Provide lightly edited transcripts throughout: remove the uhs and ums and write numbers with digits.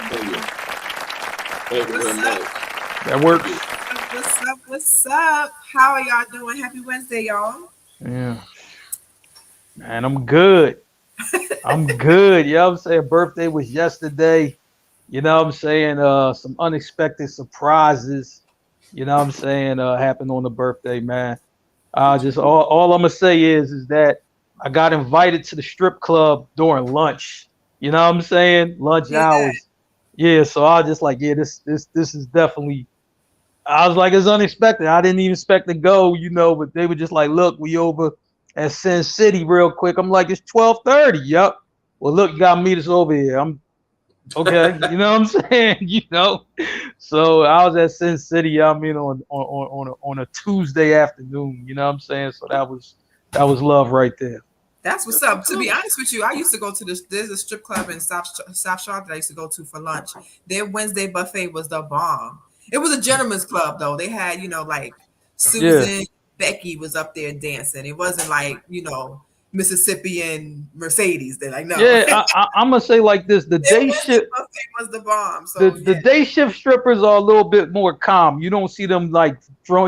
Thank you. Thank you very much. That works. What's up? What's up? How are y'all doing? Happy Wednesday, y'all. Yeah. Man, I'm good. I'm good. You know what I'm saying? Birthday was yesterday. You know what I'm saying? Some unexpected surprises. You know what I'm saying? Happened on the birthday, man. Just all I'm gonna say is that I got invited to the strip club during lunch. You know what I'm saying? Lunch Hear that? hours. Yeah, so I was just like, yeah, this is definitely. I was like, it's unexpected. I didn't even expect to go, but they were just like, look, we over at Sin City real quick. I'm like, it's 12:30. Yep. Well, look, you gotta meet us over here. I'm okay. You know what I'm saying? So I was at Sin City. I mean, on a Tuesday afternoon. You know what I'm saying? So that was love right there. That's what's up. To be honest with you, I used to go to this. There's a strip club in South Charlotte that I used to go to for lunch. Their Wednesday buffet was the bomb. It was a gentleman's club though. They had, like Yeah. Susan, Becky was up there dancing. It wasn't like, Mississippi and Mercedes. They're like, no. Yeah, I'm gonna say like this: the Their day Wednesday shift, buffet was the bomb. the So the day shift strippers are a little bit more calm. You don't see them like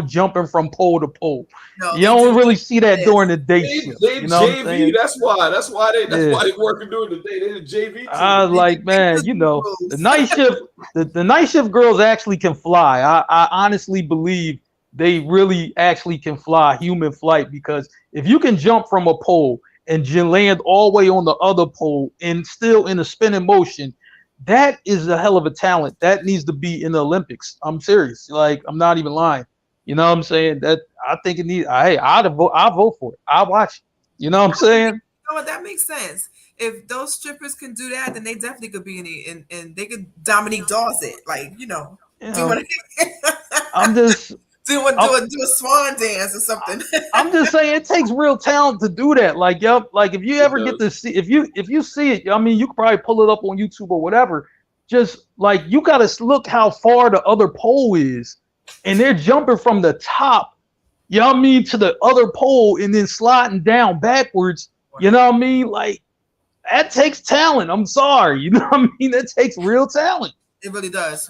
jumping from pole to pole. no, You they do don't really see that this. during the day They, shift. they You know what I'm JV. saying? That's why. That's Yeah. why they working during the day. They the JV I team. was like, man, the night shift, the night shift girls actually can fly. I honestly believe they really actually can fly human flight because if you can jump from a pole and land all the way on the other pole and still in a spinning motion, that is a hell of a talent. That needs to be in the Olympics. I'm serious. Like, I'm not even lying. You know what I'm saying? That I think it needs. Hey, I'll vote for it. I'll watch it. You know what I'm saying? You know what? That makes sense. If those strippers can do that, then they definitely could be and they could Dominique Dawes it, like You doing know, I'm just do a swan dance or something. I'm just saying it takes real talent to do that. Like, yep, like if you It ever get to does. see if you see it, I mean, you could probably pull it up on YouTube or whatever. Just like you gotta look how far the other pole is, and they're jumping from the top, you know what I mean, to the other pole and then sliding down backwards. You know what I mean? Like that takes talent. I'm sorry, you know what I mean? That takes real talent. It really does.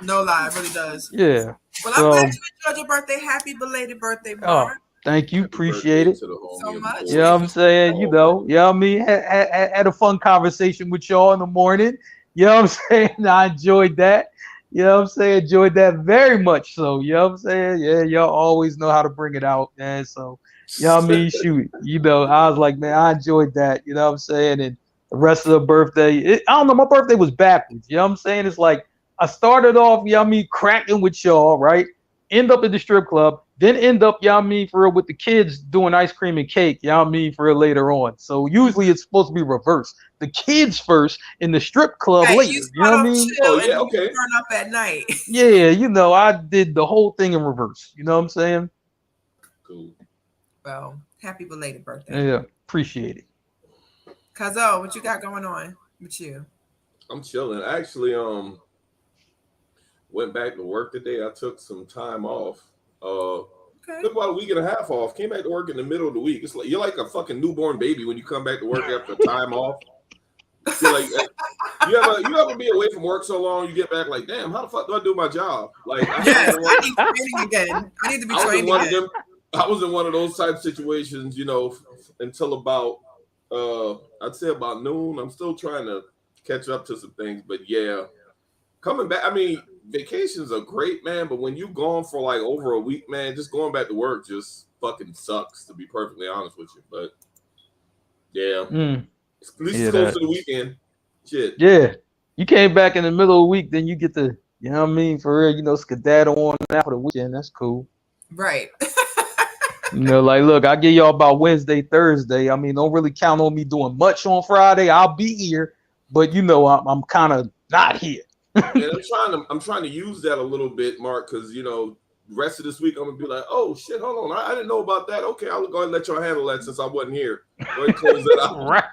No lie, it really does. Yeah. Well, I'm So, glad you enjoyed your birthday. Happy belated birthday, oh, Mark. thank you, Happy appreciate birthday it. to the homie, So of much. You know what I'm course. saying? Oh, You know what I mean? Had a fun conversation with y'all in the morning. You know what I'm saying? I enjoyed that. You know what I'm saying? Enjoyed that very much so. You know what I'm saying? Yeah, y'all always know how to bring it out, man. So, you know what I mean? Shoot. I was like, man, I enjoyed that. You know what I'm saying? And the rest of the birthday, I don't know, my birthday was backwards. You know what I'm saying? It's like I started off, you know what I mean, cracking with y'all, right? End up at the strip club, then end up, you know what I mean, for real, with the kids doing ice cream and cake, you know what I mean, for real, later on. So usually it's supposed to be reversed. The kids first in the strip club Right, later. you You know start what I off mean? chill oh and yeah. then you Okay. turn up at night. Yeah, I did the whole thing in reverse. You know what I'm saying? Cool. Well, happy belated birthday. Yeah, appreciate it. Kazo, what you got going on with you? I'm chilling. Actually, went back to work today. I took some time off. Okay. Took about a week and a half off. Came back to work in the middle of the week. It's like you're like a fucking newborn baby when you come back to work after time off. Feel like you ever be away from work so long, you get back like, damn, how the fuck do I do my job? Like I Yes, haven't I worked. need training again. I need to be I was in trained one of again. them. I was in one of those type of situations, until about I'd say about noon. I'm still trying to catch up to some things, but yeah, coming back. I mean, vacations are great, man, but when you gone for like over a week, man, just going back to work just fucking sucks. To be perfectly honest with you, but yeah, Mm, at least it's yeah, close that. to the weekend. Shit. Yeah. You came back in the middle of the week, then you get to, you know what I mean, for real, skedaddle on out for the weekend. That's cool. Right. Like, look, I give y'all about Wednesday, Thursday. I mean, don't really count on me doing much on Friday. I'll be here, but I'm kind of not here. And I'm trying to use that a little bit, Mark, because rest of this week I'm gonna be like, oh shit, hold on, I didn't know about that. Okay, I'll go ahead and let y'all handle that since I wasn't here. Go ahead and close that out. Right.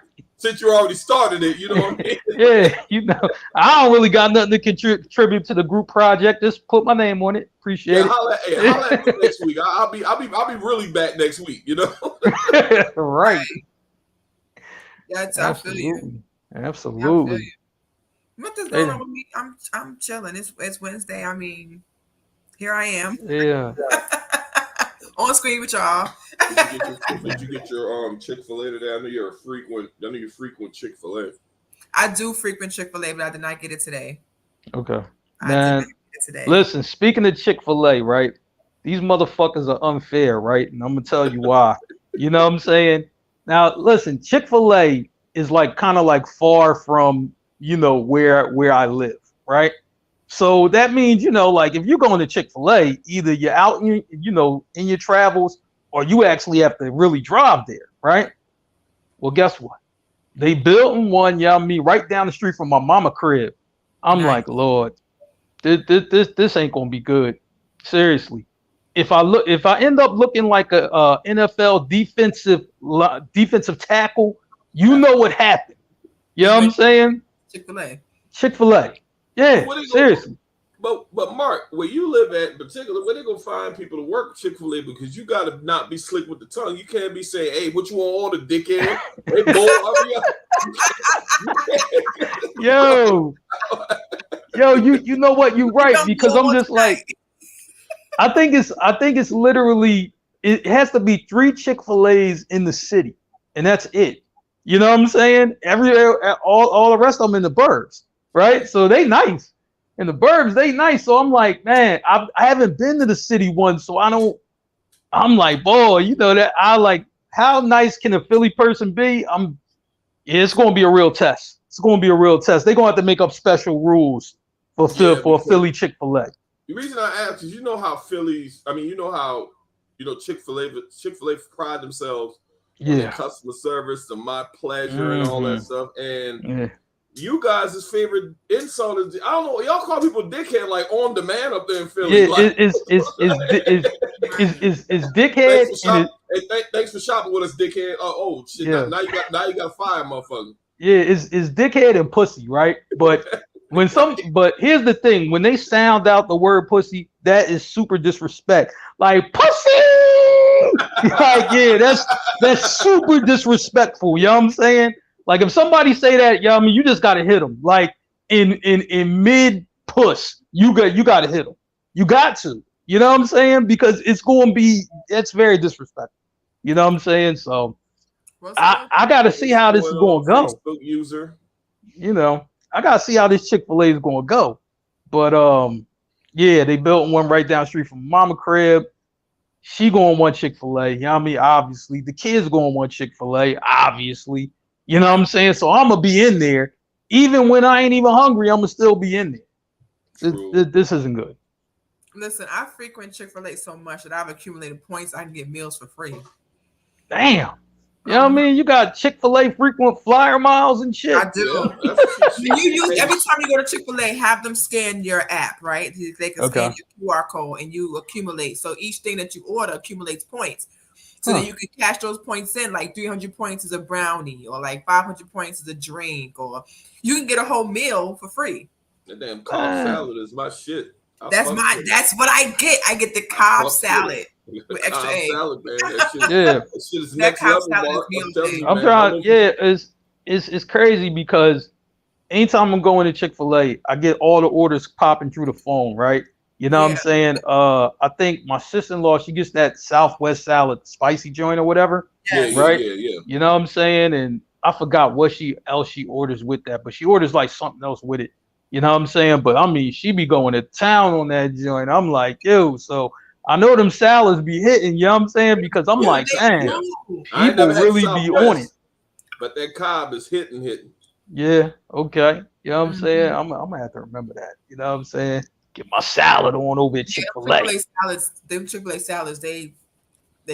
Since you already started it, you know what I mean? Yeah, I don't really got nothing to contribute to the group project. Just put my name on it. Appreciate Yeah, holla at me next week. I'll be really back next week, it. Right. Yes, I feel you. Absolutely. I feel Absolutely. you. Nothing's going on with me. I'm chilling. It's Wednesday. I mean, here I am. Yeah. On screen with y'all. Did you get your Chick-fil-A today? I know you're frequent Chick-fil-A. I do frequent Chick-fil-A, but I did not get it today. Okay. I did not Man, get it today. listen, speaking of Chick-fil-A, right? These motherfuckers are unfair, right? And I'm gonna tell you why. You know what I'm saying? Now, listen, Chick-fil-A is like kind of like far from, where I live, right? So that means, like if you're going to Chick-fil-A, either you're out in, in your travels, or you actually have to really drive there, right? Well, guess what? They built one, right down the street from my mama crib. I'm Nice. like, Lord, this ain't gonna be good. Seriously. If I end up looking like a NFL defensive tackle, you know what happened. You know what I'm saying? Chick-fil-A. Chick-fil-A. Yeah, seriously. But Mark, where you live at in particular, where they gonna find people to work Chick-fil-A, because you gotta not be slick with the tongue. You can't be saying, "Hey, what you want to order, dickhead?" Hey, boy, yo, you know what? You're right, because I'm just like, I think it's literally, it has to be 3 Chick-fil-A's in the city, and that's it. You know what I'm saying? All the rest of them in the burbs, right? So they nice. In the burbs, they nice. So I'm like, man, I haven't been to the city once, so I'm like, boy, that I like, how nice can a Philly person be? It's gonna be a real test. It's gonna be a real test. They're gonna have to make up special rules for a Philly Chick-fil-A. The reason I ask is, Chick-fil-A pride themselves on their customer service, the my pleasure, and all that stuff. And you guys' favorite insult is, I don't know, y'all call people dickhead like on demand up there in Philly. Yeah, like, is dickhead. Thanks for shopping with us, dickhead. Oh shit! Yeah. Now you got to fire, motherfucker. Yeah, is dickhead and pussy, right? But but here's the thing: when they sound out the word pussy, that is super disrespect. Like pussy, like that's super disrespectful. You know what I'm saying? Like if somebody say that, you just gotta hit them. Like in mid puss, you gotta hit them. You got to. You know what I'm saying? Because it's very disrespectful. You know what I'm saying? So I gotta see how this is gonna go. Facebook user. I gotta see how this Chick-fil-A is gonna go. But yeah, they built one right down the street from Mama crib. She going one Chick-fil-A. Obviously. The kids going one Chick-fil-A, obviously. You know what I'm saying? So I'm gonna be in there. Even when I ain't even hungry, I'm gonna still be in there. This isn't good. Listen, I frequent Chick-fil-A so much that I've accumulated points. I can get meals for free. Damn. You know what I mean? You got Chick-fil-A frequent flyer miles and shit. I do. You every time you go to Chick-fil-A, have them scan your app, right? They can scan your QR code and you accumulate. So each thing that you order accumulates points. So then you can cash those points in, like 300 points is a brownie, or like 500 points is a drink, or you can get a whole meal for free. The damn Cobb salad is my shit. That's what I get. I get the Cobb salad with extra egg. Salad, man. That shit is next level. I'm trying. Yeah, it's crazy because anytime I'm going to Chick-fil-A, I get all the orders popping through the phone, right? You know what I'm saying? I think my sister-in-law, she gets that Southwest salad spicy joint or whatever. Right? Yeah. You know what I'm saying? And I forgot what else she orders with that, but she orders like something else with it. You know what I'm saying? But she be going to town on that joint. I'm like, yo, so I know them salads be hitting, you know what I'm saying? Because I'm like, man, people really be on it. But that Cobb is hitting. Yeah, okay. You know what I'm saying? I'm gonna have to remember that. You know what I'm saying? Get my salad on over at Chick-fil-A. Chick-fil-A salads, they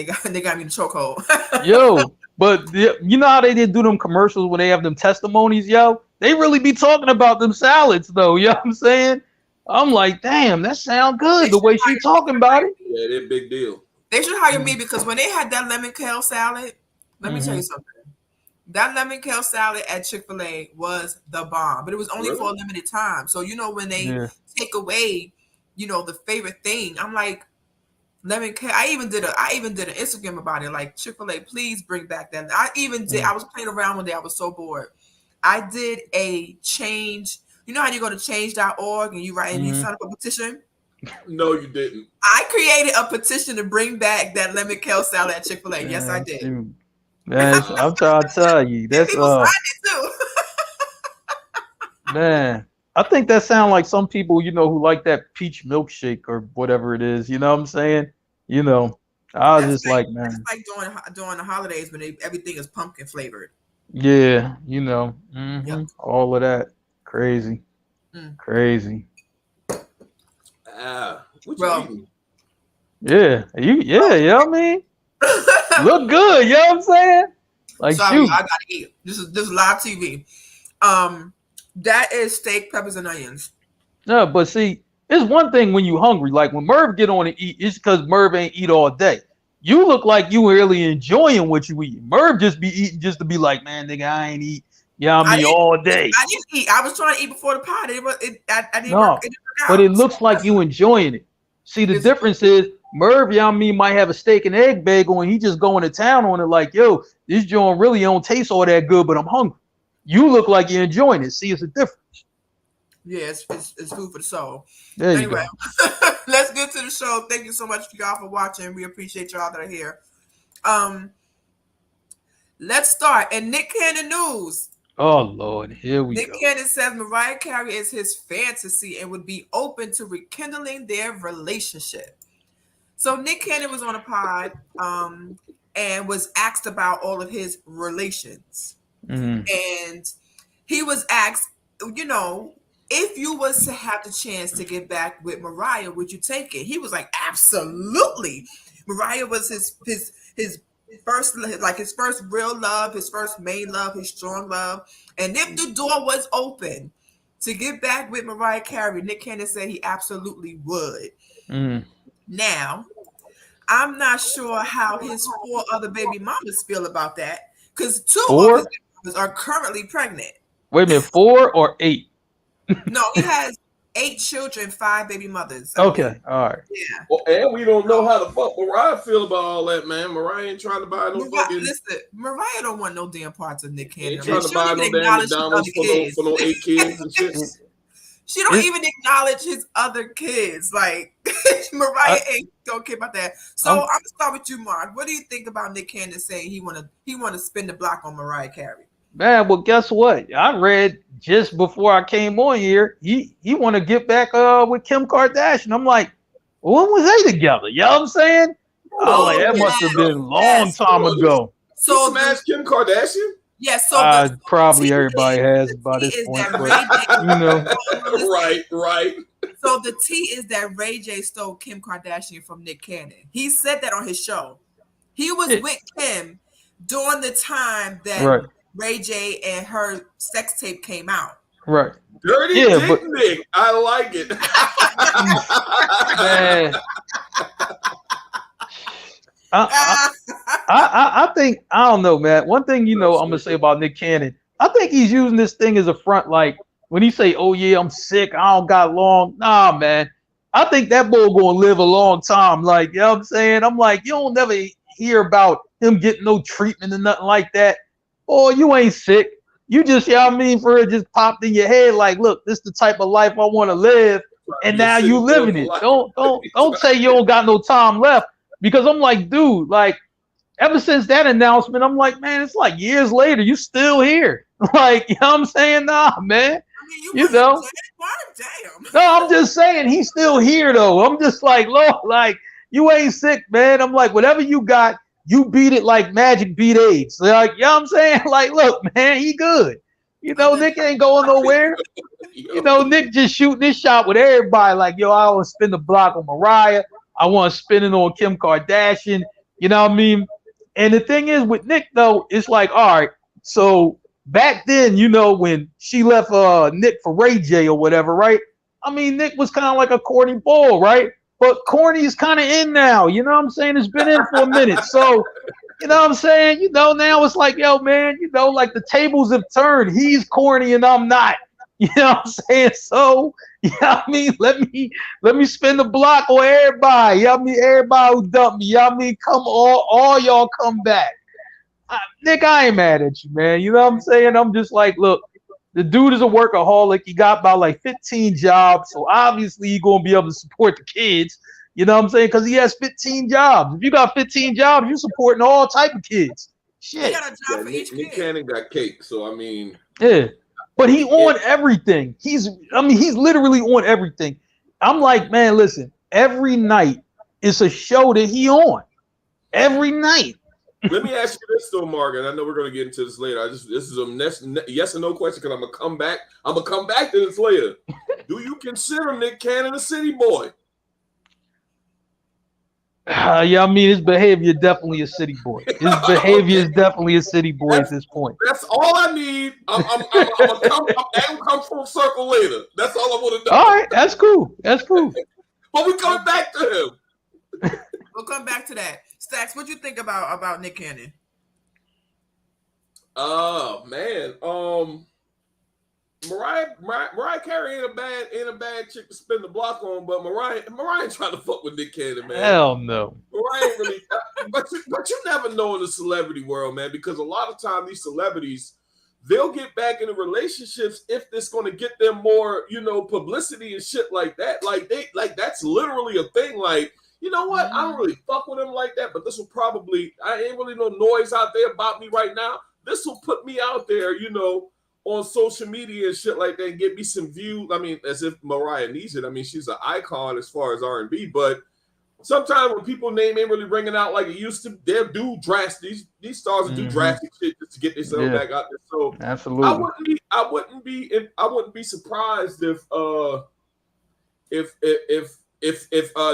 got me in the chokehold. Yo, but you know how they did do them commercials when they have them testimonies, yo? They really be talking about them salads, though. You know what I'm saying? I'm like, damn, that sound good. The way she talking about it. Yeah, they're a big deal. They should hire me because when they had that lemon kale salad, let me tell you something. That lemon kale salad at Chick-fil-A was the bomb, but it was only for a limited time. So, when they take away, the favorite thing, I'm like, lemon kale. I even did an Instagram about it. Like, Chick-fil-A, please bring back that. I was playing around one day. I was so bored. I did a change You know how you go to change.org and you write and you sign up a petition? No, you didn't. I created a petition to bring back that lemon kale salad at Chick-fil-A. Yes, I did. Dude. Man, I'm trying to tell you. That's people signed it too. Man, I think that sounds like some people, who like that peach milkshake or whatever it is. You know what I'm saying? I was That's just like, man. It's like during the holidays when everything is pumpkin flavored. Yeah, Yep. all of that. Crazy. Crazy. What you eating? Yeah. I mean, look good, you know what I'm saying? Like, sorry, shoot. I gotta eat. This is live TV. That is steak, peppers, and onions. No, but see, it's one thing when you hungry. Like when Merv get on and eat, it's because Merv ain't eat all day. You look like you really enjoying what you eat. Merv just be eating just to be like, man, nigga, I ain't eat. All day. I didn't eat. I was trying to eat before the pot. I didn't No, work. It didn't work out. but it looks like you enjoying it. See, the difference is Merv, might have a steak and egg bagel and he just going to town on it like, yo, this joint really don't taste all that good, but I'm hungry. You look like you're enjoying it. See, it's a difference. Yeah, it's food for the soul. There you anyway, go. Let's get to the show. Thank you so much for y'all for watching. We appreciate y'all that are here. Let's start. And Nick Cannon news. Oh, Lord. Here we go. Nick Cannon says Mariah Carey is his fantasy and would be open to rekindling their relationship. So Nick Cannon was on a pod and was asked about all of his relations. And he was asked, if you was to have the chance to get back with Mariah, would you take it? He was like, absolutely. Mariah was his first, like his first real love, his first main love, his strong love. And if the door was open to get back with Mariah Carey, Nick Cannon said he absolutely would. Now, I'm not sure how his 4 other baby mamas feel about that, because 2 of his baby mamas are currently pregnant. Wait a minute, 4 or 8? No, he has 8 children, 5 baby mothers. Okay, all right. Yeah. Well, and we don't know how the fuck Mariah feel about all that, man. Mariah ain't trying to buy no fucking. Listen, Mariah don't want no damn parts of Nick Cannon. Ain't trying to buy no damn McDonald's for no 8 kids and shit. She don't even acknowledge his other kids. Like Mariah don't care about that. So I'm gonna start with you, Mark. What do you think about Nick Cannon saying he wanna spin the block on Mariah Carey? Man, well, guess what? I read just before I came on here, he want to get back with Kim Kardashian. I'm like, when was they together? You know what I'm saying? Like that must have been a long time ago. So smashed Kim Kardashian? Yes, so probably everybody has by this point. Right. So the tea is that Ray J stole Kim Kardashian from Nick Cannon. He said that on his show. He was with Kim during the time that Ray J and her sex tape came out. Right. Dirty dick Nick. I like it. Man. I think, I don't know, man. One thing, I'm going to say about Nick Cannon, I think he's using this thing as a front. Like when he say, oh yeah, I'm sick, I don't got long. Nah, man. I think that boy going to live a long time. Like, you know what I'm saying? I'm like, you don't never hear about him getting no treatment and nothing like that. Oh, you ain't sick. You just, for it just popped in your head. Like, look, this is the type of life I want to live. And now you living it. Don't say you don't got no time left. Because I'm like, dude, like, ever since that announcement, I'm like, man, it's like years later, you still here. Like, you know what I'm saying? Nah, man. No, I'm just saying he's still here, though. I'm just like, Lord, like, you ain't sick, man. I'm like, whatever you got, you beat it like magic beat AIDS. Like, you know what I'm saying? Like, look, man, he good. Nick ain't going nowhere. Nick just shooting this shot with everybody. Like, yo, I want to spin the block on Mariah. I want to spin it on Kim Kardashian. You know what I mean? And the thing is with Nick, though, it's like, all right, so back then, when she left Nick for Ray J or whatever, right? I mean, Nick was kind of like a corny bull, right? But corny is kind of in now. You know what I'm saying? It's been in for a minute. So, you know what I'm saying? Now it's like, yo, man, like the tables have turned. He's corny and I'm not. You know what I'm saying? So, let me spin the block on everybody. Everybody who dumped me. Come all y'all come back. Nick, I ain't mad at you, man. You know what I'm saying? I'm just like, look, The dude is a workaholic. He got about like 15 jobs, so obviously he's gonna be able to support the kids. You know what I'm saying? Because he has 15 jobs. If you got 15 jobs, you're supporting all type of kids. Shit. He got a job for each Nick kid. Cannon got cake, so I mean. Yeah, but he on everything. He's literally on everything. I'm like, man, listen. Every night is a show that he on. Every night. Let me ask you this though, Morgan. I know we're going to get into this later. This is a yes or no question because I'm gonna come back. I'm gonna come back to this later. Do you consider Nick Cannon a city boy? Yeah, I mean his behavior definitely a city boy. His behavior is definitely a city boy at this point. That's all I need. I'm gonna come full circle later. That's all I want to know. All right, that's cool. That's cool. But we coming back to him. We'll come back to that. Stacks, what you think about Nick Cannon? Oh man, Mariah Carey ain't a bad chick to spin the block on, but Mariah ain't trying to fuck with Nick Cannon, man. Hell no. Mariah ain't really, but you never know in the celebrity world, man, because a lot of times these celebrities, they'll get back into relationships if it's going to get them more, publicity and shit like that. Like that's literally a thing. Like, you know what? I don't really fuck with him like that, but this will probably, I ain't really no noise out there about me right now. This will put me out there, on social media and shit like that and get me some views. I mean, as if Mariah needs it. I mean, she's an icon as far as R&B, but sometimes when people's name ain't really ringing out like it used to, they'll do drastic. These stars will do drastic shit just to get themselves back out there. So absolutely, I wouldn't be surprised if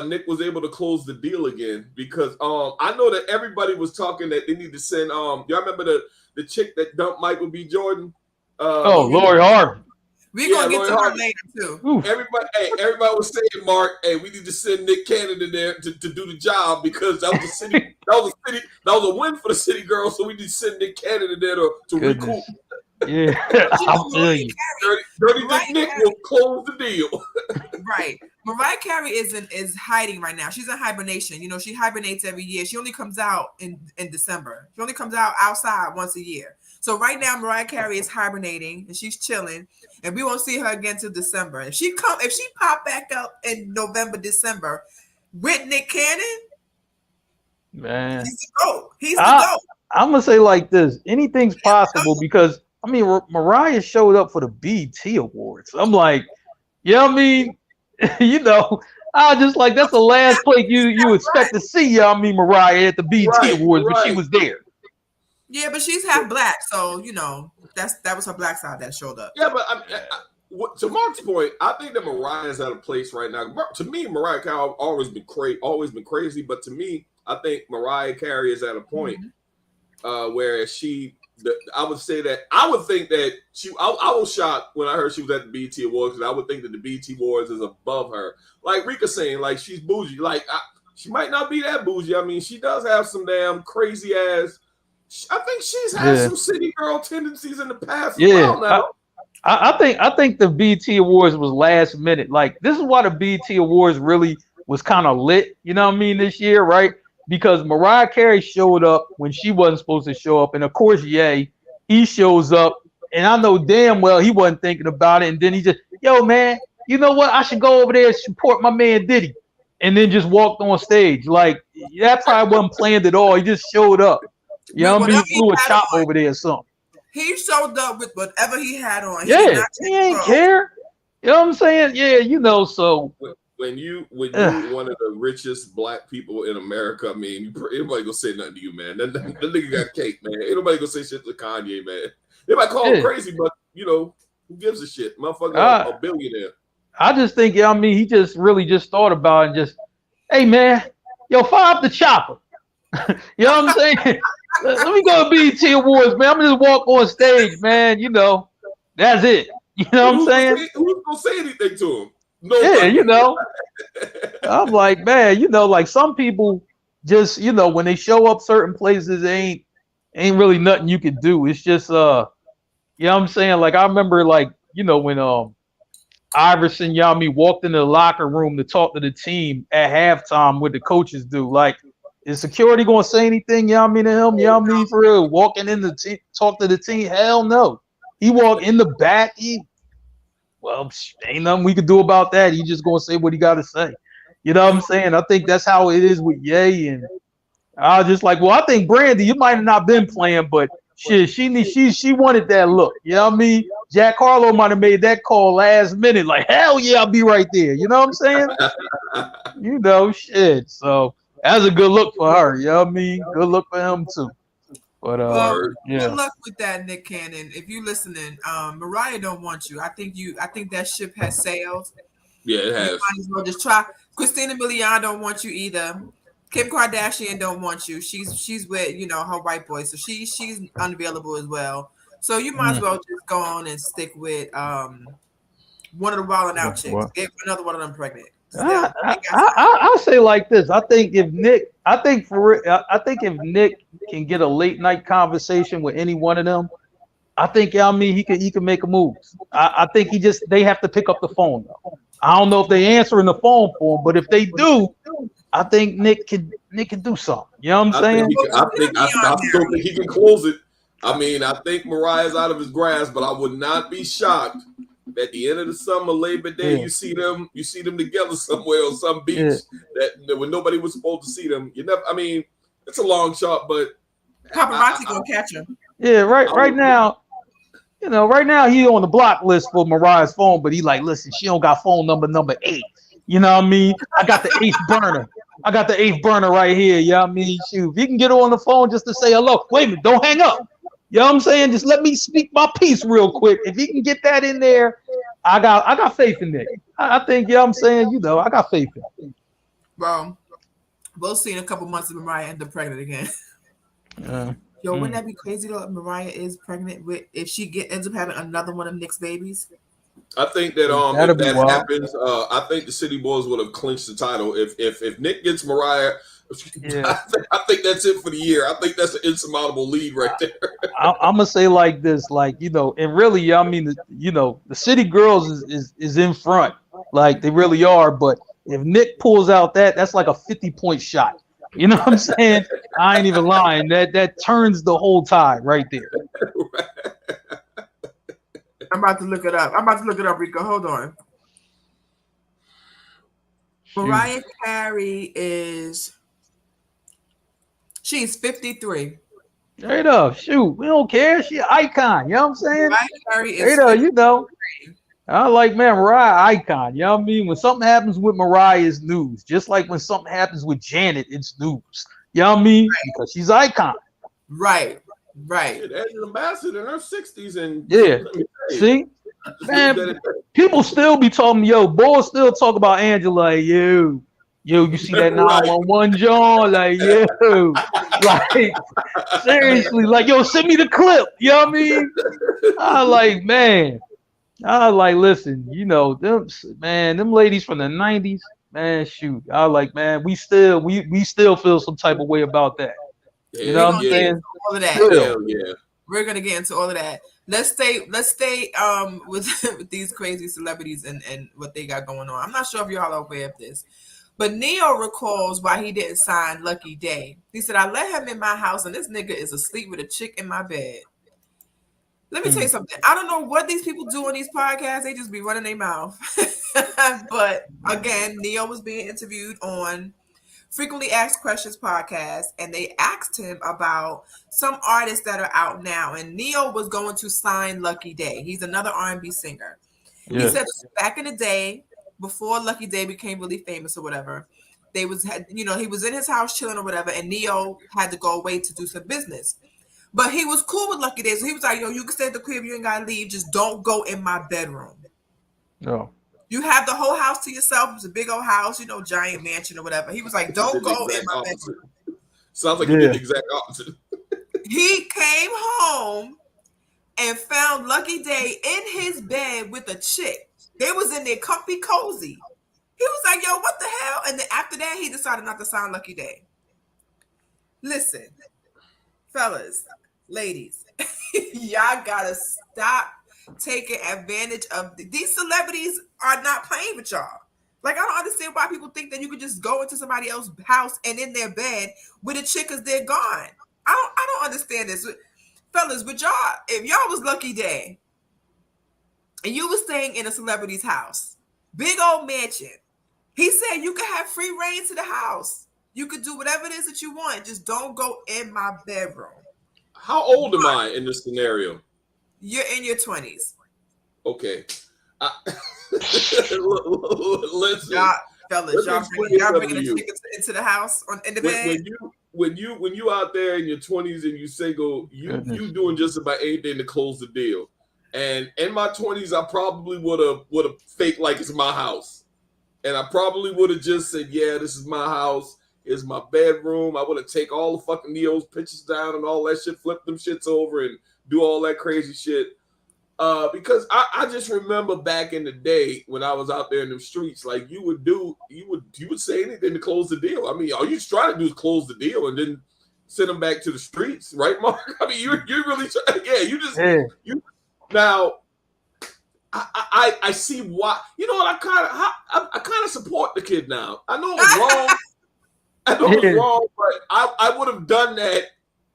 Nick was able to close the deal again, because I know that everybody was talking that they need to send y'all remember the chick that dumped Michael B. Jordan? Lori Harvey. We're gonna get to her later too. Everybody was saying, Mark, hey, we need to send Nick Cannon in there to do the job because that was a win for the city girls. So we need to send Nick Cannon in there to recoup. Yeah, I'll tell you. Dirty Nick will close the deal. Right. Mariah Carey is hiding right now. She's in hibernation. She hibernates every year. She only comes out in December. She only comes out outside once a year. So right now, Mariah Carey is hibernating and she's chilling, and we won't see her again till December. If she pop back up in November, December with Nick Cannon, man, he's the GOAT. He's the GOAT. I'm gonna say like this: anything's possible because I mean Mariah showed up for the BET Awards. I'm like, yeah, I mean, I just like that's the last place you expect to see. Mariah at the BET Awards, but she was there. Yeah, but she's half black, so that was her black side that showed up. Yeah, but to Mark's point, I think that Mariah's at a place right now. To me, Mariah Carey always been crazy, but to me, I think Mariah Carey is at a point where I would think that I was shocked when I heard she was at the BET Awards, because I would think that the BET Awards is above her. Like Rika saying, like she's bougie. Like she might not be that bougie. I mean, she does have some damn crazy ass. I think she's had some city girl tendencies in the past. Yeah, now. I think the BET Awards was last minute. Like this is why the BET Awards really was kind of lit. You know what I mean? This year, right? Because Mariah Carey showed up when she wasn't supposed to show up, and of course, he shows up, and I know damn well he wasn't thinking about it, and then he just, yo, man, you know what? I should go over there and support my man Diddy, and then just walked on stage. Like that probably wasn't planned at all. He just showed up. You know what I mean? He flew a chop over there or something. He showed up with whatever he had on. He ain't care. You know what I'm saying? Yeah, so when you one of the richest black people in America, I mean, everybody gonna say nothing to you, man. That nigga got cake, man. Ain't nobody gonna say shit to Kanye, man. They might call him crazy, but who gives a shit? Motherfucker, a billionaire. I just think, he just really just thought about it and just, hey man, fire up the chopper. You know what I'm saying? Let me go to BET Awards, man. I'm gonna just walk on stage, man. That's it. You know what I'm saying? Who's gonna say anything to him? No. I'm like, man, like some people just, when they show up certain places, ain't really nothing you can do. It's just, you know what I'm saying? Like I remember, like, when Iverson, walked into the locker room to talk to the team at halftime, what the coaches do, like. Is security gonna say anything? To him? For real, walking in the team, talk to the team? Hell no. He walk in the back. Ain't nothing we could do about that. He just gonna say what he got to say. You know what I'm saying? I think that's how it is with Ye, and I was just like, well, I think Brandy, you might have not been playing, but shit, she wanted that look. You know what I mean? Jack Harlow might have made that call last minute, like, hell yeah, I'll be right there. You know what I'm saying? You know, shit. So that's a good look for her. You know what I mean? Good look for him too. But good luck with that, Nick Cannon. If you listening, Mariah don't want you. I think that ship has sailed. Yeah, it has. You might as well just try. Christina Milian don't want you either. Kim Kardashian don't want you. She's with her white boy, so she's unavailable as well. So you might as well just go on and stick with one of the Wild 'N Out chicks. Get another one of them pregnant. I'll say like this. I think if Nick can get a late night conversation with any one of them, I think he can make a move. I think they have to pick up the phone though. I don't know if they answering the phone for him, but if they do, I think Nick can do something. You know what I'm saying? I still think he can close it. I mean, I think Mariah's out of his grasp, but I would not be shocked at the end of the summer, Labor Day, you see them together somewhere on some beach that when nobody was supposed to see them. I mean, it's a long shot, but paparazzi gonna catch him. Yeah, right now, right now he on the block list for Mariah's phone, but he like, listen, she don't got phone number 8. You know what I mean? I got the 8th burner. I got the 8th burner right here. You know what I mean? Shoot, if you can get her on the phone just to say hello. Wait a minute, don't hang up. You know what I'm saying? Just let me speak my piece real quick. If he can get that in there, I got faith in Nick. I think, you know what I'm saying? I got faith in him. Well, we'll see in a couple months if Mariah ends up pregnant again. Yo, wouldn't that be crazy though if Mariah is pregnant if she ends up having another one of Nick's babies? I think that if that happens, I think the City Boys would have clinched the title. If Nick gets Mariah, I think that's it for the year. I think that's an insurmountable lead right there. I'm gonna say like this, and really, I mean, the City Girls is in front, like they really are. But if Nick pulls out that's like a 50-point shot. You know what I'm saying? I ain't even lying. That turns the whole tide right there. I'm about to look it up. Rico, hold on. Mariah Carey she's 53. Straight up, shoot, we don't care. She an icon. You know what I'm saying? Mariah Carey is straight up, I like, man, Mariah icon. You know what I mean? When something happens with Mariah, it's news. Just like when something happens with Janet, it's news. You know what I mean? Right. Because she's icon. Right. As an ambassador in her 60s and see, man, people still be talking. Boys still talk about Angela. Like, yo, you see that 911 John? Like, like seriously, like, send me the clip. You know what I mean? I like, listen, them ladies from the 90s, man, shoot. I like, man, we still feel some type of way about that. You know what I'm saying? All of that. We're gonna get into all of that. Let's stay with these crazy celebrities and what they got going on. I'm not sure if y'all are aware of this, but Neo recalls why he didn't sign Lucky Day. He said, I let him in my house and this nigga is asleep with a chick in my bed. Let me tell you something. I don't know what these people do on these podcasts. They just be running their mouth. But again, Neo was being interviewed on Frequently Asked Questions podcast, and they asked him about some artists that are out now. And Neo was going to sign Lucky Day. He's another R&B singer. Yeah. He said back in the day, before Lucky Day became really famous or whatever, he was in his house chilling or whatever, and Neo had to go away to do some business. But he was cool with Lucky Day. So he was like, you can stay at the crib. You ain't got to leave. Just don't go in my bedroom. No. You have the whole house to yourself. It's a big old house, giant mansion or whatever. He was like, don't go in my bedroom. Sounds like he did the exact opposite. He came home and found Lucky Day in his bed with a chick. They was in there comfy, cozy. He was like, yo, what the hell? And then after that, he decided not to sign Lucky Day. Listen, fellas, ladies, y'all gotta stop taking advantage of these celebrities. Are not playing with y'all. Like, I don't understand why people think that you could just go into somebody else's house and in their bed with a chick because they're gone. I don't understand this, fellas. But y'all, if y'all was Lucky Day, and you were staying in a celebrity's house, big old mansion. He said you could have free reign to the house. You could do whatever it is that you want. Just don't go in my bedroom. How old am I in this scenario? You're in your 20s. Okay. Listen. Fellas, y'all bringing a chick into the house in the bed. When you out there in your 20s and you single, you doing just about anything to close the deal. And in my 20s, I probably would have faked like it's my house. And I probably would have just said, yeah, this is my house. It's my bedroom. I would have take all the fucking Neo's pictures down and all that shit, flip them shits over and do all that crazy shit. Because I just remember back in the day when I was out there in the streets, like you would say anything to close the deal. I mean, all you trying to do is close the deal and then send them back to the streets, right, Mark? I mean, you really you now. I see why. You know what? I kind of support the kid now. I know it's wrong. I know it's wrong, but I would have done that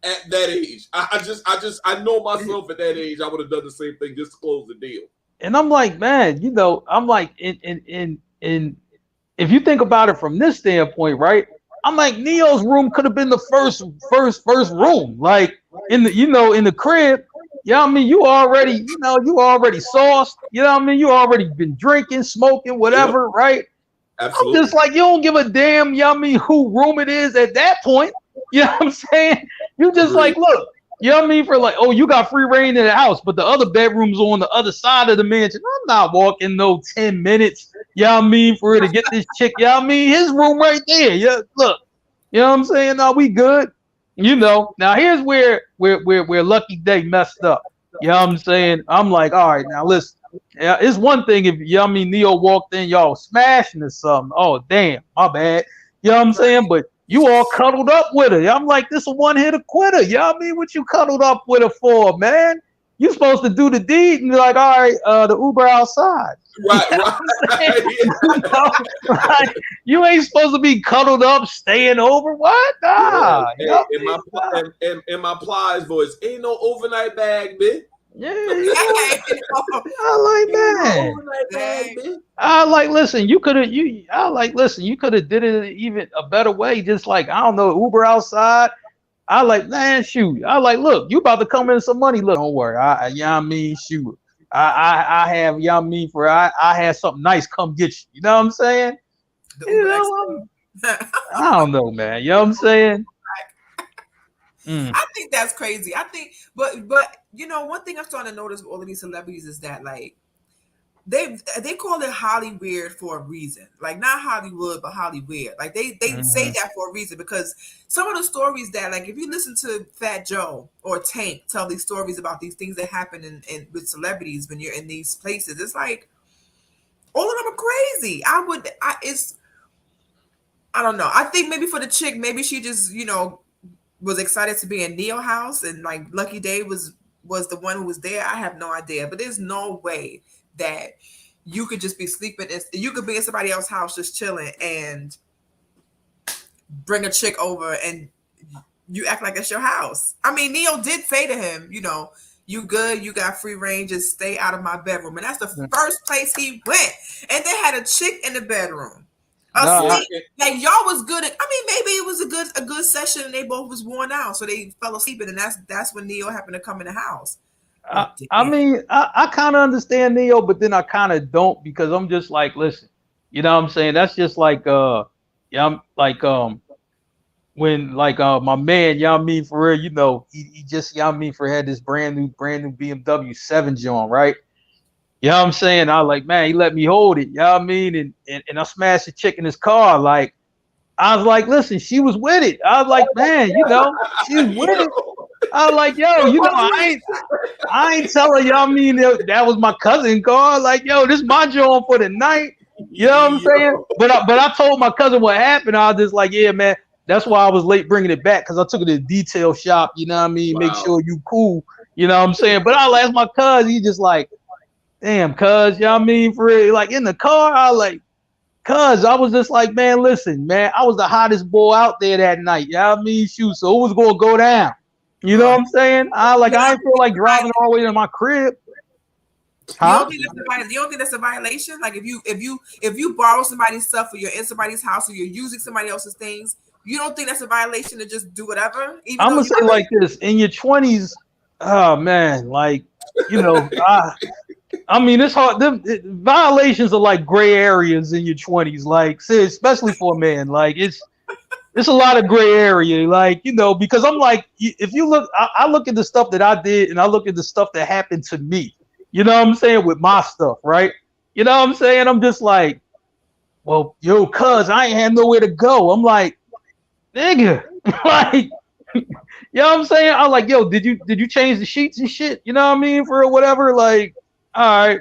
at that age. I know myself at that age. I would have done the same thing just to close the deal. And I'm like, man, you know, I'm like, in if you think about it from this standpoint, right? I'm like, Neo's room could have been the first room, like in the crib. You know what I mean? You already sauced. You know what I mean? You already been drinking, smoking, whatever, right? Absolutely. I'm just like, you don't give a damn, you know what I mean, who room it is at that point. You know what I'm saying? You just like, look, you know what I mean? For like, oh, you got free reign in the house, but the other bedroom's on the other side of the mansion. I'm not walking no 10 minutes, you know what I mean, for her to get this chick, you know what I mean? His room right there. Yeah, look, you know what I'm saying? No, we good. You know, now here's where Lucky Day messed up. You know what I'm saying? I'm like, all right, now listen. Yeah, it's one thing if you know what I mean, Neo walked in, y'all smashing or something. Oh, damn, my bad. You know what I'm saying? But you all cuddled up with her. I'm like, this is a one-hitter quitter. You know what I mean? What you cuddled up with her for, man? You supposed to do the deed and be like, all right, the Uber outside. Right, You know right. you know, like, you ain't supposed to be cuddled up, staying over. What? Nah. Yeah, in my Plies voice, ain't no overnight bag, bitch. Yeah, I like that. I like, listen, you could have did it even a better way. Just like, I don't know, Uber outside. I like, man, shoot. I like, look, you about to come in some money. Look, don't worry. You know what I mean? Shoot. I have, you know what I mean, I had something nice come get you. You know what I'm saying? I don't know, man. You know what I'm saying? I think that's crazy. I think, but you know, one thing I'm starting to notice with all of these celebrities is that like they call it Holly weird for a reason. Like not Hollywood, but Holly weird. Like they say that for a reason because some of the stories that like if you listen to Fat Joe or Tank tell these stories about these things that happen in with celebrities when you're in these places, it's like all of them are crazy. I don't know. I think maybe for the chick, maybe she just, you know, was excited to be in Neo house and like Lucky Day was the one who was there. I have no idea, but there's no way that you could just be sleeping. You could be in somebody else's house just chilling and bring a chick over and you act like it's your house. I mean, Neo did say to him, you know, you good, you got free reign, just stay out of my bedroom. And that's the first place he went. And they had a chick in the bedroom. Like y'all was good. I mean, maybe it was a good session and they both was worn out. So they fell asleep and that's when Neo happened to come in the house. I mean, I kind of understand Neo, but then I kind of don't because I'm just like, listen, you know what I'm saying? That's just like, I'm like, when like my man, you know what I mean, for real, you know, he just, you know what I mean, had this brand new BMW 7 John, right? You know what I'm saying? I was like, man, he let me hold it, you know what I mean? And I smashed the chick in his car. Like, I was like, listen, she was with it. I was like, man, you know, she was with it. I was like, yo, you know, I ain't telling you, know what I mean, that was my cousin car. Like, yo, this is my joint for the night. You know what I'm saying? But I told my cousin what happened. I was just like, yeah, man, that's why I was late bringing it back because I took it to the detail shop. You know what I mean? Wow. Make sure you cool. You know what I'm saying? But I'll ask my cousin. He just like, damn, cuz, you know what I mean? For real, like in the car, I like, cuz I was just like, man, listen, man, I was the hottest boy out there that night. You know what I mean? Shoot, so it was gonna go down. You know what I'm saying? I ain't feel like driving all the way to my crib. Huh? You don't think that's a violation? Like if you borrow somebody's stuff or you're in somebody's house or you're using somebody else's things, you don't think that's a violation to just do whatever? Even I'm though gonna you say like this: in your 20s, oh man, like you know, I mean, it's hard. Violations are like gray areas in your 20s, like say, especially for a man. Like it's a lot of gray area, like you know, because I'm like, if you look, I look at the stuff that I did, and I look at the stuff that happened to me. You know what I'm saying with my stuff, right? You know what I'm saying? I'm just like, well, yo, cuz I ain't had nowhere to go. I'm like, nigga, like, you know what I'm saying? I'm like, yo, did you change the sheets and shit? You know what I mean? For whatever, like, all right.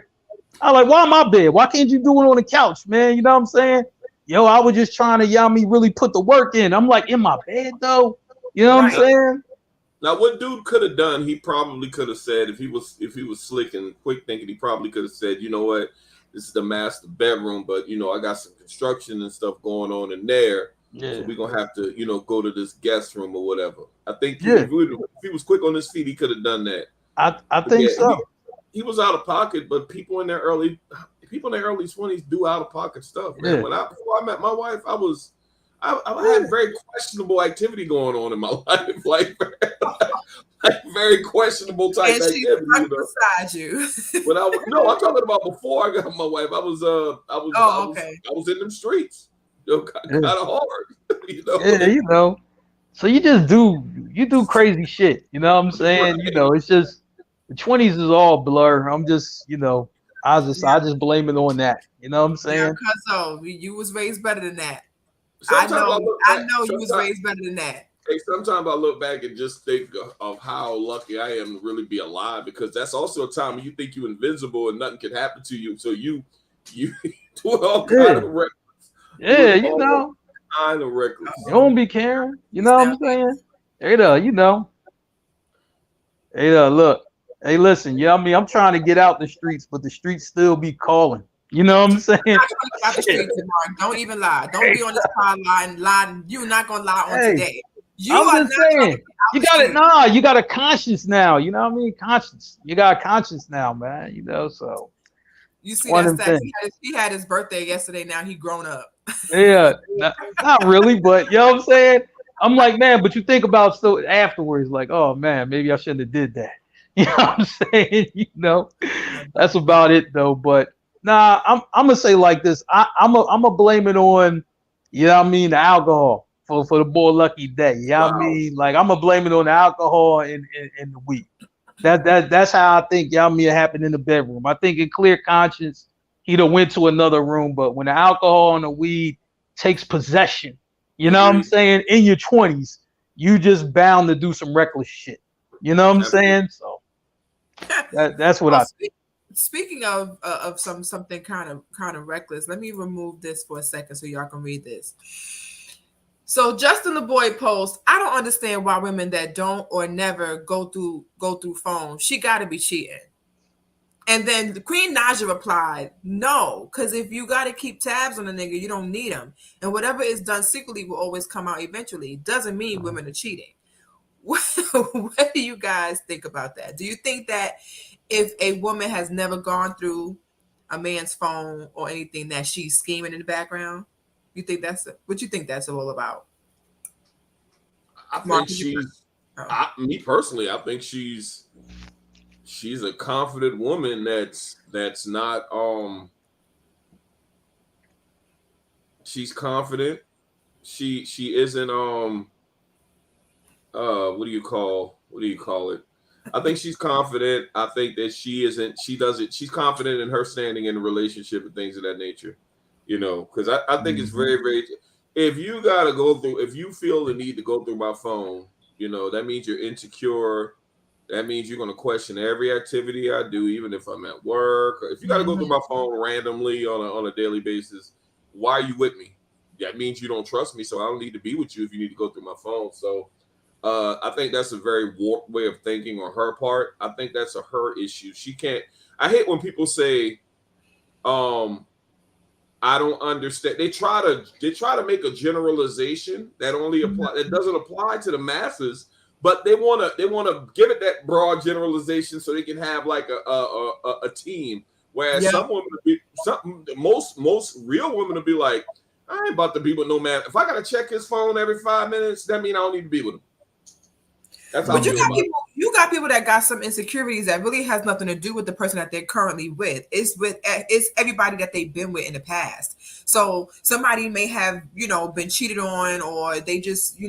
I'm like, why my bed? Why can't you do it on the couch, man? You know what I'm saying? Yo, I was just trying to, me really put the work in. I'm like, in my bed though. You know what I'm saying? Now, what dude could have done? He probably could have said if he was slick and quick thinking, he probably could have said, you know what, this is the master bedroom, but you know I got some construction and stuff going on in there, so we're gonna have to go to this guest room or whatever. I think if he was quick on his feet, he could have done that. I think so. He was out of pocket, but people in their early 20s do out of pocket stuff, man. Before I met my wife, I had very questionable activity going on in my life, like very questionable type activity. Beside you. But I'm talking about before I got my wife. I was in them streets, kind of hard, Yeah, So you just do crazy shit. You know what I'm saying? Right. It's just the 20s is all blur. I'm just, I just blame it on that. You know what I'm saying? Yeah, so you was raised better than that. I know you was raised better than that. Hey, sometimes I look back and just think of how lucky I am to really be alive, because that's also a time when you think you're invincible and nothing can happen to you. So you do all kind of reckless. Yeah, kind of reckless. You don't be caring. You know what I'm saying? Hey, look. Hey, listen. You know what I mean? I'm trying to get out the streets, but the streets still be calling. You know what I'm saying? Don't even lie. Don't be on this pod lying. You're not gonna lie on today. I'm just saying. You got a conscience now. You know what I mean? Conscience. You got a conscience now, man. So. You see that? He had his birthday yesterday. Now he grown up. Yeah, not really, but you know what I'm saying? I'm like, man, but you think about so afterwards, like, oh man, maybe I shouldn't have did that. You know what I'm saying? That's about it though. But nah, I'm gonna say like this. I'm gonna blame it on, the alcohol for the boy Lucky Day. You know what I mean? Like I'm gonna blame it on the alcohol and the weed. That's how I think it happened in the bedroom. I think in clear conscience, he'd have went to another room, but when the alcohol and the weed takes possession, you know what I'm saying? In your 20s, you just bound to do some reckless shit. You know what I'm saying? So that's what I think. Speaking of something kind of reckless, let me remove this for a second so y'all can read this. So Justin the Boy post, I don't understand why women that don't or never go through phones, she got to be cheating. And then the Queen Naja replied, no, because if you got to keep tabs on a nigga, you don't need him. And whatever is done secretly will always come out eventually. Doesn't mean women are cheating. What do you guys think about that? Do you think that if a woman has never gone through a man's phone or anything, that she's scheming in the background? You think what you think that's all about? I think me personally, I think she's a confident woman that's not she's confident. She isn't what do you call it? I think she's confident. I think that she's confident in her standing in a relationship and things of that nature. Because I think it's very, very, if you feel the need to go through my phone, that means you're insecure. That means you're going to question every activity I do, even if I'm at work, or if you got to go through my phone randomly on a daily basis. Why are you with me? That means you don't trust me. So I don't need to be with you if you need to go through my phone. So I think that's a very warped way of thinking on her part. I think that's her issue. I hate when people say, I don't understand. They try to make a generalization that doesn't apply to the masses, but they wanna give it that broad generalization so they can have like a team. Whereas some women most real women will be like, I ain't about to be with no man. If I gotta check his phone every 5 minutes, that means I don't need to be with him. That's how but you got people that got some insecurities that really has nothing to do with the person that they're currently with. It's everybody that they've been with in the past. So somebody may have, been cheated on, or they just,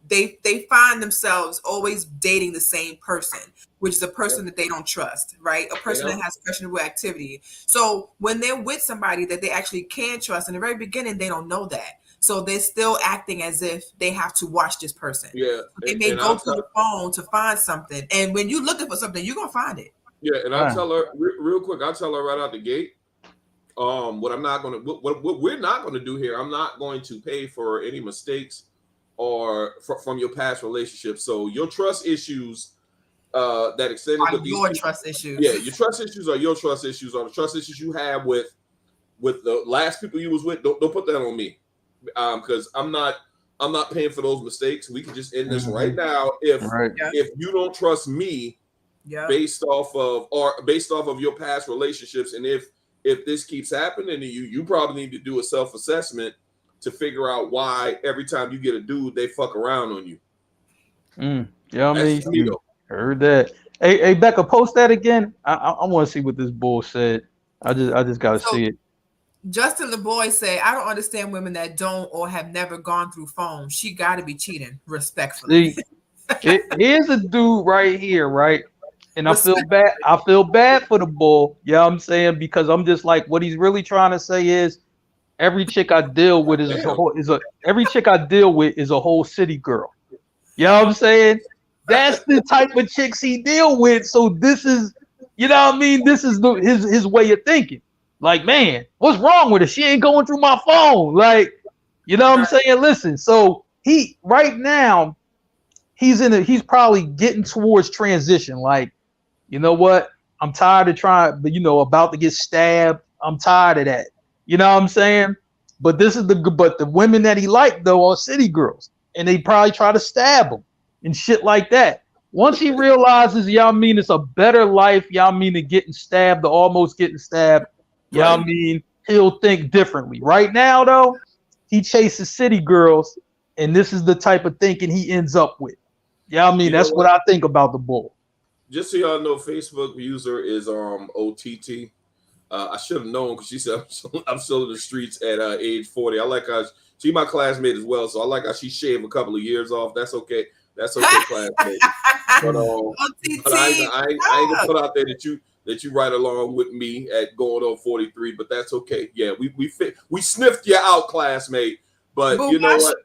they find themselves always dating the same person, which is a person that they don't trust, right? A person that has questionable activity. So when they're with somebody that they actually can trust, in the very beginning, they don't know that. So they're still acting as if they have to watch this person. Yeah. They may go to the phone to find something. And when you're looking for something, you're going to find it. Yeah. And I'll tell her real quick, I'll tell her right out the gate. What we're not going to do here, I'm not going to pay for any mistakes or from your past relationship. So your trust issues that extended with these people, trust issues. Yeah, your trust issues are your trust issues, or the trust issues you have with the last people you was with. Don't put that on me. Because I'm not paying for those mistakes. We can just end this right now. If you don't trust me, based off of your past relationships, and if this keeps happening to you probably need to do a self-assessment to figure out why every time you get a dude, they fuck around on you. Yeah, I mean, heard that. Hey, Becca, post that again. I want to see what this bull said. I just gotta see it. Justin LeBoy say, I don't understand women that don't or have never gone through phones. She got to be cheating, respectfully. See, here's a dude right here, right? And I feel bad for the bull. You know what I'm saying? Because I'm just like, what he's really trying to say is every chick I deal with is a whole city girl. You know what I'm saying? That's the type of chicks he deal with. So this is, you know what I mean? This is his way of thinking. Like, man, what's wrong with her? She ain't going through my phone. Like, you know what I'm saying? Listen, so right now, he's probably getting towards transition. Like, you know what? I'm tired of trying, but about to get stabbed. I'm tired of that. You know what I'm saying? But the women that he liked though are city girls, and they probably try to stab him and shit like that. Once he realizes, y'all mean it's a better life, y'all mean than getting stabbed or almost getting stabbed. Y'all mean he'll think differently. Right now, though, he chases city girls, and this is the type of thinking he ends up with. Yeah, I mean, that's what I think about the bull. Just so y'all know, Facebook user is OTT. I should have known because she said I'm still in the streets at age 40. I like how she's my classmate as well, so I like how she shaved a couple of years off. That's okay. That's okay, classmate. But I ain't gonna put out there that you ride along with me at going on 43, but that's okay. Yeah, we sniffed you out, classmate. But you know what?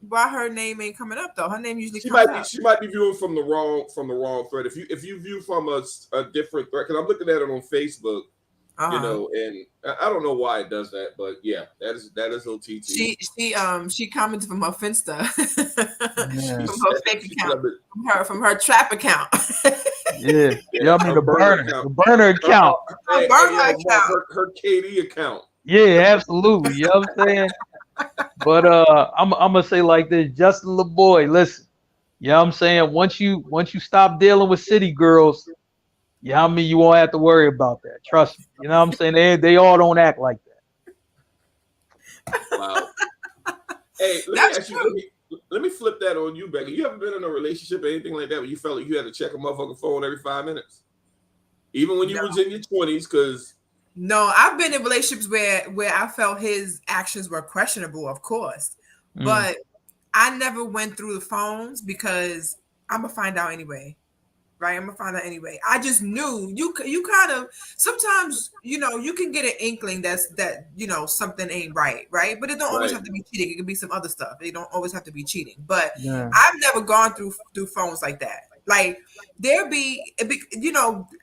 Why her name ain't coming up though? Her name usually she might be viewing from the wrong thread. If you view from a different thread, because I'm looking at it on Facebook, and I don't know why it does that, but yeah, that is OTT. She commented from her Finsta, from her fake account, from her trap account. Yeah, I mean the burner account, her KD account. Yeah, absolutely. You know what I'm saying? But I'm gonna say like this, Justin LeBoy, listen. You know what I'm saying? Once you stop dealing with city girls, I mean you won't have to worry about that. Trust me. You know what I'm saying? They all don't act like that. Wow. Hey, let me flip that on you, Becky. You ever been in a relationship or anything like that where you felt like you had to check a motherfucking phone every 5 minutes? Even when you was in your 20s, because no, I've been in relationships where I felt his actions were questionable, of course. But I never went through the phones because I'm gonna find out anyway. Right? I'm gonna find out anyway. I just knew you kind of sometimes, you can get an inkling that something ain't right? But it don't always have to be cheating. It can be some other stuff. It don't always have to be cheating. But I've never gone through phones like that. Like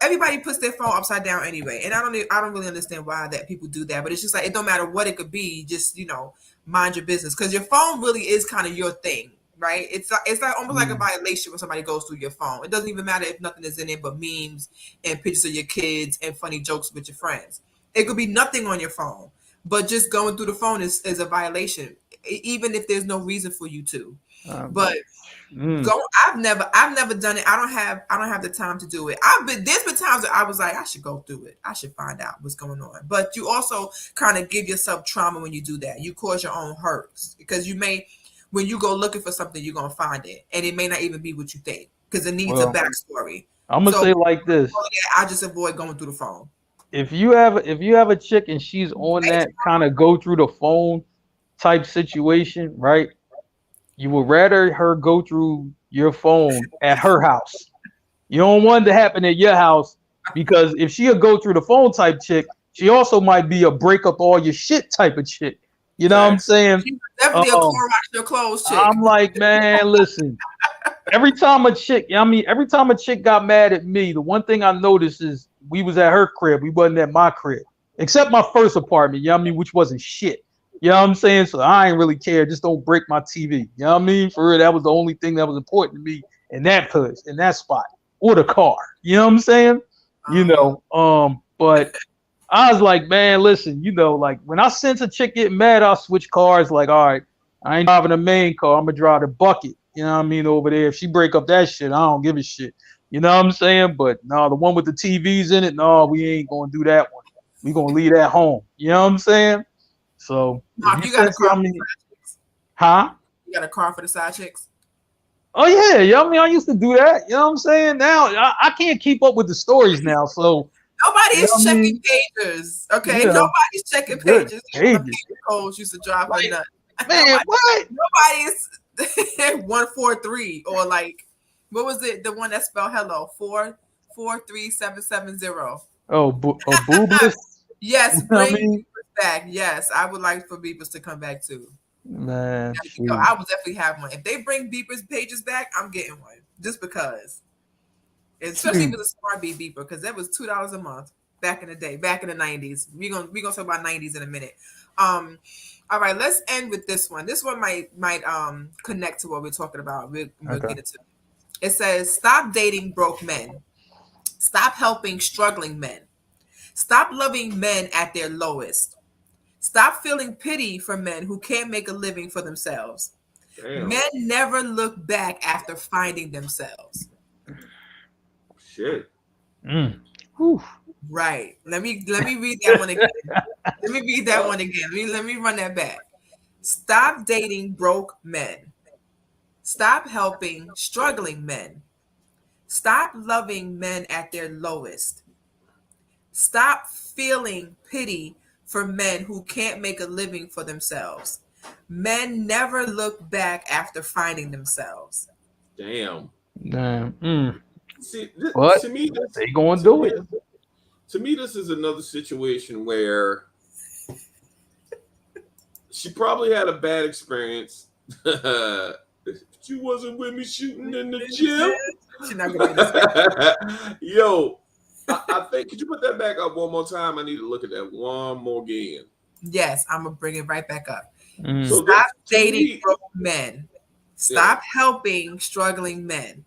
everybody puts their phone upside down anyway, and I don't really understand why that people do that. But it's just like it don't matter what it could be, just mind your business, because your phone really is kind of your thing, right? It's like almost like a violation when somebody goes through your phone. It doesn't even matter if nothing is in it but memes and pictures of your kids and funny jokes with your friends. It could be nothing on your phone, but just going through the phone is a violation, even if there's no reason for you to. But I've never done it. I don't have the time to do it. There's been times that I was like, I should go through it. I should find out what's going on. But you also kind of give yourself trauma when you do that. You cause your own hurts because when you go looking for something, you're gonna find it, and it may not even be what you think because it needs a backstory. I'm gonna say like this: I just avoid going through the phone. If you have a chick and she's on that kind of go through the phone type situation, right? You would rather her go through your phone at her house. You don't want it to happen at your house because if she'll go through the phone type chick, she also might be a break up all your shit type of chick. You know what I'm saying? She's definitely a Clorox your clothes chick. I'm like, man, listen. Every time a chick got mad at me, the one thing I noticed is we was at her crib. We wasn't at my crib. Except my first apartment, you know what I mean, which wasn't shit. You know what I'm saying? So I ain't really care. Just don't break my TV. You know what I mean? For real, that was the only thing that was important to me in that place, in that spot. Or the car. You know what I'm saying? But I was like, man, listen, like when I sense a chick getting mad, I'll switch cars. Like, all right, I ain't driving the main car. I'm gonna drive the bucket. You know what I mean? Over there. If she break up that shit, I don't give a shit. You know what I'm saying? But no, the one with the TVs in it, no, we ain't gonna do that one. We gonna leave that home. You know what I'm saying? So you got a car for the side chicks? Huh? You got a car for the side chicks? Oh yeah, you know what I mean? I used to do that. You know what I'm saying? Now I can't keep up with the stories now. So nobody is checking pages. Okay, nobody's checking pages. Coles used to drive her nuts. Man, what? Nobody is 143 or like what was it? The one that spelled hello 443770. Boobas. Yes, bring Beepers back. Yes, I would like for Beepers to come back too. Man, I will definitely have one. If they bring Beepers pages back, I'm getting one just because. Especially if it's a smart beeper because that was $2 a month back in the day, back in the 90s. We're gonna talk about 90s in a minute. All right, let's end with this one. This one might connect to what we're talking about. We'll get into it. It says, stop dating broke men. Stop helping struggling men. Stop loving men at their lowest. Stop feeling pity for men who can't make a living for themselves. Damn. Men never look back after finding themselves. Shit. Right. Let me read that one again. Let me run that back. Stop dating broke men. Stop helping struggling men. Stop loving men at their lowest. Stop feeling pity for men who can't make a living for themselves. Men never look back after finding themselves. Damn. See, to me, they gonna do it. To me, this is another situation where she probably had a bad experience. She wasn't with me shooting in the gym. She's not gonna be Yo, I think, could you put that back up one more time? I need to look at that one more again. Yes, I'm gonna bring it right back up. So stop dating broke men. Stop helping struggling men.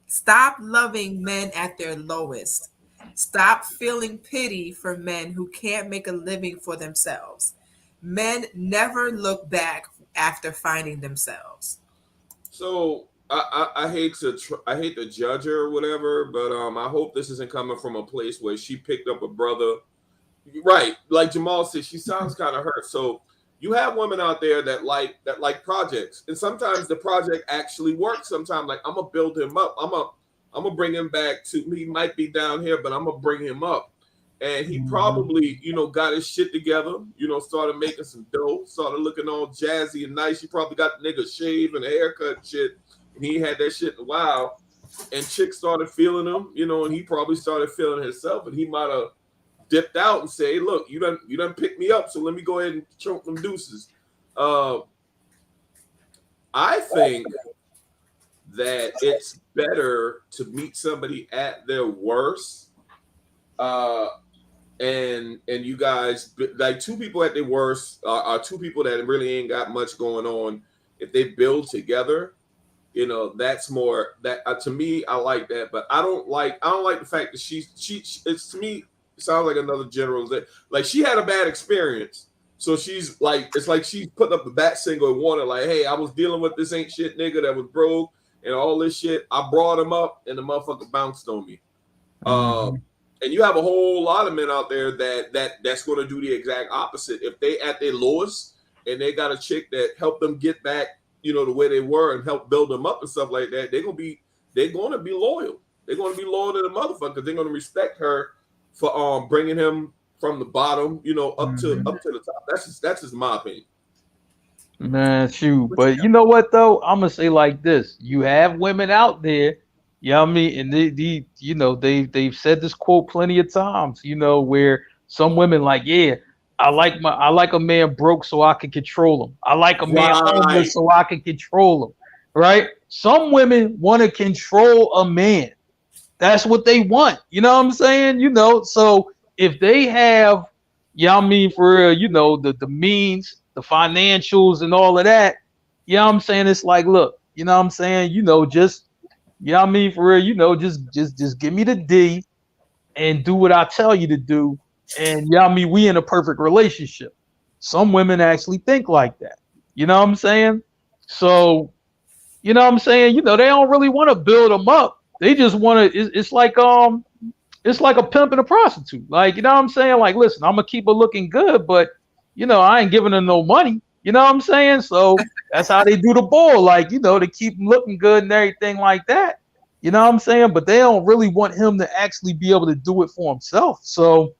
Stop loving men at their lowest. Stop feeling pity for men who can't make a living for themselves. Men never look back after finding themselves. So I hate to judge her or whatever, but I hope this isn't coming from a place where she picked up a brother. Right, like Jamal said, she sounds kind of hurt. So you have women out there that like projects, and sometimes the project actually works. Sometimes, like, I'm gonna build him up. I'm gonna bring him back to. He might be down here, but I'm gonna bring him up. And he probably, got his shit together. Started making some dough. Started looking all jazzy and nice. He probably got the nigga shave and a haircut and shit. And he had that shit in a while. And chicks started feeling him, and he probably started feeling himself. And he might have dipped out and say, hey, look, you done picked me up, so let me go ahead and choke them deuces. I think that it's better to meet somebody at their worst. And you guys, like, two people at their worst are two people that really ain't got much going on. If they build together, that's more that to me. I like that, but I don't like the fact that she it's, to me, it sounds like another general. Like, she had a bad experience, so she's like, it's like she's putting up the bat single and wanted, like, hey, I was dealing with this ain't shit nigga that was broke, and all this shit. I brought him up, and the motherfucker bounced on me. Mhm. And you have a whole lot of men out there that's going to do the exact opposite. If they at their lowest and they got a chick that helped them get back, the way they were and help build them up and stuff like that, they're gonna be loyal. They're gonna be loyal to the motherfucker. They're gonna respect her for bringing him from the bottom, up to the top. That's just my opinion. Man, shoot. But you know what though? I'm gonna say like this: you have women out there, you know what I mean, and they've said this quote plenty of times, where some women like, yeah, I like a man broke so I can control him. I like a man homeless so I can control him. Right? Some women want to control a man. That's what they want. You know what I'm saying? So if they have, for real, the means, the financials and all of that, I'm saying? It's like, look, I'm saying? Just, for real, just give me the D and do what I tell you to do. And we in a perfect relationship. Some women actually think like that. You know what I'm saying? So, they don't really want to build them up. They just want to. It's like a pimp and a prostitute. Like, you know what I'm saying? Like, listen, I'm gonna keep her looking good, but I ain't giving her no money. You know what I'm saying? So that's how they do the ball. Like, to keep him looking good and everything like that. You know what I'm saying? But they don't really want him to actually be able to do it for himself. So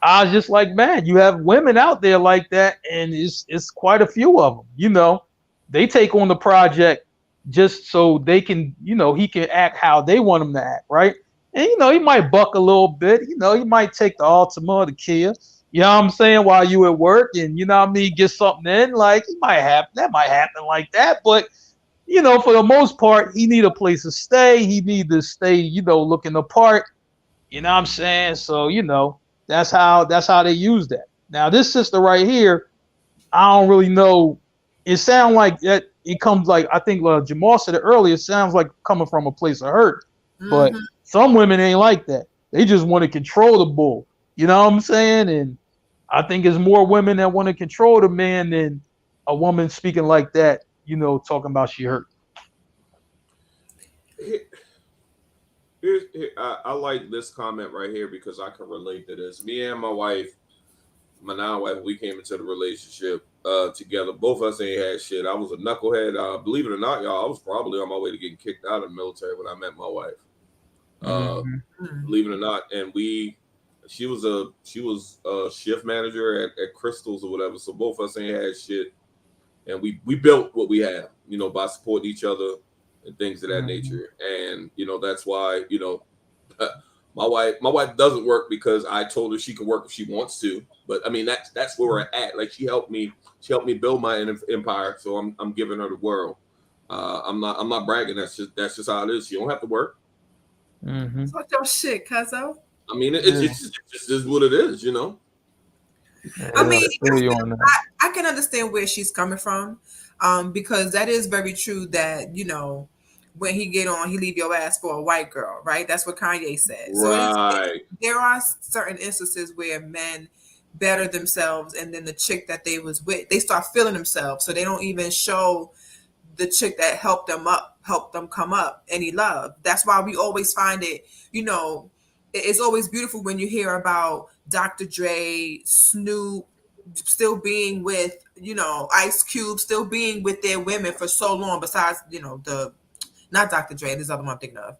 I was just like, man, you have women out there like that, and it's quite a few of them. They take on the project just so they can, he can act how they want him to act, right? And he might buck a little bit, he might take the Altima or the Kia, you know what I'm saying, while you at work, and get something in, like that might happen like that, but for the most part, he need a place to stay, he need to stay, looking the part, you know what I'm saying? So, that's how they use that. Now, this sister right here, I don't really know. It sounds like that. It comes like, I think Jamal said it earlier. It sounds like coming from a place of hurt. But some women ain't like that. They just want to control the bull. You know what I'm saying? And I think there's more women that want to control the man than a woman speaking like that. Talking about she hurt. I like this comment right here because I can relate to this. Me and my wife, my now wife, we came into the relationship together. Both of us ain't had shit. I was a knucklehead. Believe it or not, y'all, I was probably on my way to getting kicked out of the military when I met my wife. Believe it or not, and she was a shift manager at Crystals or whatever. So both of us ain't had shit, and we built what we have, by supporting each other and things of that nature. And that's why my wife doesn't work because I told her she can work if she wants to. But I mean that's where we're at. Like she helped me build my empire. So I'm giving her the world. I'm not bragging. That's just how it is. She don't have to work. Talk your shit, cuzzo. I mean it's just what it is, I mean, I can understand where she's coming from, because that is very true. That when he get on, he leave your ass for a white girl, right? That's what Kanye said. Right. So there are certain instances where men better themselves, and then the chick that they was with, they start feeling themselves, so they don't even show the chick that helped them come up any love. That's why we always find it, it's always beautiful when you hear about Dr. Dre, Snoop still being with, Ice Cube still being with their women for so long, besides, not Dr. Dre, this other one I'm thinking of,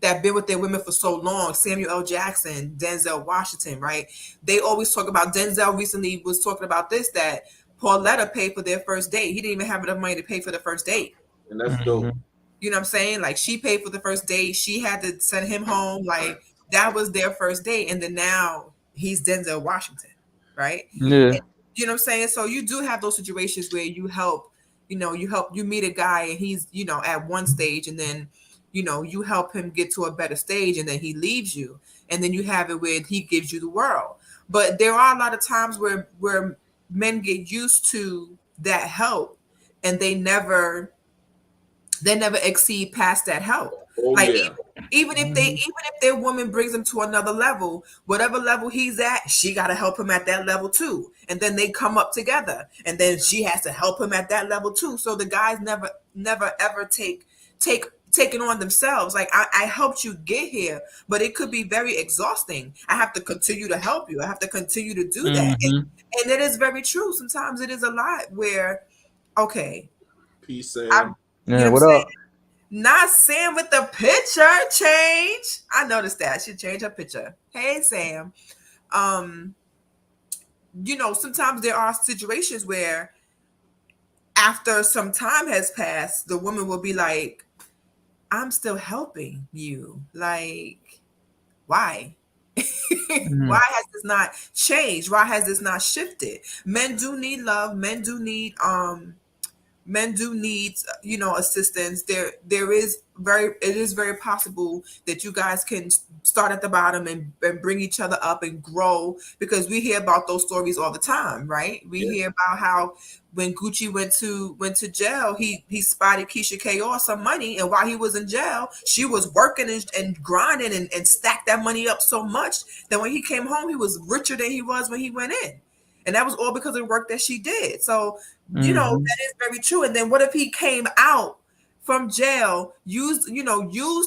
that been with their women for so long, Samuel L. Jackson, Denzel Washington, right? They always talk about, Denzel recently was talking about this, that Pauletta paid for their first date. He didn't even have enough money to pay for the first date. And that's dope. You know what I'm saying? Like, she paid for the first date. She had to send him home. Like, that was their first date. And then now he's Denzel Washington, right? Yeah. And, you know what I'm saying? So you do have those situations where you help, you meet a guy and he's, at one stage, and then, you help him get to a better stage, and then he leaves you. And then you have it where he gives you the world. But there are a lot of times where men get used to that help, and they never exceed past that help. Even if their woman brings him to another level, whatever level he's at, she got to help him at that level too. And then they come up together, and then she has to help him at that level too. So the guys never ever take taking on themselves. Like I helped you get here, but it could be very exhausting. I have to continue to help you. I have to continue to do that. And it is very true. Sometimes it is a lot where, okay, Peace, Sam. you know Yeah, what I'm what saying? up? Not Sam with the picture change. I noticed that. She changed her picture. Hey, Sam. Sometimes there are situations where after some time has passed, the woman will be like, I'm still helping you. Like, why? Why has this not changed? Why has this not shifted? Men do need love. Men do need assistance. It is very possible that you guys can start at the bottom and bring each other up and grow, because we hear about those stories all the time, right? We hear about how when Gucci went to jail, he spotted Keisha K.O. some money, and while he was in jail, she was working and grinding and stacked that money up so much that when he came home, he was richer than he was when he went in. And that was all because of the work that she did. So, that is very true. And then what if he came out from jail, used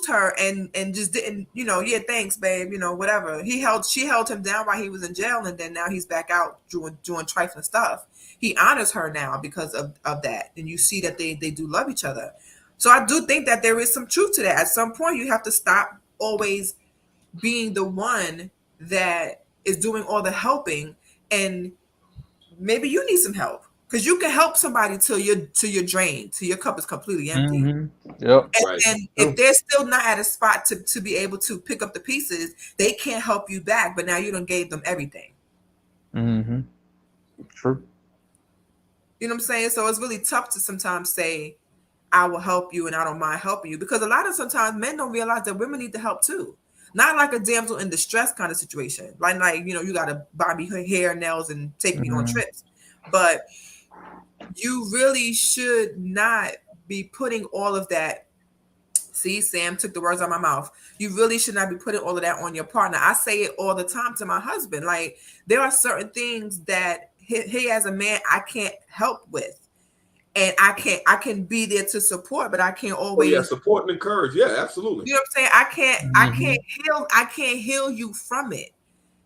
her and just didn't, yeah, thanks, babe, whatever. She held him down while he was in jail, and then now he's back out doing trifling stuff. He honors her now because of that. And you see that they do love each other. So I do think that there is some truth to that. At some point, you have to stop always being the one that is doing all the helping, and maybe you need some help, because you can help somebody till you're drained, till your cup is completely empty. Yep. And if they're still not at a spot to be able to pick up the pieces, they can't help you back. But now you done gave them everything. True. You know what I'm saying? So it's really tough to sometimes say, I will help you and I don't mind helping you, because a lot of sometimes men don't realize that women need the help too. Not like a damsel in distress kind of situation. Like you got to buy me her hair, nails, and take me on trips. But you really should not be putting all of that. See, Sam took the words out of my mouth. You really should not be putting all of that on your partner. I say it all the time to my husband. Like, there are certain things that he as a man, I can't help with. And I can be there to support, but I can't always support and encourage. Yeah, absolutely. You know what I'm saying? I can't heal you from it.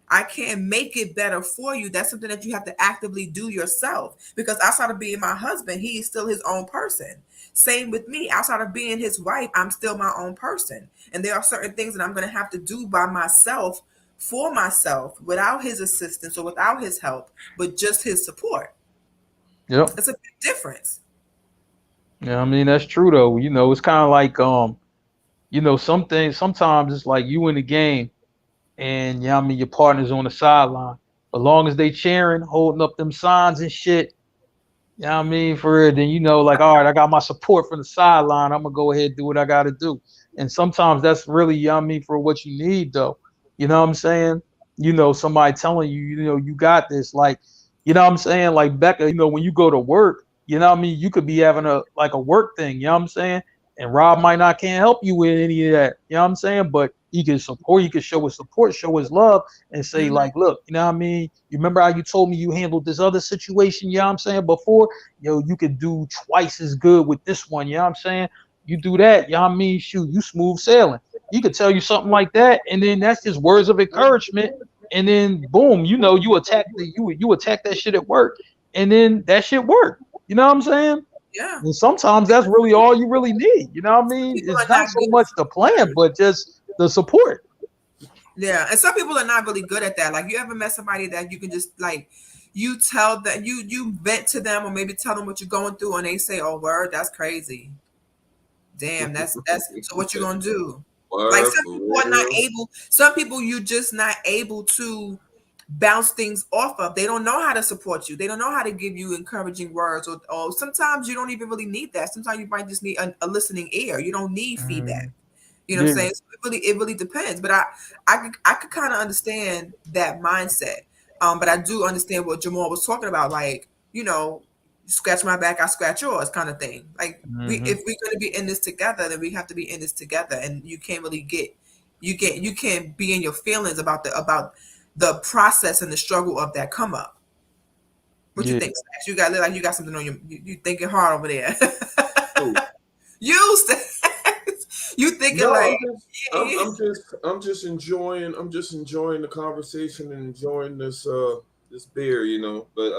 I can't make it better for you. That's something that you have to actively do yourself, because outside of being my husband, he is still his own person. Same with me. Outside of being his wife, I'm still my own person. And there are certain things that I'm going to have to do by myself, for myself, without his assistance or without his help, but just his support. Yep. It's a big difference. Yeah, I mean, that's true though. It's kind of like some things sometimes it's like you in the game and your partner's on the sideline. As long as they cheering, holding up them signs and shit, for it, then like, all right, I got my support from the sideline. I'm gonna go ahead and do what I gotta do. And sometimes that's really, for what you need though. You know what I'm saying? Somebody telling you, you got this. Like, you know what I'm saying? Like Becca, when you go to work, you could be having a work thing, you know what I'm saying? And Rob might not can't help you with any of that, you know what I'm saying? But he can support, you can show his support, show his love, and say, like, look, you know what I mean? You remember how you told me you handled this other situation, you know what I'm saying, before? You could do twice as good with this one, you know what I'm saying? You do that, you know what I mean? Shoot, you smooth sailing. He could tell you something like that, and then that's just words of encouragement. And then boom, you attack you attack that shit at work, and then that shit worked. You know what I'm saying? Yeah. And sometimes that's really all you really need. You know what I mean? It's not so much the plan, but just the support. Yeah, and some people are not really good at that. Like, you ever met somebody that you can just you tell that you vent to them, or maybe tell them what you're going through, and they say, "Oh, word, that's crazy. Damn, that's so what you gonna do?" Word, like, some people are not able. Some people you just not able to bounce things off of. They don't know how to support you. They don't know how to give you encouraging words, or sometimes you don't even really need that. Sometimes you might just need a listening ear. You don't need feedback. You know what I'm saying? So it really depends. But I could kind of understand that mindset. But I do understand what Jamal was talking about. Like, scratch my back, I scratch yours, kind of thing. Like, if we're going to be in this together, then we have to be in this together. And you can't really you can't be in your feelings about the process and the struggle of that come up. What you think, Slash? You got something on you thinking hard over there. You You thinking No, like I'm just enjoying the conversation and enjoying this beer, you know. But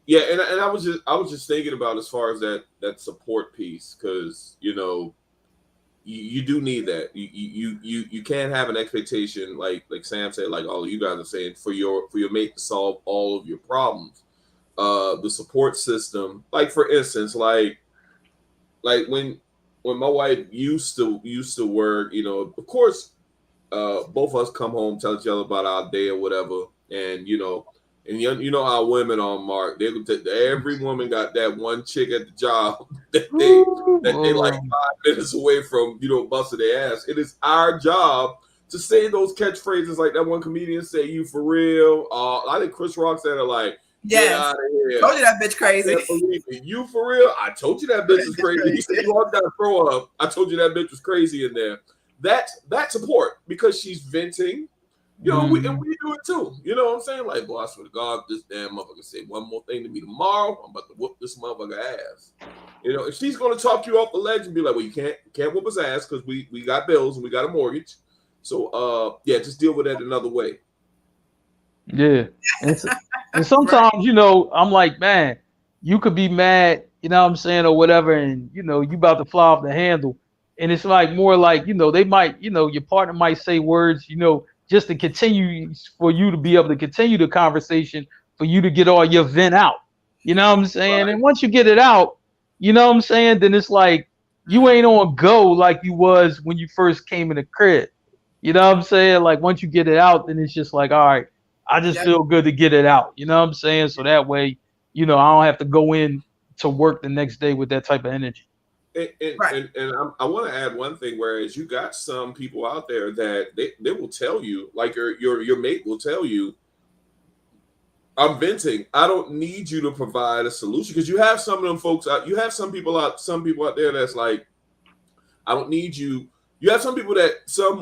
yeah, and I was just thinking about as far as that support piece, because you know you do need that. You can't have an expectation like Sam said, like all of you guys are saying, for your mate to solve all of your problems. The support system, like for instance, like when my wife used to work, you know, of course, both of us come home, tell each other about our day or whatever, and you know how women are, Mark. Every woman got that one chick at the job that they like 5 minutes away from, you know, busting their ass. It is our job to say those catchphrases like that one comedian say, "You for real?" I think Chris Rock said it like, "Get yes. out of here." Told you that bitch crazy. Can't believe it. You for real? I told you that bitch is crazy. He said, "You all got to throw up." I told you that bitch was crazy in there. That support, because she's venting. You know, we do it too. You know what I'm saying? Like, boy, I swear to God, this damn motherfucker say one more thing to me tomorrow, I'm about to whoop this motherfucker ass. You know, if she's gonna talk you off the ledge and be like, well, you can't whoop his ass because we got bills and we got a mortgage. So yeah, just deal with that another way. Yeah. And sometimes, you know, I'm like, man, you could be mad, you know what I'm saying, or whatever, and you know, you about to fly off the handle. And it's like more like, you know, they might, you know, your partner might say words, you know, just to continue, for you to be able to continue the conversation, for you to get all your vent out. You know what I'm saying? Right. And once you get it out, you know what I'm saying, then it's like you ain't on go like you was when you first came in the crib. You know what I'm saying? Like once you get it out, then it's just like, all right, I just feel good to get it out. You know what I'm saying? So that way, you know, I don't have to go in to work the next day with that type of energy. And I want to add one thing, whereas you got some people out there that they will tell you, like your mate will tell you, I'm venting. I don't need you to provide a solution, because you have some of them folks out. You have some people out there that's like, I don't need you. You have some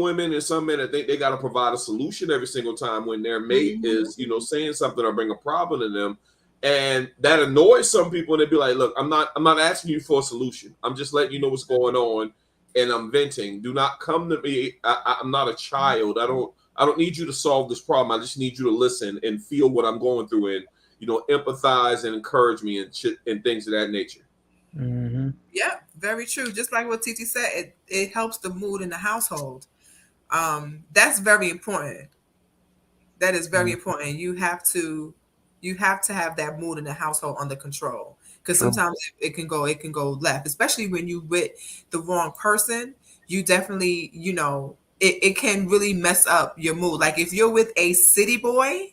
women and some men that think they got to provide a solution every single time when their mate is, you know, saying something or bring a problem to them. And that annoys some people, and they'd be like, look, I'm not asking you for a solution. I'm just letting you know what's going on, and I'm venting. Do not come to me. I'm not a child. I don't need you to solve this problem. I just need you to listen and feel what I'm going through, and, you know, empathize and encourage me and shit and things of that nature. Mm-hmm. Yeah, very true. Just like what Titi said, it helps the mood in the household. That's very important. That is very important. You have to have that mood in the household under control, because sometimes it can go left, especially when you with the wrong person. You definitely, you know, it can really mess up your mood. Like if you're with a city boy,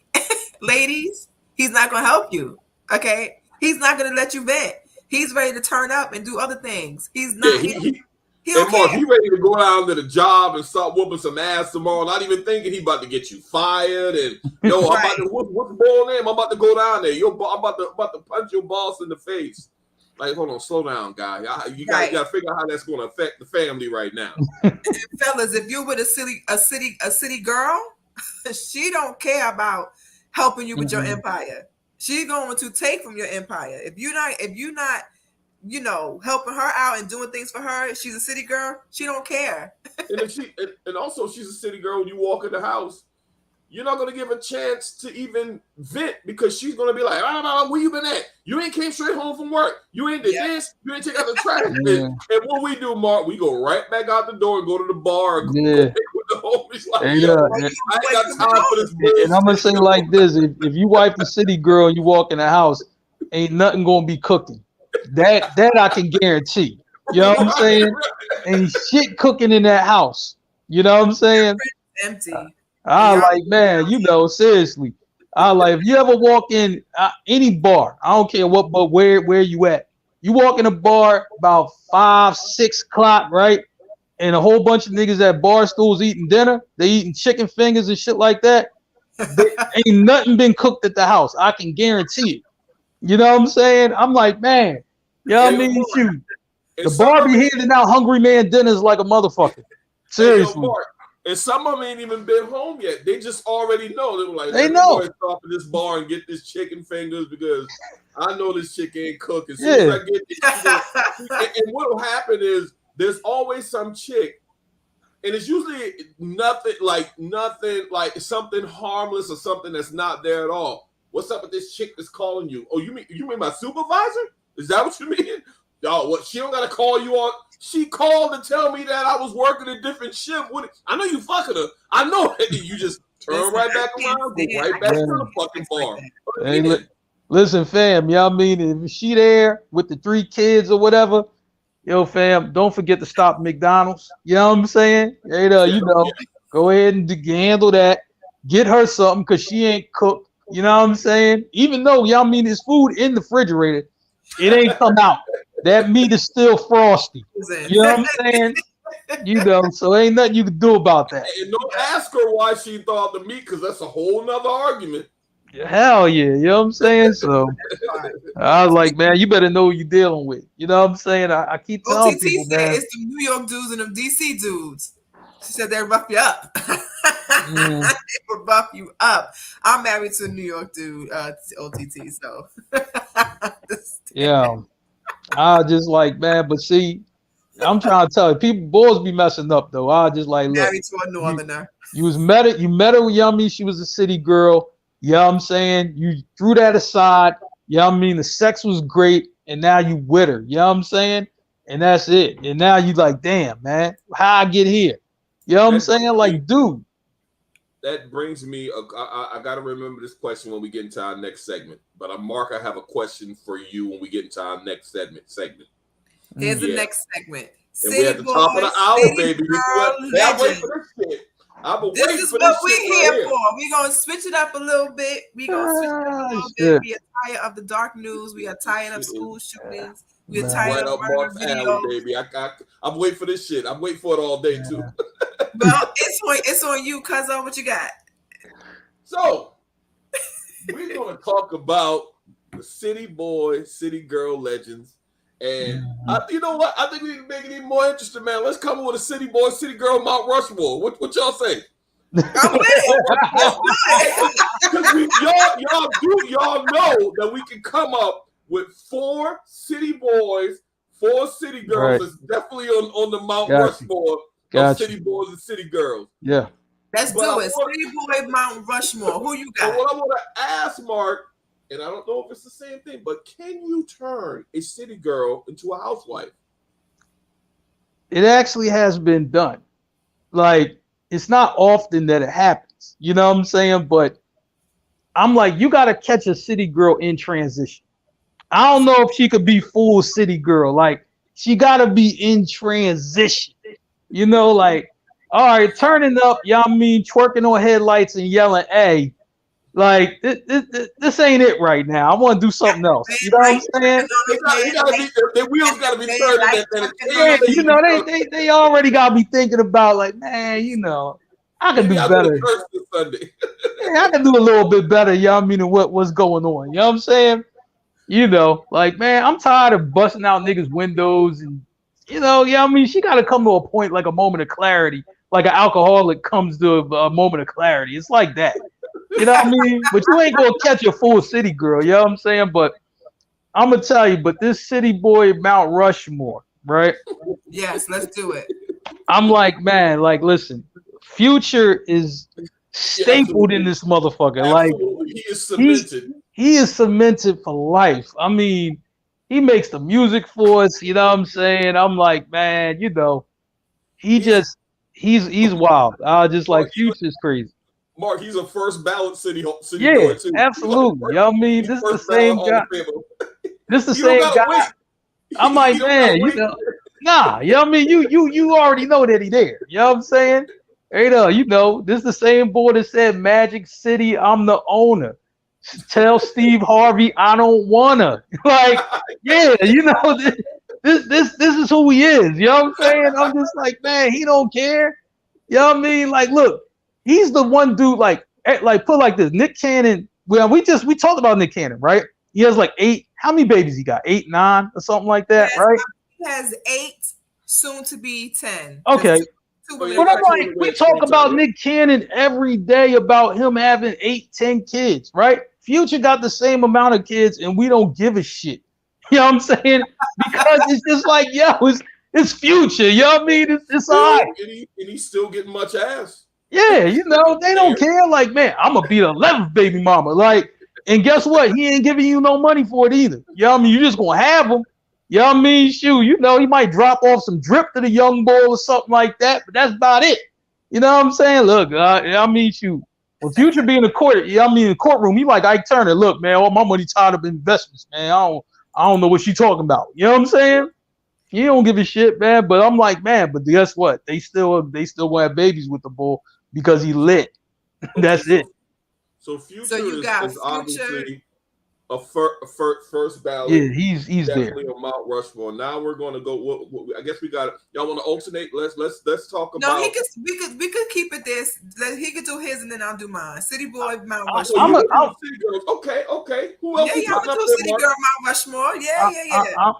ladies, he's not gonna help you. Okay, he's not gonna let you vent. He's ready to turn up and do other things. He's not. Yeah, he and don't Mark, care. he ready to go down to the job and start whooping some ass tomorrow, not even thinking he about to get you fired. And yo, I'm about to what's the ball name? I'm about to go down there. I'm about to punch your boss in the face. Like, hold on, slow down, guy. You got to figure out how that's going to affect the family right now. Fellas, if you're with a city girl, she don't care about helping you with your empire. She's going to take from your empire. If you're not, you know, helping her out and doing things for her, she's a city girl. She don't care. And also she's a city girl. When you walk in the house, you're not gonna give a chance to even vent, because she's gonna be like, where you been at? You ain't came straight home from work. You ain't did this. You ain't take out the trash. And what we do, Mark, we go right back out the door and go to the bar and go with the homies. Like, I ain't got time for this bullshit. And I'm gonna say like this: if you wife a city girl and you walk in the house, ain't nothing gonna be cooking. That I can guarantee. You know what I'm saying? Ain't shit cooking in that house. You know what I'm saying? Empty. Like, man, you know, seriously. Like, if you ever walk in any bar, I don't care what, but where you at? You walk in a bar about 5, 6 o'clock, right? And a whole bunch of niggas at bar stools eating dinner. They eating chicken fingers and shit like that. Ain't nothing been cooked at the house. I can guarantee it. You know what I'm saying? I'm like, man, you know what I mean? Shoot. The bar be handing out hungry man dinners like a motherfucker. Seriously. And some of them ain't even been home yet. They just already know. They were like, they know. Let me go stop at this bar and get this chicken fingers, because I know this chick ain't cooked. As soon as I get this, and what'll happen is there's always some chick, and it's usually nothing like something harmless or something that's not there at all. What's up with this chick that's calling you? Oh, you mean my supervisor? Is that what you mean? Y'all, what? She don't gotta call you on. She called to tell me that I was working a different shift. I know you fucking her. I know that you just turn right back around, go right back to the fucking bar. Hey, listen, fam. Y'all mean if she there with the 3 kids or whatever? Yo, fam, don't forget to stop at McDonald's. You know what I'm saying? Hey, go ahead and handle that. Get her something because she ain't cooked. You know what I'm saying? Even though y'all mean there's food in the refrigerator, it ain't come out. That meat is still frosty. You know what I'm saying? So ain't nothing you can do about that. And don't ask her why she thought the meat, because that's a whole nother argument. Hell yeah, you know what I'm saying? So I was like, man, you better know what you're dealing with. You know what I'm saying? I keep telling people, man. It's the New York dudes and them DC dudes. She said they'll rough you up. They will rough you up. I'm married to a New York dude, OTT. So yeah, I just like, man, but see, I'm trying to tell you, people, boys be messing up though. I just like, look, married to a Northerner. You met her, yummy. She was a city girl. You know what I'm saying? You threw that aside. You know what I mean? The sex was great, and now you with her. You know what I'm saying? And that's it. And now you like, damn, man, how I get here? You know what I'm saying? Like, dude. That brings me, I got to remember this question when we get into our next segment. But Mark, I have a question for you when we get into our next segment. Here's the next segment. And we're at the top of the hour, baby. Wait for this shit. This is what we're here for. We're going to switch it up a little bit. We're going to switch it up a little bit. We are tired of the dark news. We are tired of school shootings. We are tired of murder videos. Baby. I'm waiting for this shit. I'm waiting for it all day, too. Well, it's on you, Cuzzo. What you got? So, we're going to talk about the city boy, city girl legends. And you know what? I think we need to make it even more interesting, man. Let's come up with a city boy, city girl, Mount Rushmore. What y'all say? I'm y'all know that we can come up with 4 city boys, 4 city girls. Right. That's definitely on the Mount Rushmore of city boys and city girls. Yeah. Let's do it. City boy, Mount Rushmore. Who you got? So what I want to ask, Mark, and I don't know if it's the same thing, but can you turn a city girl into a housewife? It actually has been done. Like, it's not often that it happens. You know what I'm saying? But I'm like, you got to catch a city girl in transition. I don't know if she could be full city girl. Like, she got to be in transition. You know, like, all right, turning up, y'all mean twerking on headlights and yelling, hey. Like this ain't it right now. I want to do something else. You know what I'm saying? The wheels gotta be turning. Yeah, you know they already gotta be thinking about like, man, you know, I can do better. Yeah, I can do a little bit better. Y'all mean what's going on? You know what I'm saying? You know, like man, I'm tired of busting out niggas' windows and you know, yeah. I mean, she got to come to a point like a moment of clarity, like an alcoholic comes to a moment of clarity. It's like that. You know what I mean? But you ain't gonna catch a full city girl, you know what I'm saying? But I'm gonna tell you, but this city boy Mount Rushmore, right? Yes, let's do it. I'm like, man, like listen, Future is stapled in this motherfucker. Absolutely. Like he is cemented. He is cemented for life. I mean, he makes the music for us, you know what I'm saying? I'm like, man, you know, he's wild. Just like Future's crazy. Mark, he's a first ballot city yeah, boy too. Absolutely. You know what I mean? This is the same guy. This is the same guy. Wait. I'm like, man, you know, nah, you know what I mean? You already know that he there. You know what I'm saying? Hey, you know, this is the same boy that said Magic City, I'm the owner. Tell Steve Harvey I don't wanna. Like, yeah, you know, this is who he is. You know what I'm saying? I'm just like, man, he don't care. You know what I mean? Like, look. He's the one dude, like put like this. Nick Cannon. Well, we talked about Nick Cannon, right? He has like 8. How many babies he got? 8, 9, or something like that, right? He has 8, soon to be 10. Okay. But I'm like, we talk about Nick Cannon every day about him having 8, 10 kids, right? Future got the same amount of kids, and we don't give a shit. You know what I'm saying? Because it's just like, yo, It's Future. You know what I mean? It's all right. And he's still getting much ass. Yeah, you know, they don't care. Like, man, I'm gonna be the 11th baby mama. Like, and guess what? He ain't giving you no money for it either. You know what I mean? You just gonna have him. You know what I mean? Shoot, you know, he might drop off some drip to the young boy or something like that, but that's about it. You know what I'm saying? Look, I mean, shoot. When Future be in the court, you know what I mean, in the courtroom, he like Ike Turner. Look, man, all my money tied up in investments, man. I don't know what she talking about. You know what I'm saying? He don't give a shit, man. But I'm like, man, but guess what? They still want to have babies with the bull because he lit. That's it. So Future is obviously a first ballot. Yeah, he's definitely there. on Mount Rushmore. Now we're going to go. I guess we got. Y'all want to alternate? Let's talk about. No, we could keep it this. He could do his and then I'll do mine. City Boy, Mount Rushmore. City Girls. Okay. Who else? Yeah, I'm gonna do City Girl, Mount Rushmore. Yeah.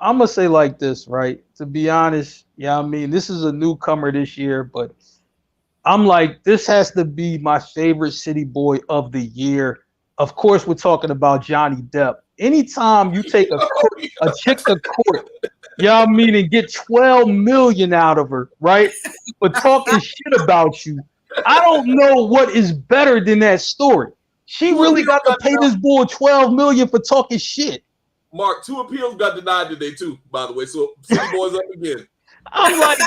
I'm gonna say like this, right? To be honest, yeah, I mean, this is a newcomer this year, but I'm like, this has to be my favorite City Boy of the year. Of course, we're talking about Johnny Depp. Anytime you take a chick to court, you know what I mean, and get 12 million out of her, right? But talking shit about you, I don't know what is better than that story. She really got to pay this boy 12 million for talking shit. Mark, 2 appeals got denied today too, by the way. So City Boy's up again. I'm like,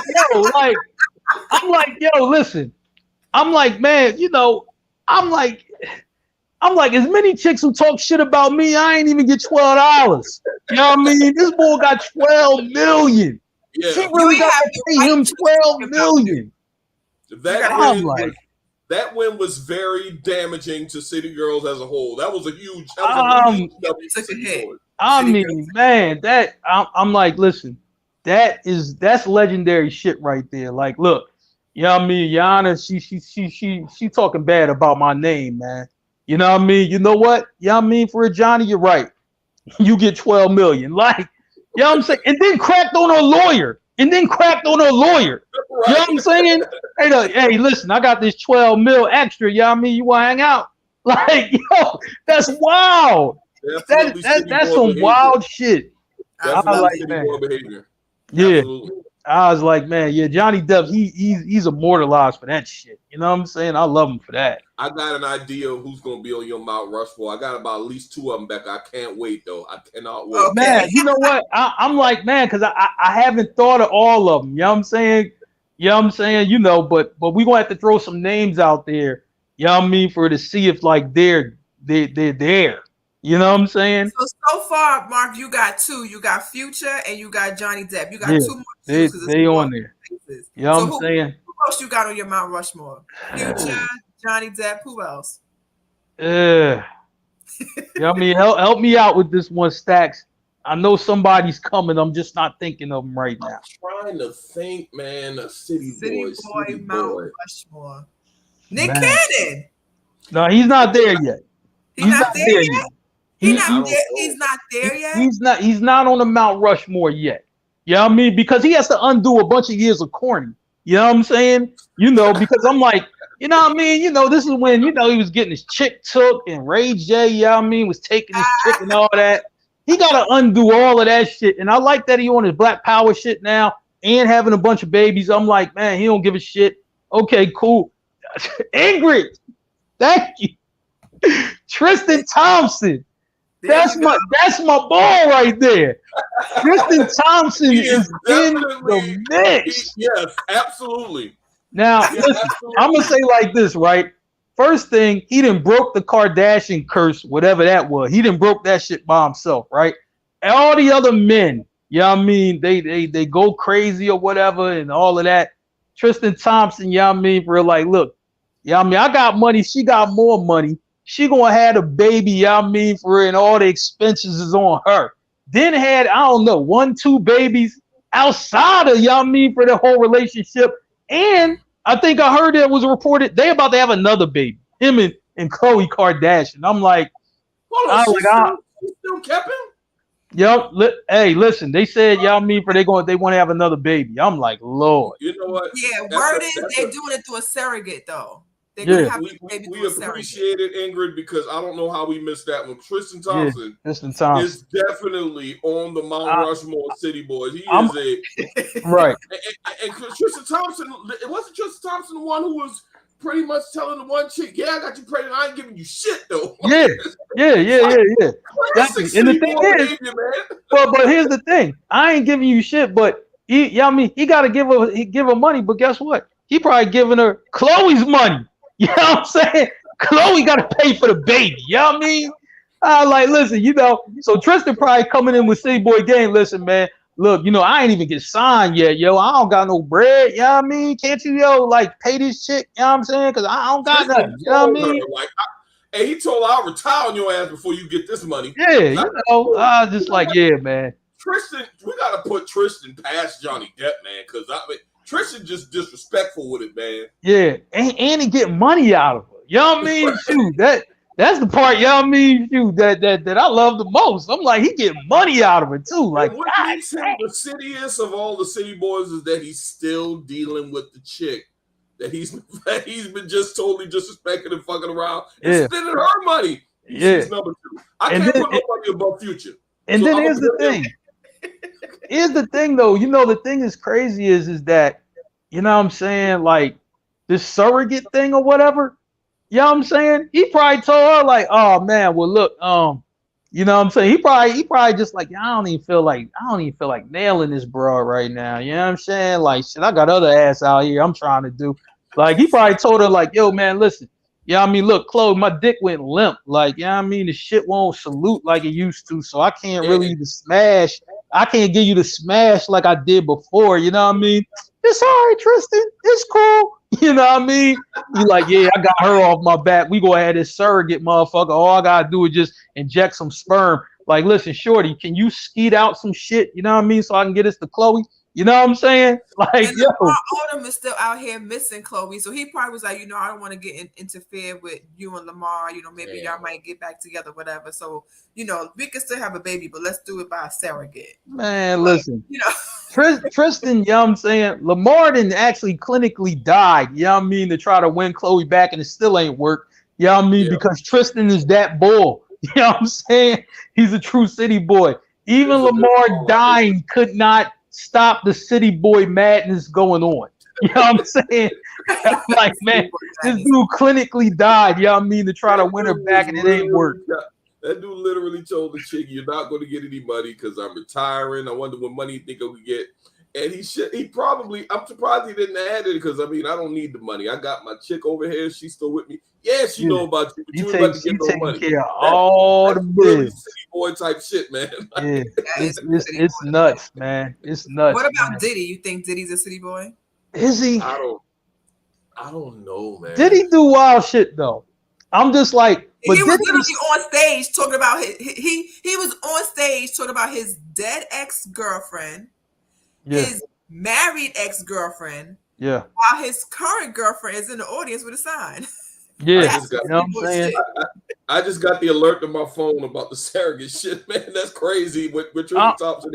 yo, listen. I'm like, man, you know, I'm like, as many chicks who talk shit about me, I ain't even get $12. You know what I mean? This boy got 12 million. Yeah. She really got to pay him 12 million. That win was very damaging to City Girls as a whole. That was a huge. Such a hit. I mean, man, I'm like, listen, that's legendary shit right there. Like, look, you know what I mean? Yana, she talking bad about my name, man. You know what I mean? You know what? You know what I mean? For a Johnny, you're right. You get 12 million. Like, you know what I'm saying? And then cracked on her lawyer. Right. You know what I'm saying? Hey, listen, I got this 12 mil extra. You know what I mean? You want to hang out? Like, yo, that's wild. That's some wild shit. I like that. Yeah. Absolutely. I was like, man, yeah, Johnny Depp, he's immortalized for that shit. You know what I'm saying? I love him for that. I got an idea of who's going to be on your Mount Rushmore. I got about at least 2 of them back. I can't wait, though. I cannot wait. Okay. Man, you know what? I'm like, man, because I haven't thought of all of them. You know what I'm saying? You know what I'm saying? You know, but we're going to have to throw some names out there, you know what I mean, to see if, like, they're there. You know what I'm saying? So far, Mark, you got 2. You got Future and you got Johnny Depp. You got 2 more. They on there. You know what I'm saying? Who else you got on your Mount Rushmore? Future, Johnny Depp. Who else? You know what I mean? Help me out with this one, Stacks. I know somebody's coming. I'm just not thinking of them right now. I'm trying to think, man. A City Boy, Mount Rushmore. Nick Cannon. No, he's not there yet. He's not there yet. He's not there yet. He's not on the Mount Rushmore yet. You know what I mean? Because he has to undo a bunch of years of corny. You know what I'm saying? You know, because I'm like, you know what I mean? You know, this is when, you know, he was getting his chick took and Ray J, you know what I mean, was taking his chick and all that. He got to undo all of that shit. And I like that he on his Black Power shit now and having a bunch of babies. I'm like, man, he don't give a shit. Okay, cool. Ingrid, thank you. Tristan Thompson. That's my ball right there. Tristan Thompson is in the mix. Yes, absolutely. Now, listen, I'm gonna say like this, right? First thing, he done broke the Kardashian curse, whatever that was. He done broke that shit by himself, right? And all the other men, you know what I mean, they go crazy or whatever and all of that. Tristan Thompson, you know what I mean, for like, look, you know what I mean, I got money, she got more money. She gonna have a baby, you know what I mean, for her, and all the expenses is on her. Then had, I don't know, 1, 2 babies outside of, you know what I mean, for the whole relationship. And I think I heard it was reported they about to have another baby, him and Khloe Kardashian. I'm like, she still kept him? Yep. Hey, listen, they said, you know what I mean, they want to have another baby. I'm like, Lord. You know what? Yeah, word is they're doing it through a surrogate, though. They're gonna Yeah. have We appreciate it, Ingrid, because I don't know how we missed that one. Tristan Thompson is definitely on the Mount Rushmore City Boys. He is a right. And Tristan Thompson, it wasn't Tristan Thompson the one who was pretty much telling the one chick, "Yeah, I got you pregnant. I ain't giving you shit though." Yeah. Exactly. And the thing is, but here's the thing: I ain't giving you shit, but he got to give her money. But guess what? He probably giving her Chloe's money. You know what I'm saying? Chloe got to pay for the baby. You know what I mean? Like, listen, so Tristan probably coming in with City Boy Game. Listen, man, look, I ain't even get signed yet, yo. I don't got no bread. You know what I mean? Can't you, like, pay this chick? You know what I'm saying? Because I don't got nothing. You know what I mean? And he told her, I'll retire on your ass before you get this money. Yeah, I was just like, yeah, man. Tristan, we got to put Tristan past Johnny Depp, man, because Tristan just disrespectful with it, man. Yeah, and he get money out of her. You know what I mean? Shoot, that's the part, you know what I mean? Shoot, that I love the most. I'm like, he get money out of it too. Like, what makes him the cittiest of all the city boys is that he's still dealing with the chick that he's been just totally disrespecting and fucking around and spending her money. She's number two. I can't put nobody above Future. And so then here's the thing. Here's the thing, though. The thing is crazy is that, you know what I'm saying, like this surrogate thing or whatever. You know what I'm saying? He probably told her like, oh man, well look, you know what I'm saying? He probably just like, I don't even feel like nailing this broad right now. You know what I'm saying? Like, shit, I got other ass out here I'm trying to do. Like, he probably told her like, yo, man, listen. Yeah, I mean, look, Chloe, my dick went limp. Like, yeah, I mean, the shit won't salute like it used to, so I can't really even smash. I can't give you the smash like I did before. You know what I mean? It's all right, Tristan. It's cool. You know what I mean? You like, yeah, I got her off my back. We go ahead and surrogate, motherfucker. All I gotta do is just inject some sperm. Like, listen, shorty, can you skeet out some shit? You know what I mean? So I can get this to Chloe. You know what I'm saying? Like, and Lamar Odom is still out here missing Chloe, so he probably was like, I don't want to get interfere with you and Lamar. Maybe y'all might get back together, whatever. So, we can still have a baby, but let's do it by a surrogate. Man, listen, Tristan, you know what I'm saying? Lamar didn't actually clinically died, you know what I mean, to try to win Chloe back, and it still ain't worked. You know what I mean? Because Tristan is that bull. You know what I'm saying? He's a true city boy. Even Lamar dying could not stop the city boy madness going on. You know what I'm saying? I'm like, man, this dude clinically died, you know what I mean, to try to win her back, and it ain't work. That dude literally told the chick, you're not going to get any money because I'm retiring. I wonder what money you think I could get. And I'm surprised he didn't add it because, I don't need the money. I got my chick over here. She's still with me. Yeah, she know about you, but you ain't about to get no money. Care of all the really city boy type shit, man. Yeah, it's nuts, man. It's nuts. What about Diddy? You think Diddy's a city boy? Is he? I don't know, man. Did he do wild shit though? I'm just like, but he was literally on stage talking about he was on stage talking about his dead ex-girlfriend, his married ex-girlfriend, while his current girlfriend is in the audience with a sign. Yeah, you know what I'm saying? I just got the alert to my phone about the surrogate shit, man. That's crazy. With Tristan Thompson.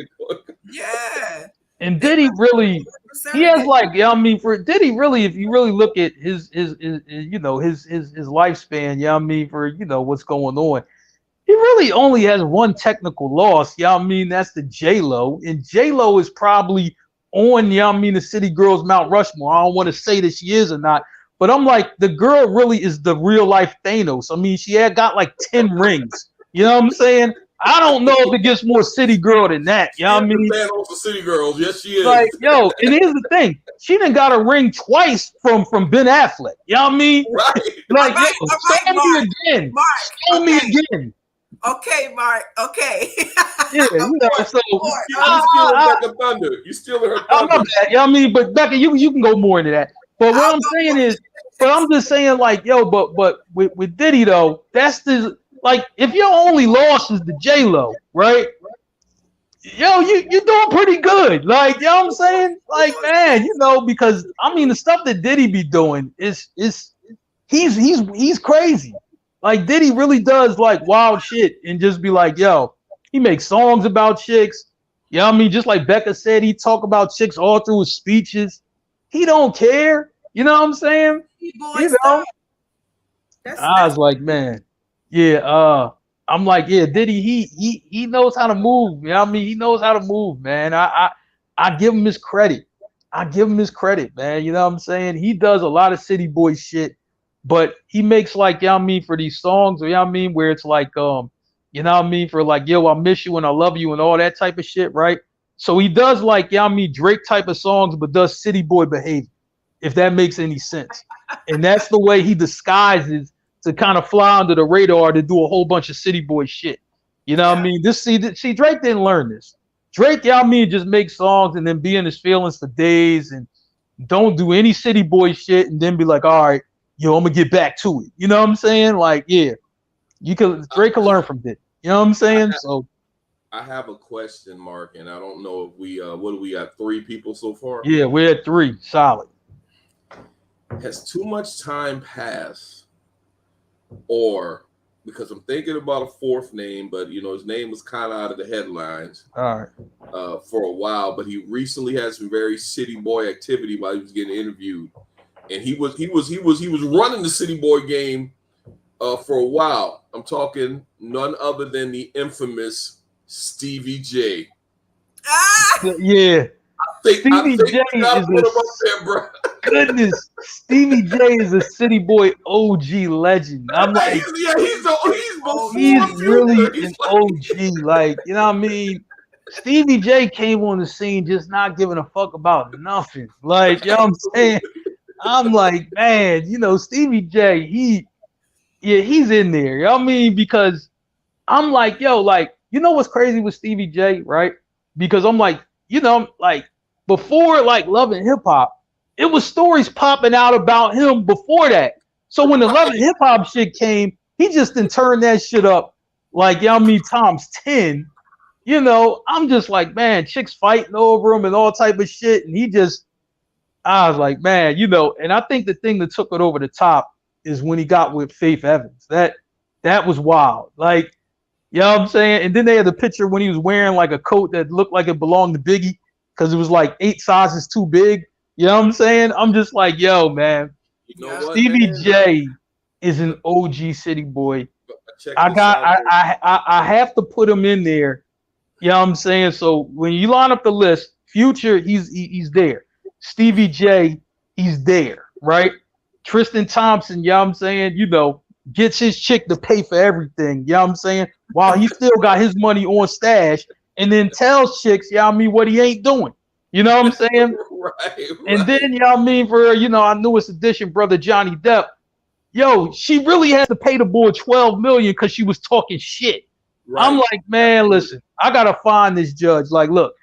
Yeah. And Diddy really, he has like, for Diddy really, if you really look at his lifespan, for what's going on, he really only has one technical loss. That's the J-Lo, and J-Lo is probably on, the City Girls Mount Rushmore. I don't want to say that she is or not, but I'm like, the girl really is the real life Thanos. She had got like 10 rings. You know what I'm saying? I don't know if it gets more city girl than that. You know what I mean? Thanos for city girls. Yes, she is. Like, and here's the thing. She done got a ring twice from Ben Affleck. You know what I mean? Right. Like, show me again. Show me again. Okay, Mark. Okay. Yeah, so you stealing her thunder. You know what I mean? But Becca, you can go more into that. But what I'm saying is, I'm just saying, like, but with Diddy though, that's the. Like, if your only loss is the J-Lo, right? You're doing pretty good. Like, you know what I'm saying? Like, man, because the stuff that Diddy be doing is he's crazy. Like, Diddy really does like wild shit and just be like, he makes songs about chicks. You know what I mean? Just like Becca said, he talk about chicks all through his speeches. He don't care. You know what I'm saying? I was like, man, yeah. I'm like, yeah, Diddy, he knows how to move. You know what I mean? He knows how to move, man. I give him his credit. I give him his credit, man. You know what I'm saying? He does a lot of city boy shit, but he makes like, you know what I mean, for these songs, or you know what I mean, where it's like, you know what I mean, for like, yo, I miss you and I love you and all that type of shit, right? So he does like, you know what I mean, Drake type of songs, but does city boy behavior, if that makes any sense. And that's the way he disguises to kind of fly under the radar to do a whole bunch of city boy shit. You know what I mean? See, Drake didn't learn this. Drake, you know what I mean, just make songs and then be in his feelings for days and don't do any city boy shit and then be like, all right, yo, I'm gonna get back to it. You know what I'm saying? Like, yeah, Drake can learn from it. You know what I'm saying? I have a question, Mark, and I don't know if we what do we got? 3 people so far? Yeah, we're at 3, solid. Has too much time passed, or because I'm thinking about a 4th name, but you know his name was kind of out of the headlines, all right, for a while. But he recently had some very city boy activity while he was getting interviewed, and he was running the city boy game for a while. I'm talking none other than the infamous Stevie J. Yeah. Stevie J is goodness. Stevie J is a city boy OG legend. I'm like, he's really an OG. Like, you know what I mean? Stevie J came on the scene just not giving a fuck about nothing. Like, you know what I'm saying? I'm like, man, you know, Stevie J, he's in there. You know what I mean? Because I'm like, yo, like, you know what's crazy with Stevie J, right? Because I'm like, you know, like before like Love and Hip Hop, it was stories popping out about him before that. So when the Love and Hip Hop shit came, he just didn't turn that shit up like, you know what I mean, times 10. You know, I'm just like, man, chicks fighting over him and all type of shit. And I was like, man, you know, and I think the thing that took it over the top is when he got with Faith Evans. That was wild. Like, you know what I'm saying? And then they had the picture when he was wearing like a coat that looked like it belonged to Biggie because it was like 8 sizes too big. You know what I'm saying? I'm just like, yo, man, you know Stevie J is an OG city boy. I have to put him in there. You know what I'm saying? So when you line up the list, Future, he's there. Stevie J, he's there, right? Tristan Thompson, you know what I'm saying? You know, gets his chick to pay for everything, you know what I'm saying? While he still got his money on stash and then tells chicks, you know what I mean, what he ain't doing. You know what I'm saying? Right. And then, you know what I mean, for, you know, our newest edition, brother Johnny Depp, yo, she really had to pay the boy $12 million because she was talking shit. Right. I'm like, man, listen, I got to find this judge. Like, look,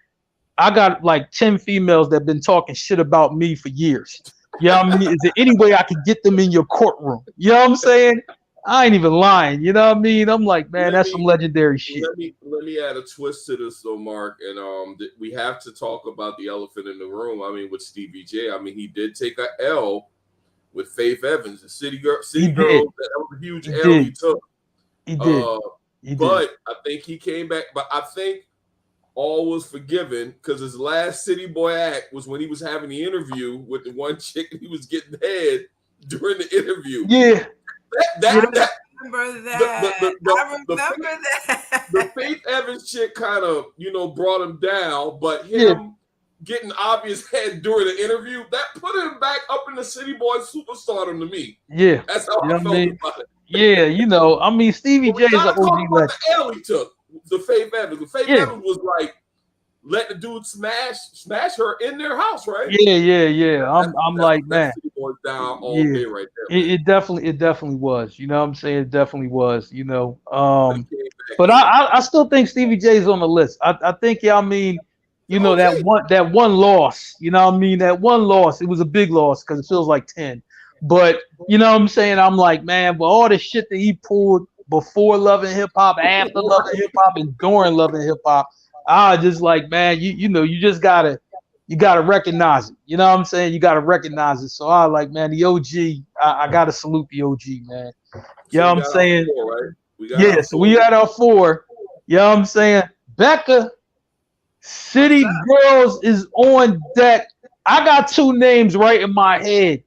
I got like 10 females that have been talking shit about me for years. You know what I mean? Is there any way I could get them in your courtroom? You know what I'm saying? I ain't even lying. You know what I mean? I'm like, man, that's some legendary shit. Let me add a twist to this, though, Mark. And we have to talk about the elephant in the room. I mean, with Stevie J. I mean, he did take a L with Faith Evans, the City Girl. That was a huge L he took. He did. But I think he came back. But I think all was forgiven because his last City Boy act was when he was having the interview with the one chick he was getting head during the interview. Yeah. I remember that. The Faith Evans chick kind of, you know, brought him down, but him getting obvious head during the interview, that put him back up in the City Boy superstardom to me. Yeah. That's how I felt about it. Yeah, you know, I mean, Stevie J is an OG legend. The L he took, the Faith Evans. The Faith Evans was like, let the dude smash her in their house, right? Yeah. I'm like, man. Down all day right there. It definitely was. You know what I'm saying? It definitely was, you know. But I still think Stevie J is on the list. I think, yeah, I mean, you know, that one loss, you know what I mean? That one loss, it was a big loss because it feels like 10. But you know what I'm saying? I'm like, man, but all the shit that he pulled before Love and Hip Hop, after Love and Hip Hop, and during Love and Hip Hop, I just like, man, you know, you just gotta recognize it. You know what I'm saying? You gotta recognize it. So I like, man, the OG, I gotta salute the OG, man. You know what I'm saying? 4, right? So we got our 4. You know what I'm saying? Becca, City Girls is on deck. I got 2 names right in my head.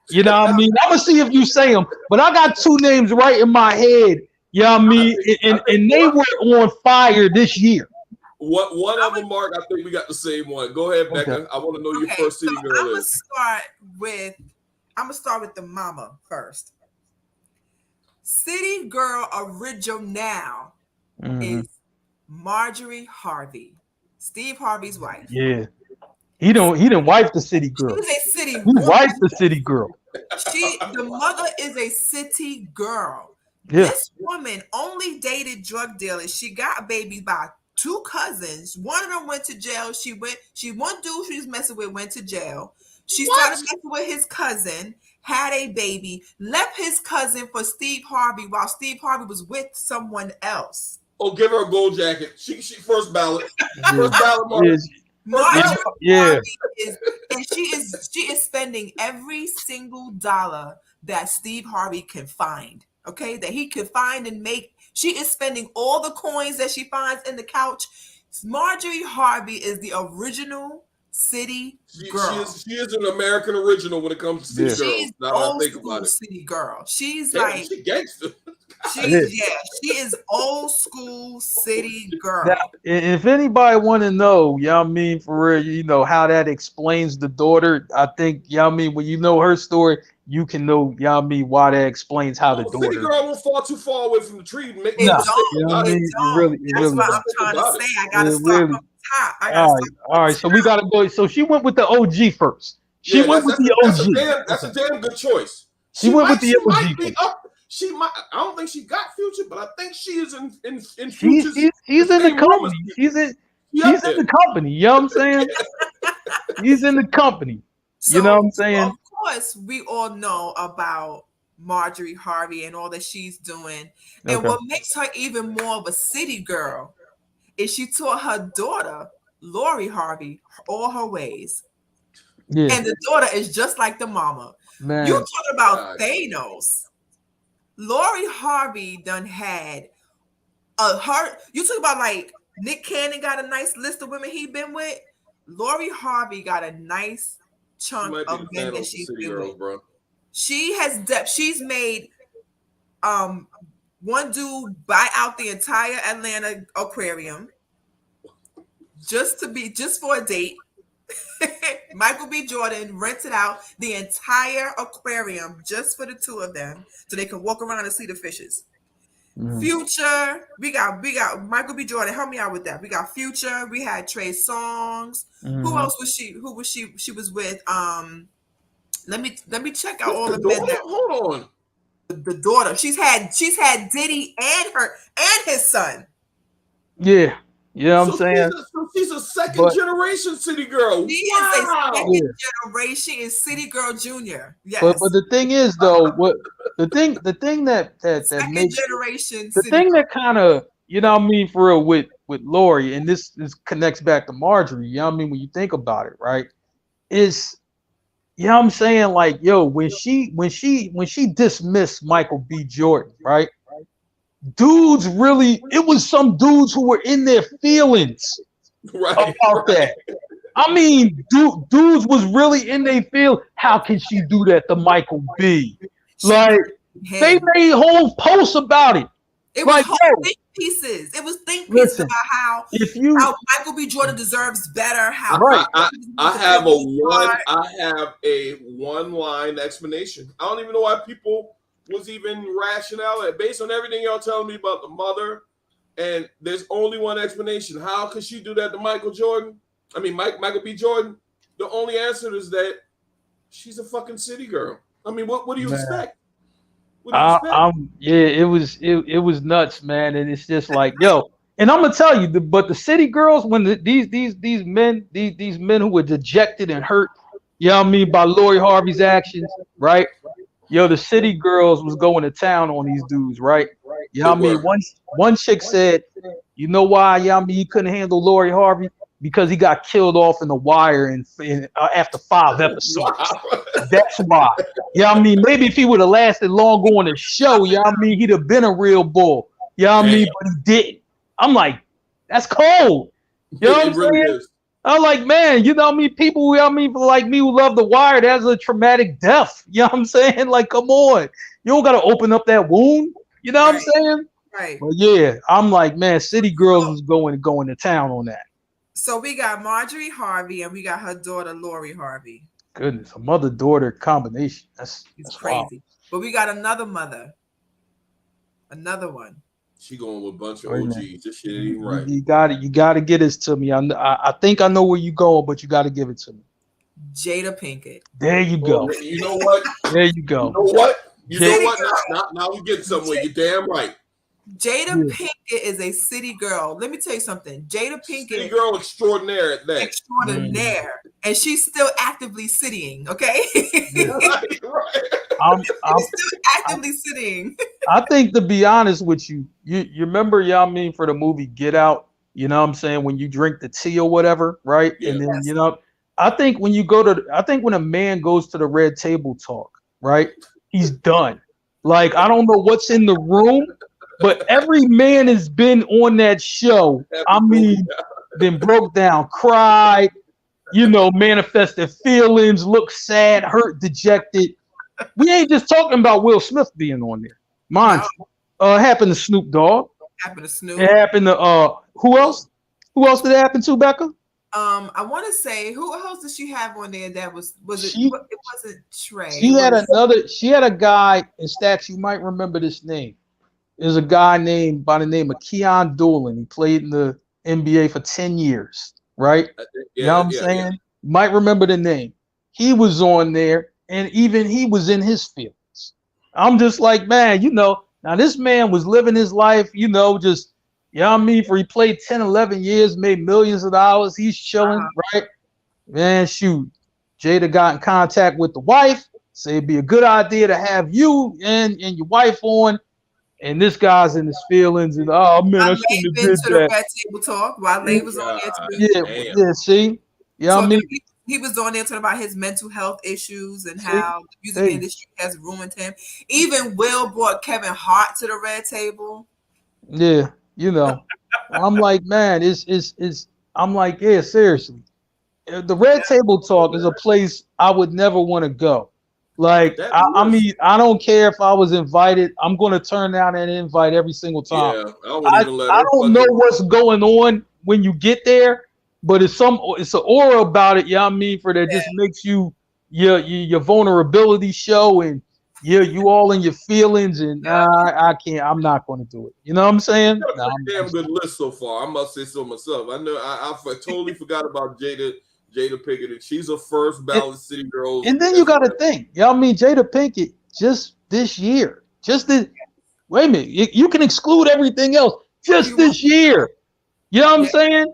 You know what I mean? I'm gonna see if you say them, but I got two names right in my head. You know what I mean? And they were on fire this year. What one of them, Mark? I think we got the same one. Go ahead, Becca. Okay. I want to know your first city girl I'm gonna start with the mama first. City girl original is Marjorie Harvey, Steve Harvey's wife. Yeah. He didn't wife the city girl. She's a city He wifed the city girl. The mother is a city girl. Yeah. This woman only dated drug dealers. She got babies by two cousins. One of them went to jail. One dude she was messing with went to jail. She started messing with his cousin, had a baby, left his cousin for Steve Harvey while Steve Harvey was with someone else. Oh, give her a gold jacket. She first ballot. First ballot, Mark. Marjorie Harvey she is spending every single dollar that Steve Harvey can find. Okay, that he could find and make. She is spending all the coins that she finds in the couch. Marjorie Harvey is the original city girl. She is an American original when it comes to city girls. She's old school city girl. She's like she gangster. She is old school city girl. Now, if anybody want to know, you know what I mean, for real, you know how that explains the daughter. I think, you know what I mean, when you know her story, you can know, you know what I mean, why that explains how the daughter. City girl won't fall too far away from the tree. Make it don't. You know what I mean? That's what I'm trying to say. I gotta start from the top. All right. So we gotta go. So she went with the OG first. She went with the OG. That's a damn good choice. She went with the OG. She might. I don't think she got Future, but I think she is in Future. He's in the company. He's in the company. You know what I'm saying? He's in the company. You know what I'm saying? Of course, we all know about Marjorie Harvey and all that she's doing. And what makes her even more of a city girl is she taught her daughter, Lori Harvey, all her ways. Yeah. And the daughter is just like the mama. Man. You talk about Thanos. Lori Harvey done had you talk about like Nick Cannon got a nice list of women he been with. Lori Harvey got a nice chunk of men that she's been with. Bro. She's made one dude buy out the entire Atlanta aquarium just for a date. Michael B. Jordan rented out the entire aquarium just for the two of them so they can walk around and see the fishes. Future, we got Michael B. Jordan. Help me out with that. We got Future. We had Trey Songz. Who else was she? Who was she? She was with. Let me check out all the men. Hold on. The daughter. She's had Diddy and his son. Yeah. You know what I'm saying? She's a second generation city girl. She is a second generation is city girl junior. Yes. But the thing is though, what the thing that makes generation the thing that kind of, you know what I mean, for real with Lori, and this connects back to Marjorie, you know what I mean, when you think about it, right? Is, you know what I'm saying, like, yo, when she dismissed Michael B. Jordan, right? Dudes really, it was some dudes who were in their feelings about that. I mean, dudes was really in their feel. How can she do that to Michael B? Like, they made whole posts about it. It was whole think pieces. It was think pieces about how Michael B. Jordan deserves better. How I have a one-line explanation. I don't even know why people was even rationale based on everything y'all telling me about the mother, and there's only one explanation. How could she do that to Michael B. Jordan? The only answer is that she's a fucking city girl. I mean, what do you expect? It was nuts, man, and it's just like, yo, and I'm gonna tell you, but the city girls, when these men who were dejected and hurt, you know what I mean, by Lori Harvey's actions, right? Yo, the city girls was going to town on these dudes, right? You know what I mean? One chick said, you know why, you know what I mean, he couldn't handle Lori Harvey? Because he got killed off in The Wire in after 5 episodes. That's why. You know what I mean? Maybe if he would have lasted longer on the show, you know what I mean, he'd have been a real bull. You know what I mean? But he didn't. I'm like, that's cold. You know what I'm saying? I'm like, man, you know what I mean? People, like me who love The Wire, that's a traumatic death. You know what I'm saying? Like, come on. You don't got to open up that wound. You know what I'm saying? Right. But yeah, I'm like, man, City Girls is going to town on that. So we got Marjorie Harvey and we got her daughter, Lori Harvey. Goodness, a mother-daughter combination. That's crazy. Wild. But we got another mother. Another one. She going with a bunch of OGs. This shit ain't right. You got to get this to me. I think I know where you going, but you got to give it to me. Jada Pinkett. There you go. You know what? There you go. You know what? You know what? Now we get somewhere. You're damn right. Jada Pinkett is a city girl. Let me tell you something. Jada Pinkett, city girl extraordinaire at that. Extraordinaire, and she's still actively citying. Okay, right. She's still actively citying. I think, to be honest with you, you remember, y'all mean, for the movie Get Out. You know what I'm saying? When you drink the tea or whatever, right? Yeah. And then you know, I think when a man goes to the red table talk, right? He's done. Like, I don't know what's in the room. But every man has been on that show. I mean, been broke down, cried, you know, manifested feelings, looked sad, hurt, dejected. We ain't just talking about Will Smith being on there. Mind you. Happened to Snoop Dogg. Happened to Snoop. It happened to who else? Who else did it happen to, Becca? I want to say, who else did she have on there that was it? It wasn't Trey. She had a guy in stats. You might remember this name. There's a guy by the name of Keon Doolin. He played in the NBA for 10 years, right? You know what I'm saying? Yeah. You might remember the name. He was on there, and even he was in his feelings. I'm just like, man, you know, now this man was living his life, you know, just, you know what I mean? For he played 10, 11 years, made millions of dollars. He's chilling, right? Man, shoot. Jada got in contact with the wife, said it'd be a good idea to have you and your wife on. And this guy's in his feelings, and oh man, I shouldn't have did that. The red table talk while Lay was on there too. See, yeah, so I mean, he was on there talking about his mental health issues and how the music industry has ruined him. Even Will brought Kevin Hart to the red table. Yeah, you know, I'm like, man, I'm like, yeah, seriously, the red table talk is a place I would never want to go. Like, I mean, I don't care if I was invited. I'm going to turn down that invite every single time. Yeah, I don't know what's going on when you get there, but it's an aura about it. I mean, for that just makes you your vulnerability show, and you all in your feelings. And I can't. I'm not going to do it. You know what I'm saying? Damn good list so far. I must say so myself. I know I totally forgot about Jada Pinkett, and she's a first ballot city girl. And then you got to think, I mean, Jada Pinkett just this year, wait a minute, you can exclude everything else just this year. You know what I'm saying?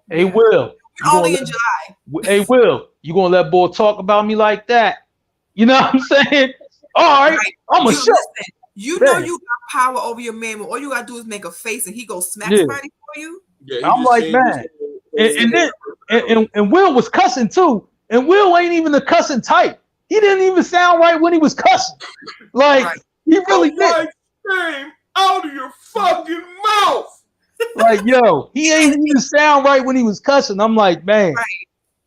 Hey, Will. Only in July. Hey, Will, you gonna let boy talk about me like that? You know what I'm saying? All right, I'm a shut. You know you got power over your man, but all you gotta do is make a face, and he go smack somebody for you. Yeah, I'm like, man. And Will was cussing too, and Will ain't even the cussing type. He didn't even sound right when he was cussing. Like he really did. Name out of your fucking mouth. Like, yo, he ain't even sound right when he was cussing. I'm like, man. Right.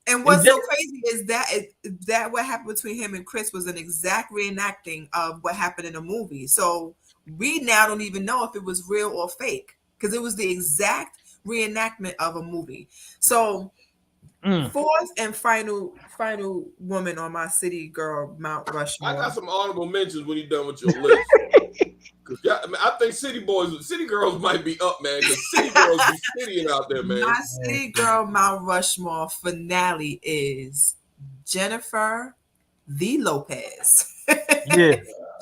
And what's so crazy is that what happened between him and Chris was an exact reenacting of what happened in the movie. So we now don't even know if it was real or fake, because it was the exact reenactment of a movie. So fourth and final woman on my city girl Mount Rushmore. I got some honorable mentions when you're done with your list. Cause I think city girls might be up, man. Because city girls be citying out there, man. My city girl Mount Rushmore finale is Jennifer the Lopez. Yeah.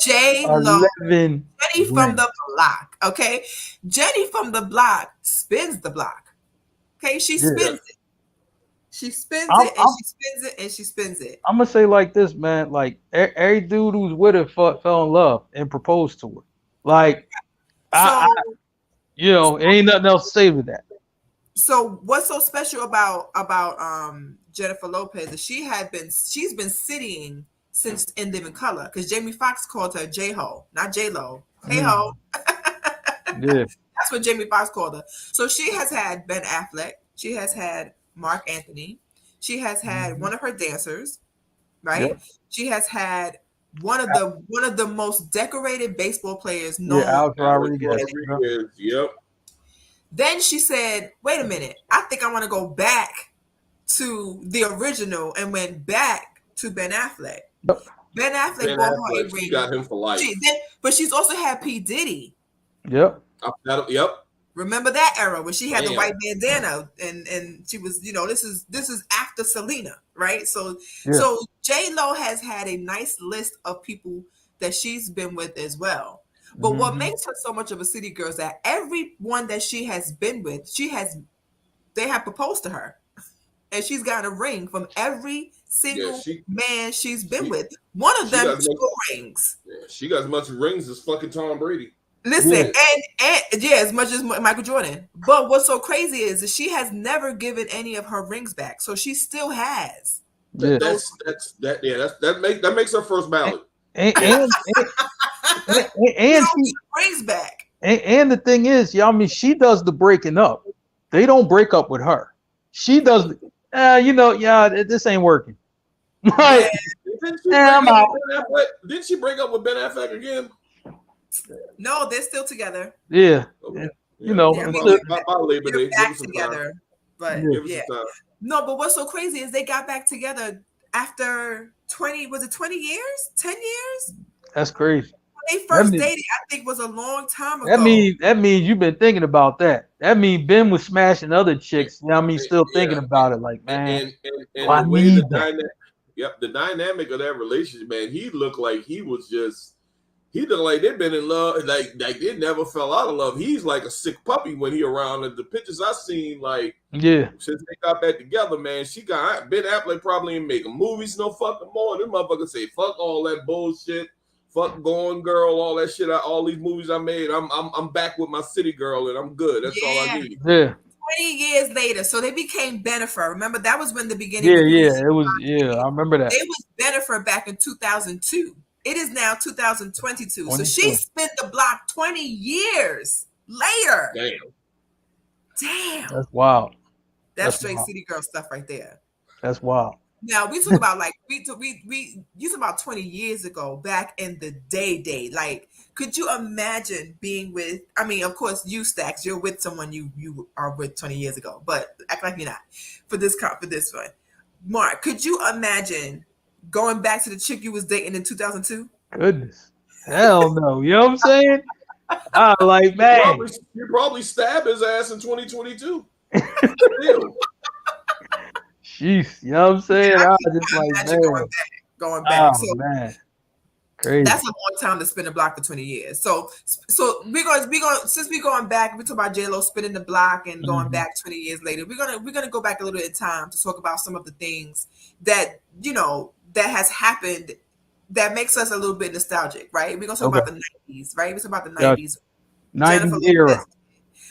J-Lo. Jenny from the block. Okay. Jenny from the block spins the block. Okay. She spins it. She spins it and she spins it and she spins it. I'm gonna say like this, man. Like every dude who's with her fell in love and proposed to her. Like, ain't nothing else to say with that. So what's so special about Jennifer Lopez is she's been citying since In Living Color, because Jamie Foxx called her J-Ho, not J-Lo. Hey-ho. Yeah. That's what Jamie Foxx called her. So she has had Ben Affleck. She has had Mark Anthony. She has had one of her dancers, right? Yep. She has had one of the most decorated baseball players known. Yeah, Alex Rodriguez. Yep. Then she said, "Wait a minute, I think I want to go back to the original," and went back to Ben Affleck. Yep. Ben Affleck bought her a ring. She got him for life. But she's also had P. Diddy. Yep. Yep. Remember that era when she had the white bandana and she was, this is after Selena, right? So J-Lo has had a nice list of people that she's been with as well. But what makes her so much of a city girl is that everyone that she has been with, they have proposed to her. And she's gotten a ring from every single man she's been with. One of them 2 rings. Yeah, she got as much rings as fucking Tom Brady. Listen, and as much as Michael Jordan. But what's so crazy is that she has never given any of her rings back, so she still has. Yeah. That makes her first ballot. And she brings back. And the thing is, she does the breaking up. They don't break up with her. She does. This ain't working. Like, I'm out. Didn't she break up with Ben Affleck again? No, they're still together. Yeah. Okay. They're back together. But no, but what's so crazy is they got back together after 20 years? 10 years? That's crazy. When they first dated, I think was a long time ago. That means you've been thinking about that. That means Ben was smashing other chicks. Still thinking about it. Like, man, and the way the dynamic of that relationship, man, he looked like he was just. He looked like they've been in love, like they never fell out of love. He's like a sick puppy when he around. And the pictures I seen, since they got back together, man, she got Ben Affleck probably ain't making movies no fucking more. Them motherfuckers say fuck all that bullshit, fuck Gone Girl, all that shit. All these movies I made, I'm back with my city girl and I'm good. That's all I need. Yeah. 20 years later, so they became Bennifer. Remember that was when the beginning. It was. Yeah, I remember that. It was Bennifer back in 2002. It is now 2022. So she spent the block 20 years later. Damn. That's wild. That's straight city girl stuff right there. That's wild. Now we talk about you talk about 20 years ago, back in the day. Like, could you imagine being with? I mean, of course, you Stacks, you're with someone you are with 20 years ago, but act like you're not for this one. Mark, could you imagine going back to the chick you was dating in 2002? Goodness. Hell no. You know what I'm saying? I like, man. You probably stab his ass in 2022. Jeez. You know what I'm saying? I just like, man. Going back. Oh, man. Crazy. That's a long time to spin the block for 20 years. So we're going since we're going back, we talk about J-Lo spinning the block and going back 20 years later. We're gonna go back a little bit in time to talk about some of the things that that has happened that makes us a little bit nostalgic, right? We're gonna talk about the 90s, right? We're talking about the 90s. 90s era.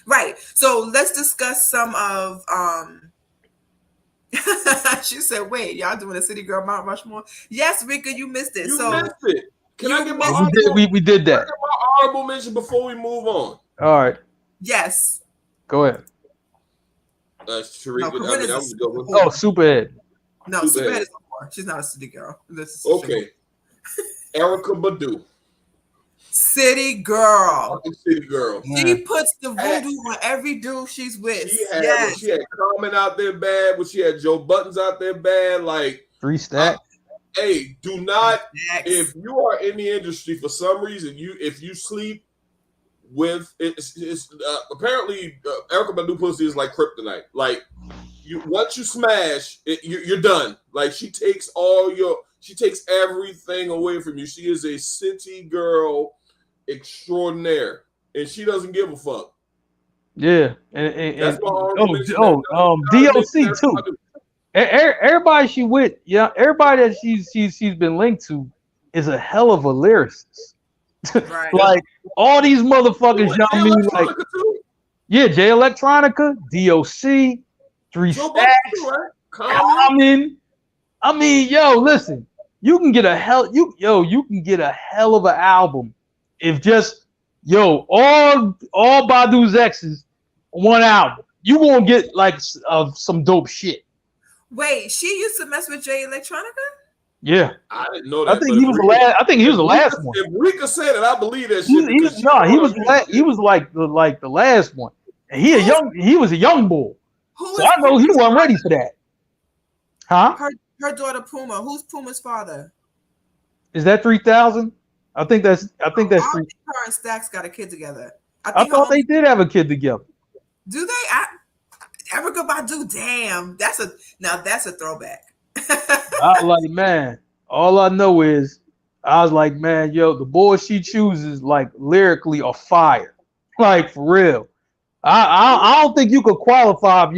Right. So let's discuss some of she said, wait, y'all doing a city girl Mount Rushmore? Yes, Rika, you missed it. You missed it. Can I get my we did that. My honorable mention before we move on? All right. Yes. Go ahead. Sharika, Superhead. No, Superhead is no more. She's not a city girl. Okay. Erykah Badu. City girl. City girl. She puts the voodoo on every dude she's with. She had Common out there bad, but she had Joe Buttons out there bad. Like 3 Stacks. Hey, do not. If you are in the industry for some reason, if you sleep with it's apparently Erykah Badu pussy is like kryptonite. Like once you smash, you're done. Like she takes everything away from you. She is a city girl extraordinaire, and she doesn't give a fuck. Yeah, and DOC too. Everybody she with, everybody that she's been linked to is a hell of a lyricist. Right. Like all these motherfuckers, Jay Electronica, DOC, 3 Stacks, Common. I mean, listen, you can get a hell of an album if just all Badu's exes one album. you gonna get like some dope shit. Wait, she used to mess with Jay Electronica? Yeah, I didn't know I that. think he was the last. I think he was the last one. If Rika said it, I believe that He, shit he, because no, he was like the last one. And he was a young bull. Who So is I know he Puma's wasn't ready father? for that. Huh? Her daughter Puma. Who's Puma's father? Is that 3,000? I think that's I three. think her and Stax got a kid together. I think thought they did have a kid together. Do they? Erica Badu. Damn, that's a throwback. I was like, man, all I know is I was like, man, yo, the boys she chooses like lyrically are fire. Like for real. I don't think you could qualify if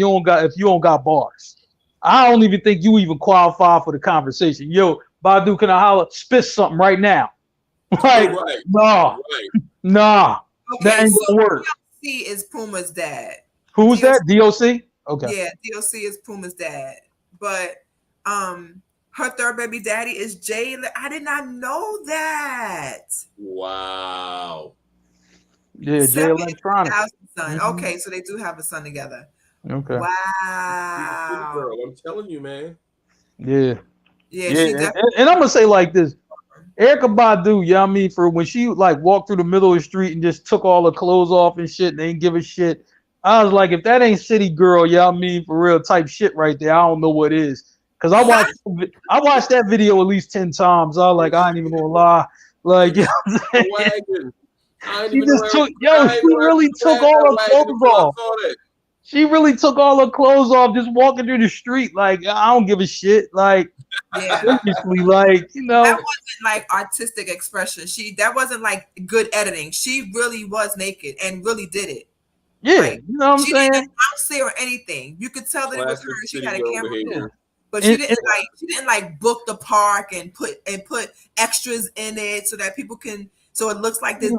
you don't got bars. I don't even think you even qualify for the conversation. Yo, Badu, can I holler? Spit something right now. Like, right. nah, Right. nah. Okay, that ain't so gonna work. DOC is Puma's dad. Who's that? DOC? Okay. Yeah, DOC is Puma's dad. But her third baby daddy is Jay. I did not know that. Wow. Yeah, Jay Electronica. Son. Okay, so they do have a son together. Okay. Wow. Girl, I'm telling you, man. Yeah. Yeah. And I'm gonna say like this. Erica Badu, you know what I mean, for when she like walked through the middle of the street and just took all her clothes off and shit and they didn't give a shit. I was like, if that ain't city girl, you know what I mean, for real type shit right there, I don't know what is. Cause I watched that video at least 10 times. I was like, I ain't even gonna lie. Like, you know what I'm saying? She really took all her clothes off. She really took all her clothes off just walking through the street. Like, I don't give a shit. Like, obviously, like, you know. That wasn't like artistic expression. That wasn't like good editing. She really was naked and really did it. Yeah, like, you know what I'm saying? She didn't say or anything. You could tell that it was her. She had a camera. Yeah. But she didn't like book the park and put extras in it so that people can. So it looks like these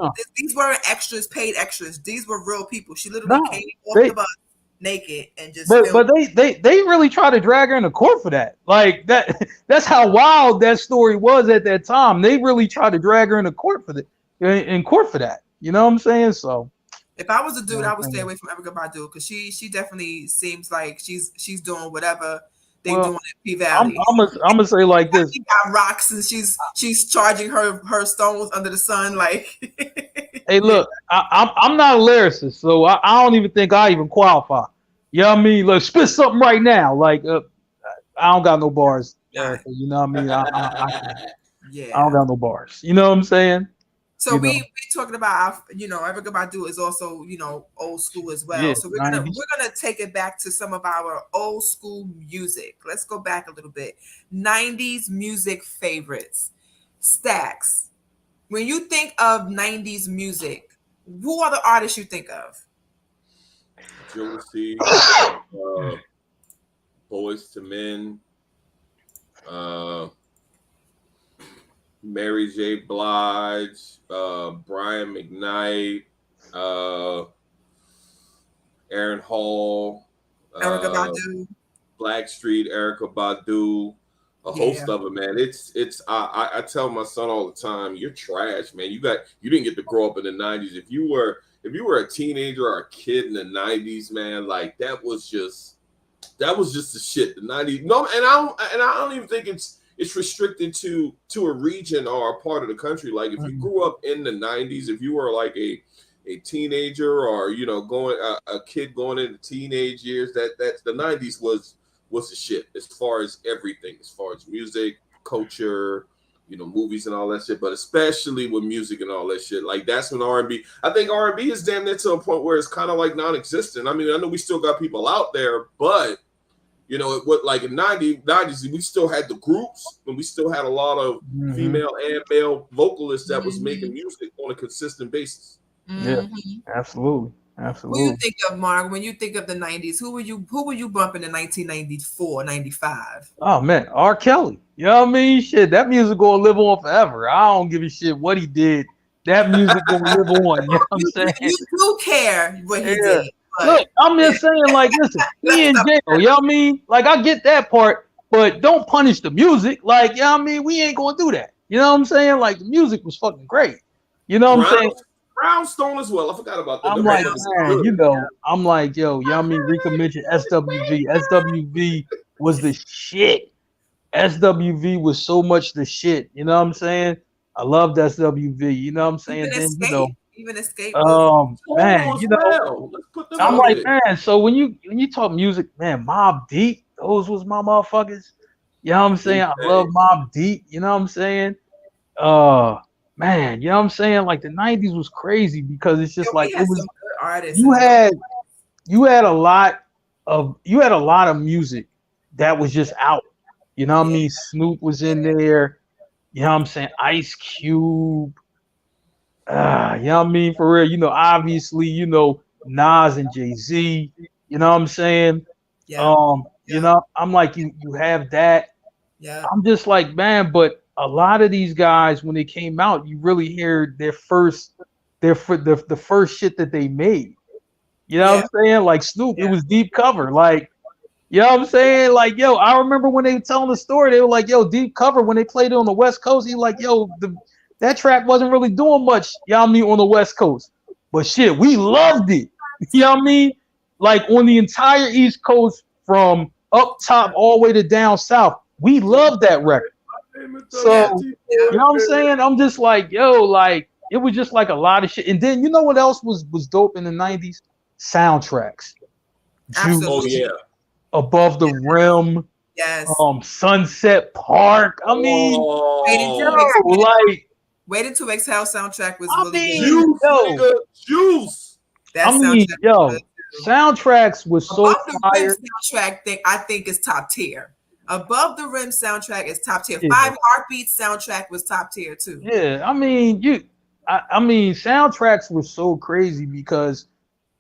weren't extras, paid extras. These were real people. She literally came off the bus naked and just. But they really try to drag her into court for that. Like that. That's how wild that story was at that time. They really tried to drag her into court for that. In court for that. You know what I'm saying? So. If I was a dude, I would stay away from Erica Badu because she definitely seems like she's doing whatever they doing in P Valley. I'm gonna say like this: she got rocks and she's charging her stones under the sun. Like, hey, look, I'm not a lyricist, so I don't even think I even qualify. You know what I mean? Like, spit something right now. Like, I don't got no bars. You know what I mean? I don't got no bars. You know what I'm saying? So we talking about Erica Badu is also old school as well. Yeah, so we're gonna take it back to some of our old school music. Let's go back a little bit. 90s music favorites. Stax. When you think of 90s music, who are the artists you think of? Josie, Boys to Men, Mary J. Blige, Brian McKnight, Aaron Hall, Erica Badu, Blackstreet, Erica Badu, a host of them, man. It's I tell my son all the time, you're trash, man. You didn't get to grow up in the 90s. If you were a teenager or a kid in the 90s, man, like that was just the shit. The 90s. No, and I don't even think it's restricted to a region or a part of the country. Like if you grew up in the 90s, if you were like a teenager or going a kid going into teenage years, that's the 90s was the shit as far as everything, as far as music, culture, movies and all that shit, but especially with music and all that shit. Like that's when R&B, I think R&B is damn near to a point where it's kind of like non-existent. I mean, I know we still got people out there, but like in 90s, we still had the groups and we still had a lot of female and male vocalists that was making music on a consistent basis. Yeah, absolutely. Who do you think of, Mark, when you think of the 90s? Who were you bumping in 1994, 95? Oh man, R. Kelly. You know what I mean? Shit, that music gonna live on forever. I don't give a shit what he did. That music gonna live on. You know what I'm saying? You do care what he did. Look, I'm just saying, like, listen, he in jail, you know what I mean? Like, I get that part, but don't punish the music. Like, you know what I mean? We ain't gonna do that. You know what I'm saying? Like, the music was fucking great. You know what I'm saying? Brownstone as well. I forgot about that. I'm Them like, motherfuckers was man, good. I'm like, yo, y'all mean Rika mentioned SWV. SWV was the shit. SWV was so much the shit. You know what I'm saying? I loved SWV. You know what I'm saying? Then Even Escape was man, As well. Let's put them I'm on like, there. man. So when you talk music, man, Mobb Deep, those was my motherfuckers. You know what I'm saying? I love Mobb Deep. You know what I'm saying? Man, you know what I'm saying? Like the '90s was crazy because it's just like we it had was. some good artists You in the had you had a lot of music that was just out. You know what I mean? Snoop was in there. You know what I'm saying? Ice Cube. You know what I mean? For real. Obviously, Nas and Jay-Z. You know what I'm saying? I'm like, you have that. Yeah. I'm just like, man, but a lot of these guys, when they came out, you really hear the first shit that they made. You know what I'm saying? Like Snoop, it was deep cover. Like, you know what I'm saying? Like, yo, I remember when they were telling the story, they were like, yo, deep cover when they played it on the West Coast. He like, yo, that track wasn't really doing much, you know what I mean, on the West Coast. But shit, we loved it. You know what I mean? Like on the entire East Coast from up top all the way to down south, we loved that record. So, you know what I'm saying? I'm just like, yo, like, it was just like a lot of shit. And then you know what else was dope in the 90s? Soundtracks. Juice, Oh yeah. Above the Rim, Yes. Sunset Park. I mean, Waiting to Exhale soundtrack was really Juice, nigga, Juice. That soundtrack soundtracks was so fire. The soundtrack thing I think is top tier. Above the Rim soundtrack is top tier. Yeah. 5 Heartbeats soundtrack was top tier too. Yeah, I mean, soundtracks were so crazy because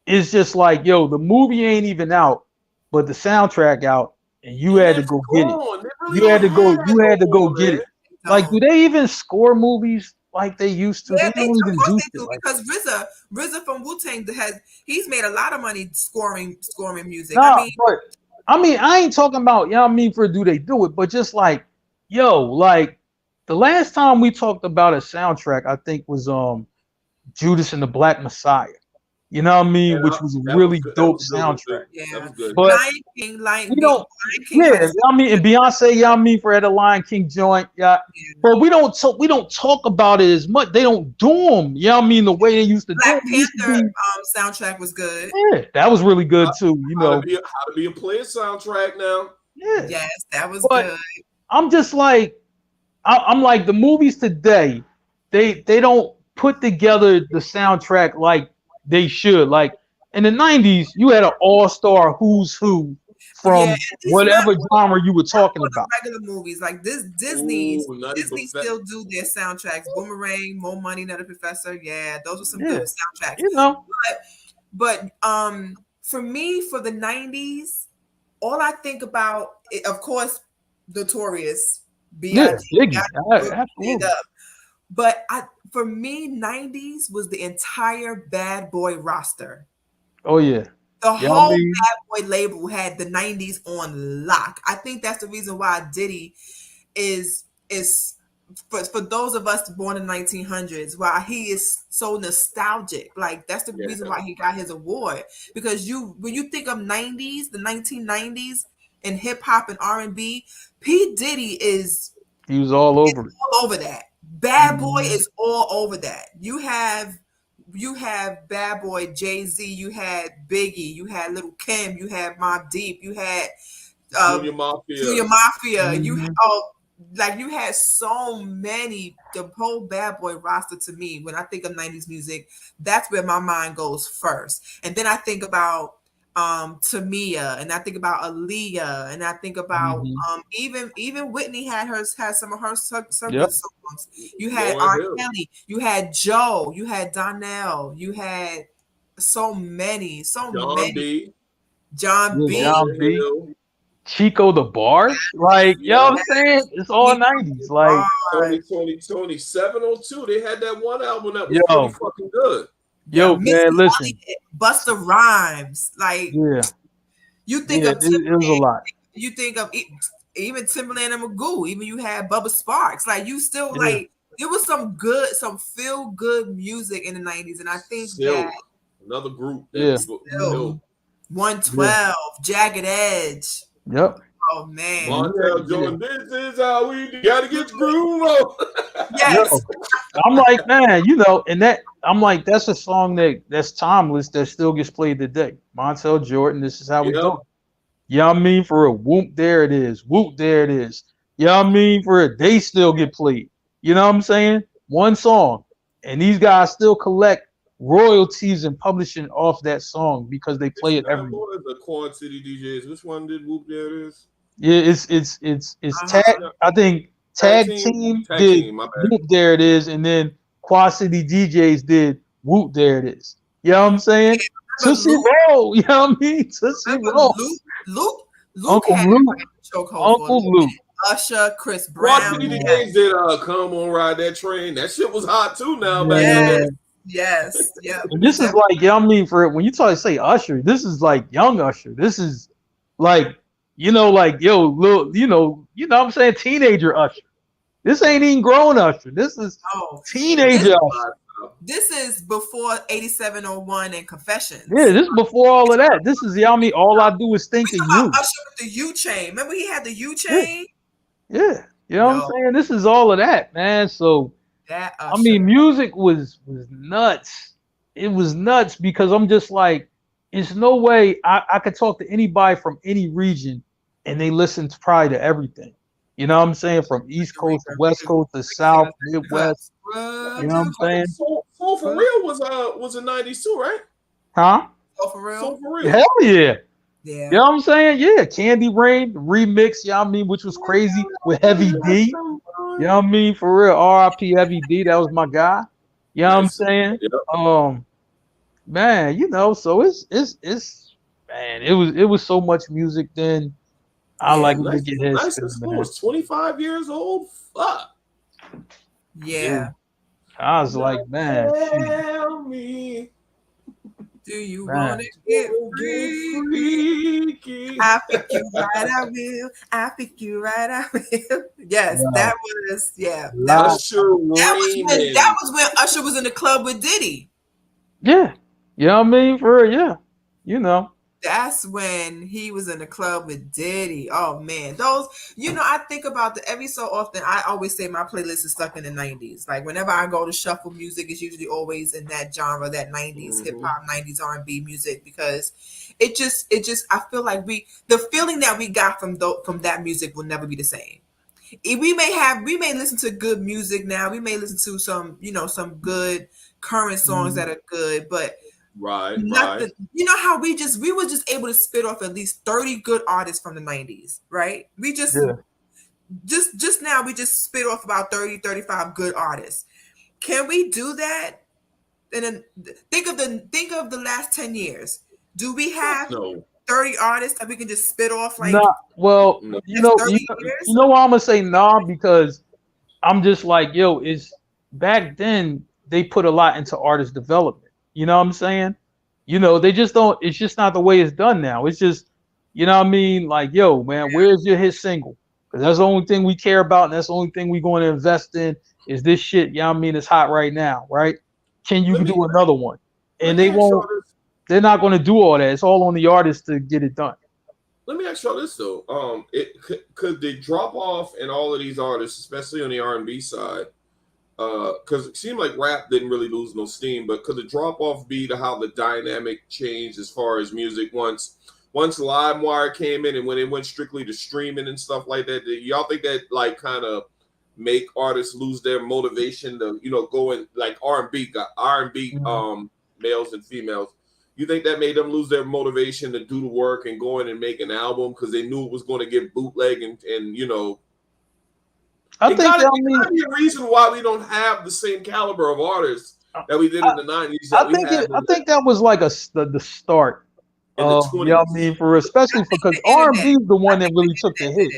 it's just like, yo, the movie ain't even out, but the soundtrack out, and you had to go get it. You had to go get it. Like, do they even score movies like they used to? Yeah, they don't even do shit like because RZA from Wu-Tang he's made a lot of money scoring music. Nah, I ain't talking about, you know what I mean, for do they do it, but just like, yo, like the last time we talked about a soundtrack, I think was Judas and the Black Messiah. You know what I mean? Which was a really dope soundtrack. Yeah, that was good. But Lion King, I mean, and Beyonce, you know what I mean, for at a Lion King joint, but we don't talk about it as much. They don't do them, you know what I mean, the way they used to do them. Black Panther soundtrack was good. Yeah, that was really good too. You know, How to be a player soundtrack now. Yeah, yes, that was good. I'm just like, I'm like the movies today. They don't put together the soundtrack like they should. Like in the 90s, you had an all-star who's who from whatever genre you were talking about. Regular movies like this, Disney still do their soundtracks. Boomerang, More Money, Another Professor. Yeah, those were some good soundtracks. You know, but for me, for the 90s, all I think about, of course, Notorious, B.I.G. Absolutely. But for me, 90s was the entire Bad Boy roster. Oh yeah. The whole Bad Boy label had the 90s on lock. I think that's the reason why Diddy is for those of us born in the 1900s, why he is so nostalgic. Like that's the reason why he got his award. Because when you think of 90s, the 1990s and hip hop and R&B, P. Diddy he was all over it. All over that. Bad Boy is all over that. You have Bad Boy, Jay-Z, you had Biggie, you had Little Kim, you had Mobb Deep, you had Junior Mafia. You had so many. The whole Bad Boy roster, to me, when I think of 90s music, that's where my mind goes first. And then I think about Tamia, and I think about Aaliyah, and I think about even Whitney had some of her good songs. You had R. Kelly, you had Joe, you had Donnell, you had so many. John B. Chico the Bar, like, you know what I'm saying? It's all 90s. Like Tony 702, they had that one album that was pretty fucking good. Yo, man, listen. Busta Rhymes, like, you think of it was a lot. You think of even Timberland and Magoo. Even you had Bubba Sparks. Like, you still like there was some feel good music in the 90s, and I think Silk, that another group that people Silk. 112, Jagged Edge. Yep. Oh man. Montel Jordan, this is how we gotta get your groove on. Yes. Yo, I'm like, man, and I'm like, that's a song that's timeless that still gets played today. Montel Jordan, this is how we do it. You know what I mean? For a whoop, there it is. Whoop, there it is. You know what I mean? For a they still get played. You know what I'm saying? One song. And these guys still collect royalties and publishing off that song because they play it every year. The Quad City DJs. Which one did Whoop There It Is? Yeah, it's tag. I think tag team did Whoop There It Is, and then Quad City DJs did Whoop There It Is. You know what I'm saying? Tootsie Roll. You know what I mean? Tootsie Roll. Luke had Uncle Luke. Usher, Chris Brown. Quad City DJs did Come On Ride That Train. That shit was hot too now. Yes. And this is like, you know what I mean? For when you say Usher, this is like young Usher. This is like, like, yo, little, what I'm saying? Teenager Usher. This ain't even grown Usher. This is teenager Usher. This is before 8701 and Confessions. Yeah, this is before all of that. This is, all I do is think of you. Usher with the U chain. Remember he had the U chain? Yeah. You know what I'm saying? This is all of that, man. So, music was nuts. It was nuts because I'm just like, there's no way I could talk to anybody from any region and they listen probably to everything. You know what I'm saying? From East Coast to West Coast to South, Midwest. You know what I'm saying? Soul for Real was in 90s too, right? Huh? Soul for Real? Hell yeah. Yeah. You know what I'm saying? Yeah. Candy Rain remix, which was crazy with Heavy D. You know what I mean? For real. R.I.P. Heavy D. That was my guy. You know what I'm saying? Yep. Man, so it's man, it was so much music then. I like to get his. Was 25 years old. Fuck. Yeah. I was like, man. Tell me, do you want to get freaky? I pick you right, I will. I pick you right, I will. Yes, that was that was when Usher was in the club with Diddy. Yeah. You know what I mean? For real, yeah. That's when he was in the club with Diddy. Oh man, those, I think about every so often. I always say my playlist is stuck in the 90s. Like whenever I go to shuffle music, it's usually always in that genre, that 90s hip hop, 90s R&B music, because it just I feel like the feeling that we got from that music will never be the same. We may listen to good music now. We may listen to some good current songs that are good, but right. You know how we were just able to spit off at least 30 good artists from the 90s, right? We just now we just spit off about 30, 35 good artists. Can we do that? And then think of the last 10 years. Do we have 30 artists that we can just spit off like? Nah, well, you know why I'm gonna say nah, because I'm just like, it's back then they put a lot into artist development. You know what I'm saying? They just don't. It's just not the way it's done now. It's just, you know what I mean? Like, yo, man, where's your hit single? Because that's the only thing we care about, and that's the only thing we're going to invest in is this shit. You know what I mean? It's hot right now, right? Can you do another one? And they won't. They're not going to do all that. It's all on the artist to get it done. Let me ask y'all this though. Could the drop off in all of these artists, especially on the R&B side? Because it seemed like rap didn't really lose no steam, but could the drop off be to how the dynamic changed as far as music once LimeWire came in and when it went strictly to streaming and stuff like that? Y'all think that like kind of make artists lose their motivation to go in like R&B males and females? You think that made them lose their motivation to do the work and go in and make an album because they knew it was going to get bootleg and I think that gotta be a reason why we don't have the same caliber of artists that we did in the 90s. I think that was like the start. You know what I mean? Especially because R&B is the one that really took the hit.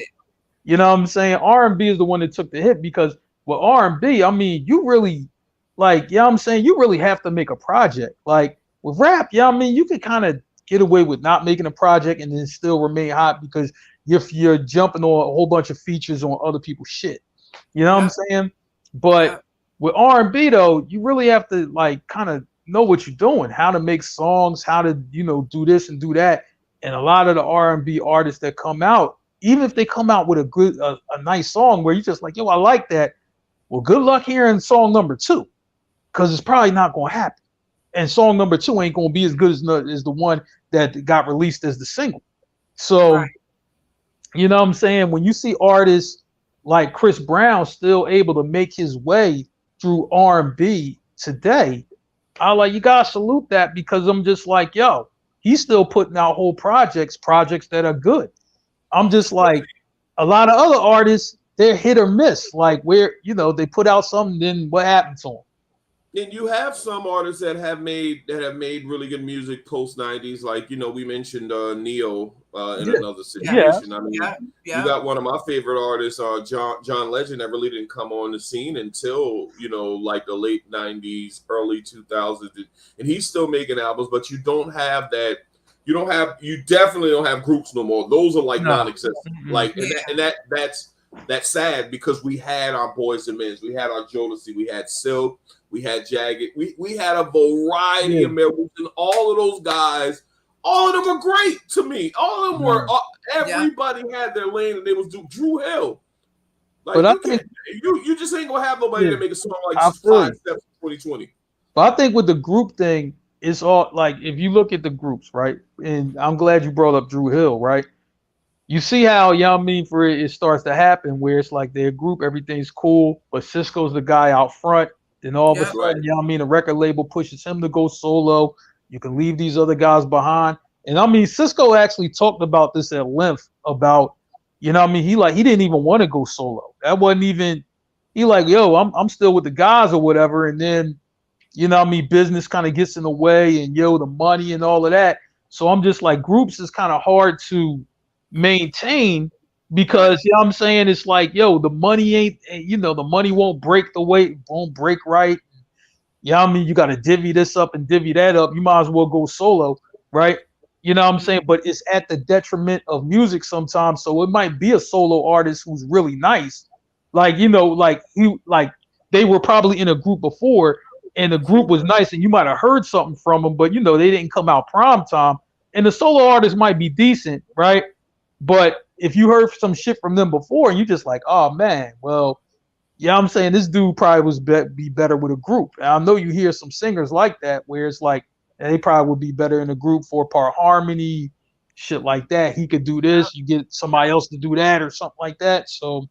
You know what I'm saying? R&B is the one that took the hit because with R&B, I mean, you really like, you know what I'm saying? You really have to make a project. Like with rap, you know what I mean? You can kind of get away with not making a project and then still remain hot because you're jumping on a whole bunch of features on other people's shit. You know what I'm saying? But With R&B though, you really have to like kind of know what you're doing, how to make songs, how to do this and do that. And a lot of the R&B artists that come out, even if they come out with a nice song where you just like, yo, I like that. Well, good luck hearing song number two, because it's probably not going to happen. And song number two ain't going to be as good as the one that got released as the single. So, Right. you know what I'm saying? When you see artists like Chris Brown still able to make his way through R&B today, I like, you gotta salute that, because I'm just like, yo, he's still putting out whole projects that are good. I'm just like, a lot of other artists, they're hit or miss. Like, where they put out something, then what happened to them? And you have some artists that have made really good music post '90s, like we mentioned Neo in Yeah, another yeah, situation. I mean, Yeah. you Yeah. got one of my favorite artists, John Legend, that really didn't come on the scene until like the late '90s, early 2000s, and he's still making albums. But you don't have that. You definitely don't have groups no more. Those are like no, non-existent. mm-mm. Like, that's sad, because we had our Boys and Men, we had our Jodeci, we had Silk, we had Jagged, we had a variety Yeah, of members, and all of those guys, all of them were great to me. All of them were. no. Yeah. Everybody had their lane, and they was Drew Hill. But Like, I you think, can't, you just ain't gonna have nobody yeah, that make a song like I feel Five you. Steps in 2020. But I think with the group thing, it's all like, if you look at the groups, right? And I'm glad you brought up Drew Hill, right? You see how, for it starts to happen where it's like their group, everything's cool, but Cisco's the guy out front. Then all of a Yeah. Right. sudden, a record label pushes him to go solo. You can leave these other guys behind. And Cisco actually talked about this at length about, he didn't even want to go solo. That wasn't even, he like, yo, I'm still with the guys or whatever. And then, business kind of gets in the way, and the money and all of that. So I'm just like, groups is kind of hard to maintain, Right. because it's like, yo, the money ain't, the money won't break the way, won't break right. You got to divvy this up and divvy that up. You might as well go solo, right? But it's at the detriment of music sometimes. So it might be a solo artist who's really nice, like they were probably in a group before, and the group was nice, and you might have heard something from them, but they didn't come out prime time. And the solo artist might be decent, right? But if you heard some shit from them before, and you just like, oh man, well, this dude probably was be better with a group. And I know you hear some singers like that where it's like, they probably would be better in a group, 4-part harmony, shit like that. He could do this, you get somebody else to do that or something like that. So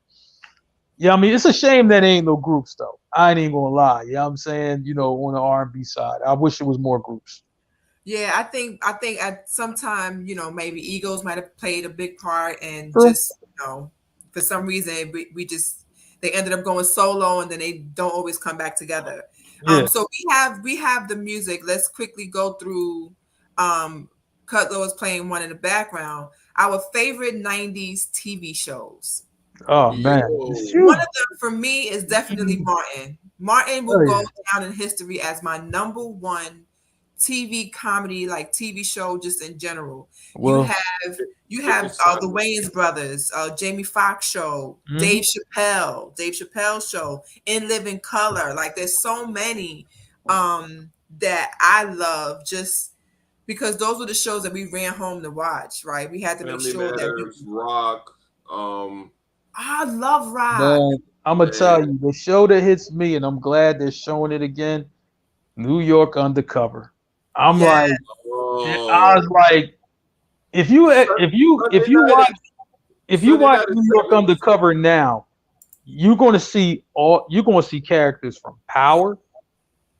it's a shame that ain't no groups though. I ain't even gonna lie. On the R&B side, I wish it was more groups. Yeah, I think at some time, maybe egos might have played a big part, and True. just, for some reason we just they ended up going solo, and then they don't always come back together. Yeah. So we have the music. Let's quickly go through. Cutler was playing one in the background. Our favorite '90s TV shows. Oh man. Yo. One of them for me is definitely Martin. Martin will Oh, go yeah. down in history as my number one TV comedy, like TV show, just in general. You Well. have you It have was the timeless. Wayans brothers, Jamie Foxx show, Mhm. Dave Chappelle show, In Living Color. Like, there's so many that I love, just because those were the shows that we ran home to watch. Right, we had to make Family sure that Matters, Rock. Um, I love rock. Man, I'm gonna man, tell you, the show that hits me, and I'm glad they're showing it again. New York Undercover. I'm Yeah, like, I was oh, like, if you if you Sunday if you night watch at if you Sunday watch night at New York Sirius. Undercover now, you're gonna see characters from Power,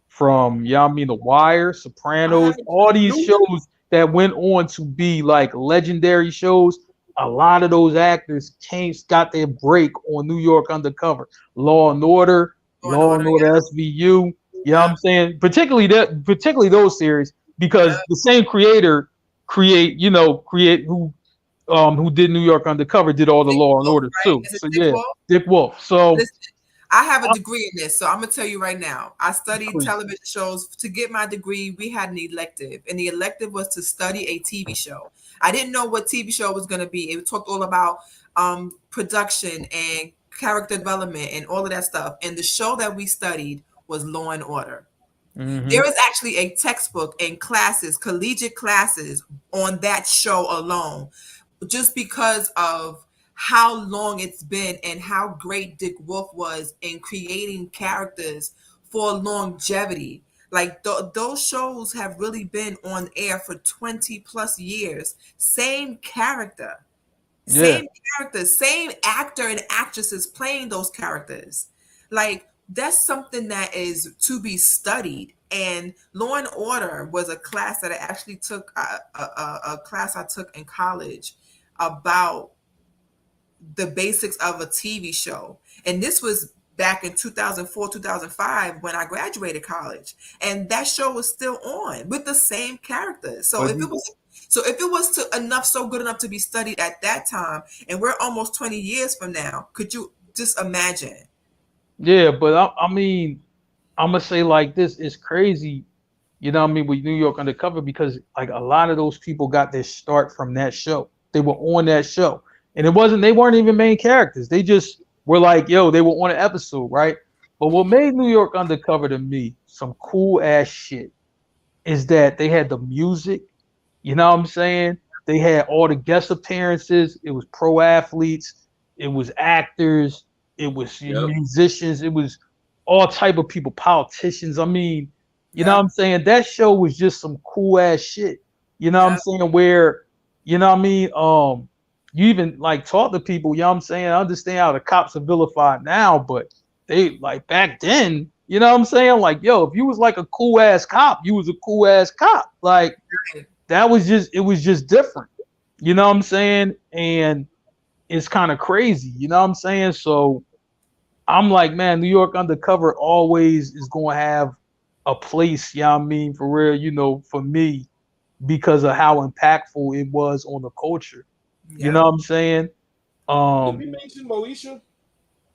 from The Wire, I Sopranos, haven't all these seen it. shows that went on to be like legendary shows. A lot of those actors got their break on New York Undercover, Law and Order, Law and Law and Order. Order SVU. You know what Yeah, I'm saying? Particularly those series, yeah, because the same creator create who did New York Undercover, did all the Dick Law and Wolf, Order right? too. Is it So Dick yeah, Wolf? Dick Wolf. So Listen, I have a degree in this, so I'm gonna tell you right now. I studied please. television shows. To get my degree, we had an elective, and the elective was to study a TV show. I didn't know what TV show was gonna be. It talked all about production and character development and all of that stuff. And the show that we studied was Law and Order. Mhm. There is actually a textbook and classes, collegiate classes on that show alone, just because of how long it's been and how great Dick Wolf was in creating characters for longevity. Like those shows have really been on air for 20 plus years. Same character, Yeah. same actor and actresses playing those characters. Like that's something that is to be studied. And Law and Order was a class that I actually took, a class I took in college about the basics of a TV show. And this was back in 2004, 2005 when I graduated college. And that show was still on with the same characters. So if it was so good enough to be studied at that time, and we're almost 20 years from now, could you just imagine? Yeah, but I mean, I'm gonna say like this: it's crazy, you know what I mean, with New York Undercover, because like a lot of those people got their start from that show. They were on that show, and they weren't even main characters. They just were like, yo, they were on an episode, right? But what made New York Undercover to me some cool ass shit is that they had the music. You know what I'm saying? They had all the guest appearances. It was pro athletes. It was actors. It was Yep. musicians. It was all type of people, politicians. I mean, you know Yeah. what I'm saying? That show was just some cool ass shit. You know what I'm Yeah. saying? Where, you know what I mean? You even like talk to people, you know what I'm saying? I understand how the cops are vilified now, but they like back then, you know what I'm saying? Like, yo, if you was like a cool ass cop, you was a cool ass cop. Like, that was just, it was just different. You know what I'm saying? And it's kind of crazy, you know what I'm saying? So I'm like, man, New York Undercover always is going to have a place, you know what I mean, for real, you know, for me, because of how impactful it was on the culture. You know what I'm saying? Did Um, we mention Moesha?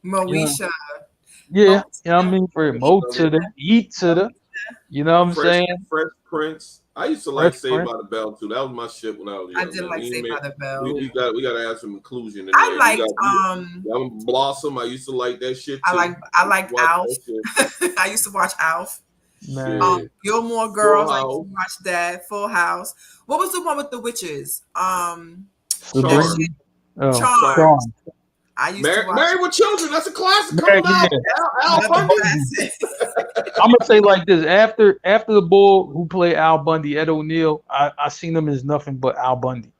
Moesha. yeah, Mo- you know what I mean, for Mo to the eat to the, you know what I'm Fresh, saying? Fresh Prince. I used to Fresh like Saved Prince. by the Bell too. That was my shit when I was I young. did Man. like We Saved by made- the Bell. we got to add some inclusion in I there. liked Blossom. I used to like that shit too. I liked Watch Alf. that shit. I used to watch Alf. Man. Shit. Gilmore Full Girls. I used House. to watch that. Full House. What was the one with the witches? Sabrina. Charmed. Oh, Charmed. Charmed. I used to watch. Married with Children. That's a classic Married- coming out. Al Another Bundy. classic. I'm gonna say like this: after the bull who played Al Bundy, Ed O'Neill, I seen him as nothing but Al Bundy.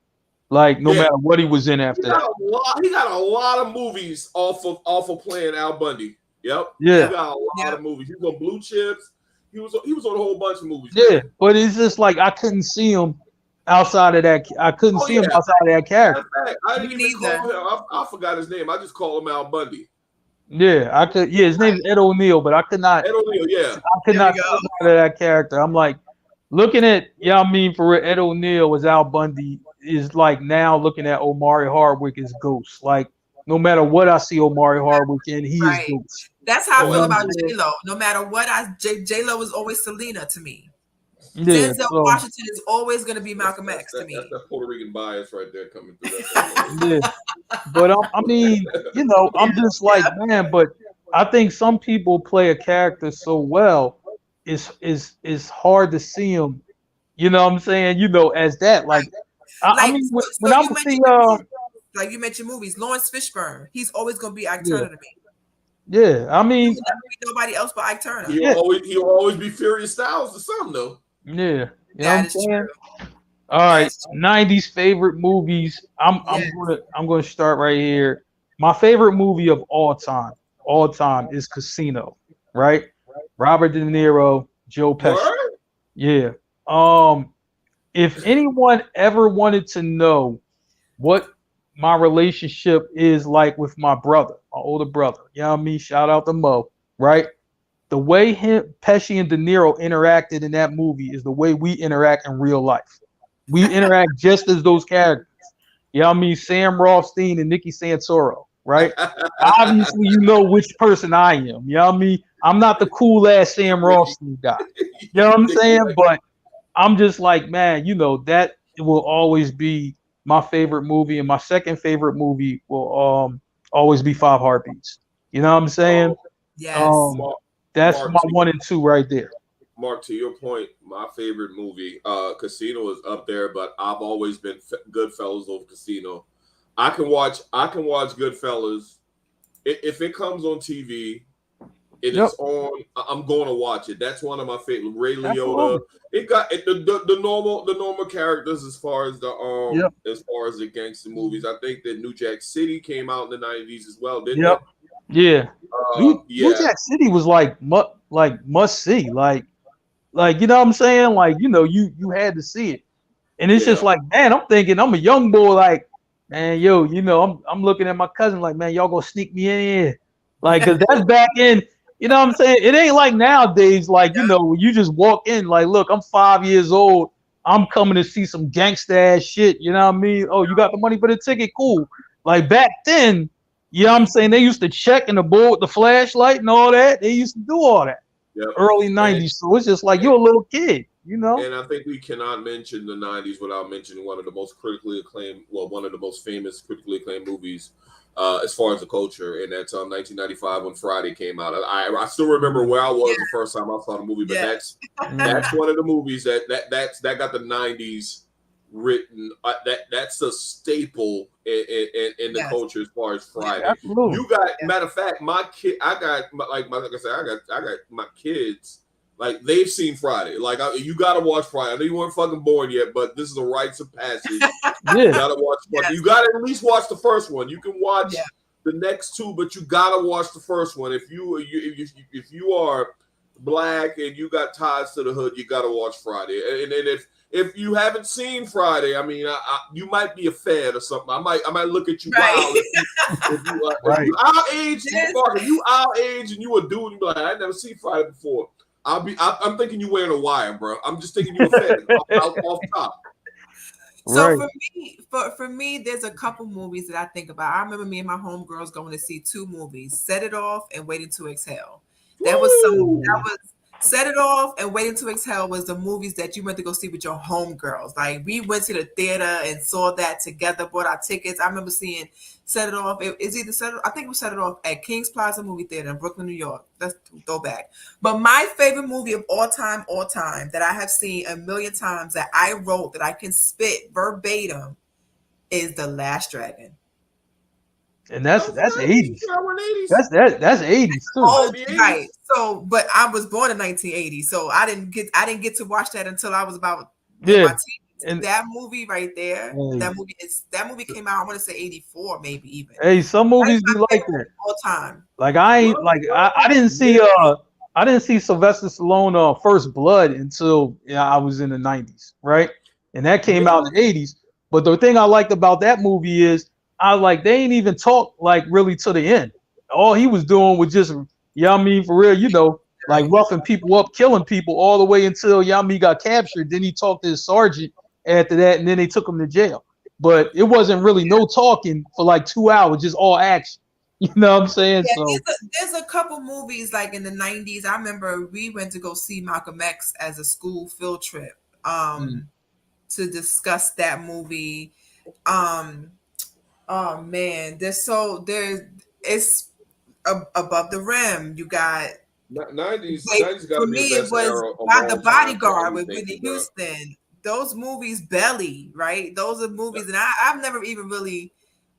Like no Yeah. matter what he was in after He that. got a lot of movies off of playing Al Bundy. Yep. Yeah. He got a lot of movies. He was on Blue Chips. He was on a whole bunch of movies. Yeah, but it's just like I couldn't see him outside of that. I couldn't see him outside of that Matter character. of fact, I didn't Me even call him. I forgot his name. I just called him Al Bundy. Yeah, I could. Yeah, his name is Ed O'Neill, but I could not. Ed O'Neill, yeah. I could There not we see go. him out of that character. I'm like looking at. Yeah, I mean for real, Ed O'Neill as Al Bundy is like now looking at Omari Hardwick as Ghost. Like no matter what I see Omari Hardwick in, he Right. is Ghost. That's how I Oh, feel about absolutely. J-Lo. No matter what, J-Lo is always Selena to me. Yeah, Denzel so, Washington is always going to be Malcolm X to me. That's that Puerto Rican bias right there coming through. That's yeah. But I mean, you know, I'm just like, man. But I think some people play a character so well, it's hard to see them. You know what I'm saying? You know, as that. Like, I mean, when I you was mentioned the like you mentioned movies, Lawrence Fishburne, he's always going to be Ike Turner to me. yeah, I mean, There will be nobody else but Ike Turner. He'll always be Furious Styles to some though. yeah, you know what That I'm is saying? true. All right, That's true. 90s favorite movies. I'm gonna start right here. My favorite movie of all time is Casino, right? Robert De Niro, Joe Pesci. Word? Yeah. If anyone ever wanted to know what my relationship is like with my brother, my older brother, you know what I mean? Shout out to Mo, right? The way Pesci and De Niro interacted in that movie is the way we interact in real life. We interact just as those characters. You know what I mean? Sam Rothstein and Nicky Santoro, right? Obviously, you know which person I am. You know what I mean? I'm not the cool ass Sam Rothstein guy. You know what I'm saying? But I'm just like, man, you know, that will always be my favorite movie. And my second favorite movie will always be 5 Heartbeats. You know what I'm saying? Yes. That's Mark, my 1 and 2 right there. Mark, to your point, my favorite movie, Casino, is up there, but I've always been Goodfellas over Casino. I can watch Goodfellas if it comes on TV. It is on. I'm going to watch it. That's one of my favorite. Ray Liotta. Absolutely. It got the normal characters as far as the gangster movies. I think that New Jack City came out in the 90s as well, didn't it? Yeah. New Yeah. Jack City was like must see. Like you know what I'm saying? Like, you know, you had to see it. And it's just like, man, I'm thinking I'm a young boy, like, man, yo, you know, I'm looking at my cousin like, man, y'all gonna sneak me in here. Like, cause that's back in, you know what I'm saying? It ain't like nowadays, like, you know, when you just walk in, like, look, I'm 5 years old. I'm coming to see some gangsta ass shit. You know what I mean? Oh, you got the money for the ticket? Cool. Like back then, you know what I'm saying? They used to check in the board with the flashlight and all that. They used to do all that. Yep. Early 90s. So it's just like you're a little kid, you know? And I think we cannot mention the 90s without mentioning one of the most famous critically acclaimed movies as far as the culture, and that's 1995 when Friday came out. I still remember where I was the first time I saw the movie, but that's one of the movies that got the 90s written. That's a staple in the culture as far as Friday. Absolutely. You got matter of fact, my kid, I got my kids. Like, they've seen Friday. Like, you gotta watch Friday. I know you weren't fucking born yet, but this is a rites of passage. You gotta watch. You gotta at least watch the first one. You can watch the next two, but you gotta watch the first one. If you are black and you got ties to the hood, you gotta watch Friday. And then if you haven't seen Friday, I mean, you might be a fan or something. I might look at you wild if you our age, Mark, if you our age and you a dude, and be like, I never seen Friday before. I'm thinking you wearing a wire, bro. I'm just thinking you a fan off top. So for me, there's a couple movies that I think about. I remember me and my homegirls going to see 2 movies: Set It Off and Waiting to Exhale. That was Set It Off and Waiting to Exhale was the movies that you went to go see with your homegirls. Like, we went to the theater and saw that together, bought our tickets. I remember seeing Set It Off. I think it was Set It Off at King's Plaza Movie Theater in Brooklyn, New York. That's Throwback. But my favorite movie of all time, that I have seen a million times, that I wrote, that I can spit verbatim, is The Last Dragon. And that's 80s. That's 80s too. Oh, right. So, but I was born in 1980, so I didn't get to watch that until I was about my teens. And that movie right there, that movie came out, I want to say 84, maybe even. Hey, some movies be like that all time. Like, I didn't see Sylvester Stallone First Blood until I was in the 90s, right? And that came out in the 80s. But the thing I liked about that movie is they ain't even talk like really to the end. All he was doing was just, you know what I mean, for real, you know, like roughing people up, killing people all the way until Yami got captured. Then he talked to his sergeant after that, and then they took him to jail. But it wasn't really no talking for like 2 hours, just all action. You know what I'm saying? Yeah, so there's a couple movies like in the 90s. I remember we went to go see Malcolm X as a school field trip to discuss that movie. Oh man, it's Above the Rim. You got 90s. For me, it was By the Bodyguard with Whitney Houston. Those movies, Belly, right? Those are movies, and I've never even really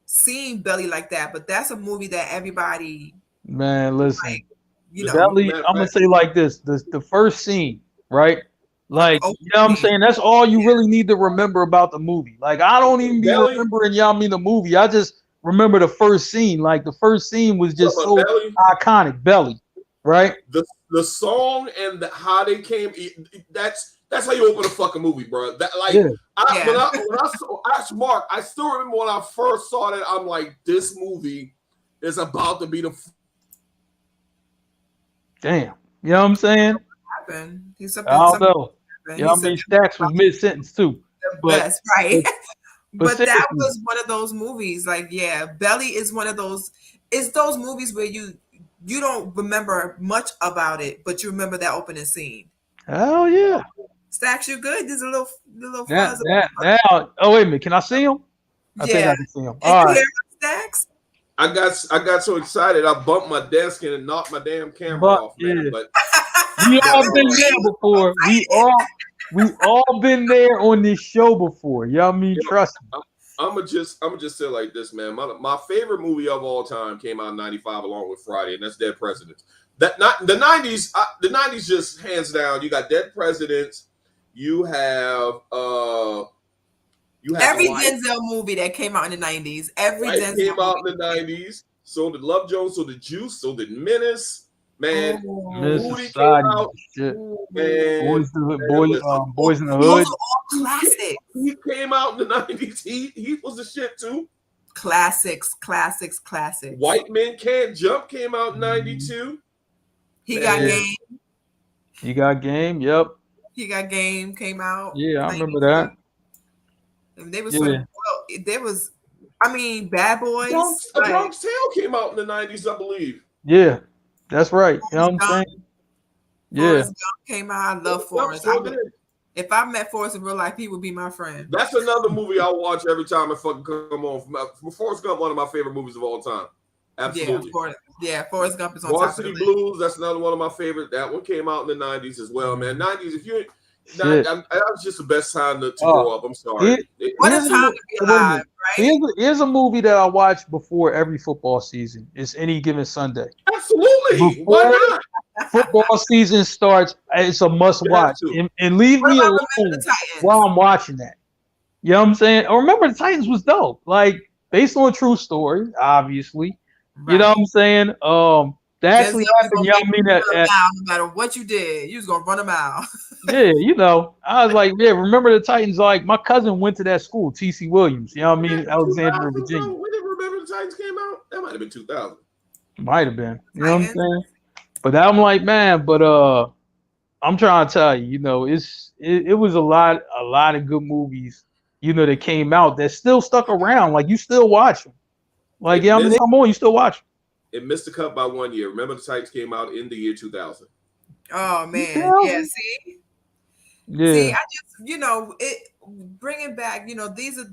seen Belly like that, but that's a movie that everybody. Man, listen, like, you know, Belly. I'm gonna say like this: the first scene, right? Like, you know what I'm saying? That's all you really need to remember about the movie. Like, I don't even be remembering the movie. I just remember the first scene. Like, the first scene was just so iconic. Belly, right? The song and how they came. That's how you open a fucking movie, bro. That when I saw Mark, I still remember when I first saw that. I'm like, this movie is about to be the. Damn, you know what I'm saying? I don't know. You know what I mean? Stacks was mid-sentence too. Best, right? But that was one of those movies. Like, yeah, Belly is one of those. It's those movies where you don't remember much about it, but you remember that opening scene. Oh yeah. Stacks, you good? There's a little fuzz. Oh wait a minute, can I see him? I think I can see him. All right. Stacks? I got so excited I bumped my desk and knocked my damn camera But off, man. yeah, But we all been See? there before. We all been there on this show before. You know what I mean? Trust me. I'm gonna just say it like this, man. My favorite movie of all time came out in '95 along with Friday, and that's Dead Presidents. That not the '90s. The '90s just hands down. You got Dead Presidents. You have Every Life. Denzel movie that came out in the 90s. Every Life Denzel came out movie. in the '90s. So did Love Jones. So did Juice. So did Menace. Man, Menace Woody came Society, out. shit. Man, Boys in the Those Hood. are all classics. he came out in the '90s. He was the shit too. Classics. White Men Can't Jump came out in '92. He got Man. game. You got game. Yep. He got game. Came out. Yeah, I remember that. And they was Yeah. well, there was. I mean, Bad Boys. A Bronx Tale came out in the '90s, I believe. Yeah, that's right. You know what I'm saying? Yeah. Forrest Gump came out. I love Forrest. If I met Forrest in real life, he would be my friend. That's another movie I watch every time it fucking come on. Forrest Gump, one of my favorite movies of all time. Absolutely. Forrest Gump is on Varsity top of the list. Blues, that's another one of my favorite. That one came out in the '90s as well, man. '90s, if you Shit. that was just the best time to grow up. I'm sorry. What a time to be alive, right? Here's a movie that I watch before every football season. It's Any Given Sunday. Absolutely. Why not? Football season starts. It's a must watch. And leave me alone while I'm watching that. You know what I'm saying? Or Remember the Titans was dope. Like, based on a true story, obviously. Right. You know what I'm saying? That actually happened. You know what I mean? No matter what you did, you was gonna run them out. Yeah, you know, I was like, yeah, Remember the Titans? Like, my cousin went to that school, T.C. Williams. You know what I mean? Alexandria, Virginia. When did Remember the Titans came out? That might have been 2000. Might have been. You know what I'm saying? But I'm like, man, but I'm trying to tell you, you know, it was a lot of good movies, you know, that came out that still stuck around. Like, you still watch them. Like, yeah, I mean, they come on, you still watch them. It missed the cut by 1 year. Remember the Titans came out in the year 2000. Oh man, yeah. See, I just, you know, bringing back, you know, these are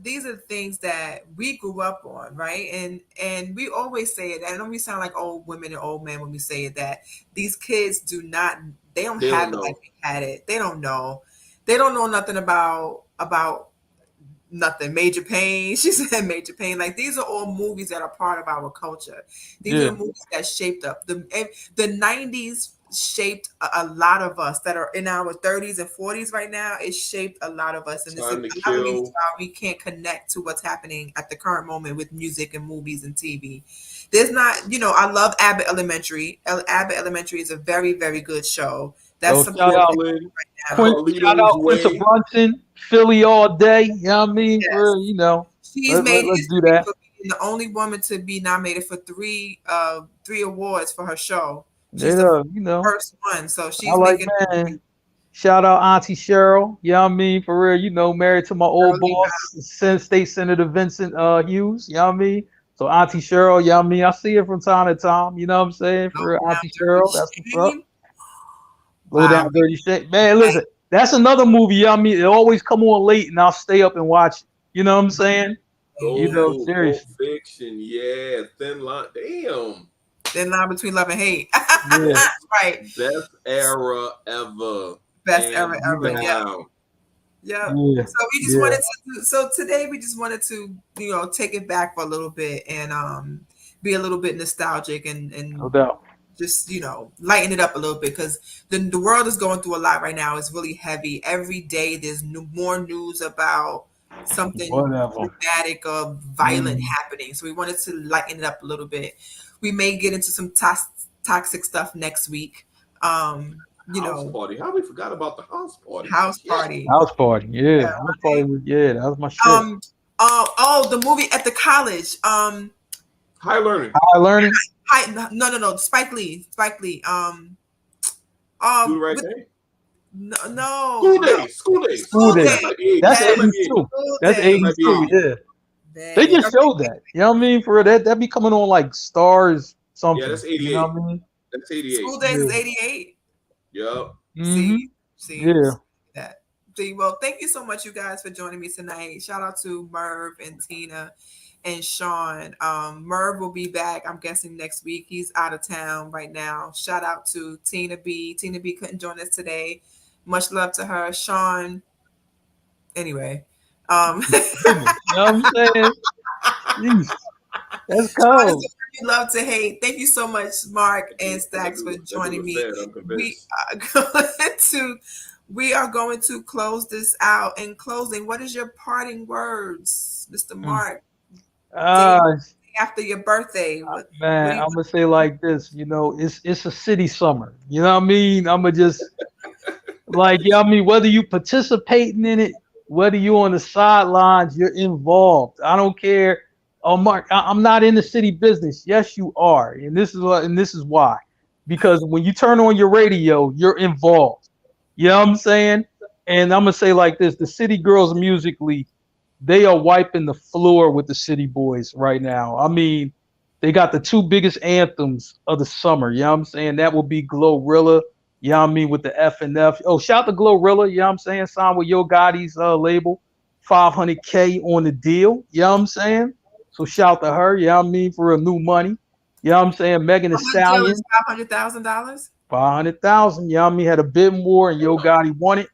things that we grew up on, right? And we always say it. I know we sound like old women and old men when we say it, that these kids they don't have it like we had it. They don't know nothing about nothing. Major Pain. She said Major Pain. Like, these are all movies that are part of our culture. These are movies that shaped up the 90s. Shaped a lot of us that are in our 30s and 40s right now. It shaped a lot of us, and this is another reason why we can't connect to what's happening at the current moment with music and movies and TV. There's not, you know, I love Abbott Elementary. Abbott Elementary is a very, very good show. That's shout out Quinta Brunson, Philly all day. You know what I mean? Yes. You know, she's made let's do that. for being the only woman to be nominated for three awards for her show. She's the first one, so she's making. Shout out Auntie Cheryl. You know what I mean? For real, you know, married to my old boss, State Senator Vincent Hughes. You know what I mean? So Auntie Cheryl, you know what I mean? I see her from time to time. You know what I'm saying? For real, Auntie Cheryl, that's what's up. Low Down Dirty Shit. Man, listen, that's another movie. You know what I mean? It always come on late, and I'll stay up and watch it. You know what I'm saying? You know, seriously. Fiction, yeah. Thin Line. Damn. Thin line between love and hate. Yeah. Right. Best era ever. Best era ever. Yeah. So we just wanted to. So today we just wanted to, you know, take it back for a little bit and be a little bit nostalgic and no doubt. Just, you know, lighten it up a little bit, because the world is going through a lot right now. It's really heavy. Every day there's more news about something dramatic or violent happening. So we wanted to lighten it up a little bit. We may get into some toxic stuff next week. You know, party. How we forgot about the house party? House party, yeah. House party, yeah, that was my shit. The movie at the college. High Learning. No. Spike Lee. No. School Days. That's 82. That's 82. Yeah. They just showed that. You know what I mean? For that be coming on like Stars something. Yeah, that's 88. You know what I mean? That's 88. School Days is 88. Yep. See. Yeah. See, well, thank you so much, you guys, for joining me tonight. Shout out to Merv and Tina and Sean. Merv will be back, I'm guessing, next week. He's out of town right now. Shout out to Tina B. Tina B couldn't join us today. Much love to her. Sean, anyway. You know what I'm saying? Jeez, that's Sean is cold. a love to hate. Thank you so much, Mark and Stacks, for joining me. I'm We convinced. are going to close this out. In closing, what is your parting words, Mr. Mark? Day Uh, after your birthday. What do Man, you I'm gonna say like this, it's a city summer. You know what I mean? I'm gonna just like, you know what I mean, whether you participating in it, whether you on the sidelines, you're involved. I don't care. Oh, Mark, I'm not in the city business. Yes, you are, and this is why. Because when you turn on your radio, you're involved. You know what I'm saying? And I'm gonna say like this: the City Girls musically, they are wiping the floor with the City Boys right now. I mean, they got the two biggest anthems of the summer. You know what I'm saying? That will be Glorilla. You know what I mean? With the F and F. Oh, shout to Glorilla. You know what I'm saying? Signed with Yo Gotti's label. 500K on the deal. You know what I'm saying? So shout to her. You know what I mean? For a new money. You know what I'm saying? Megan Thee That deal is Stallion. $500,000. 500,000. You know what I mean? Had a bid more and Yo Gotti won it.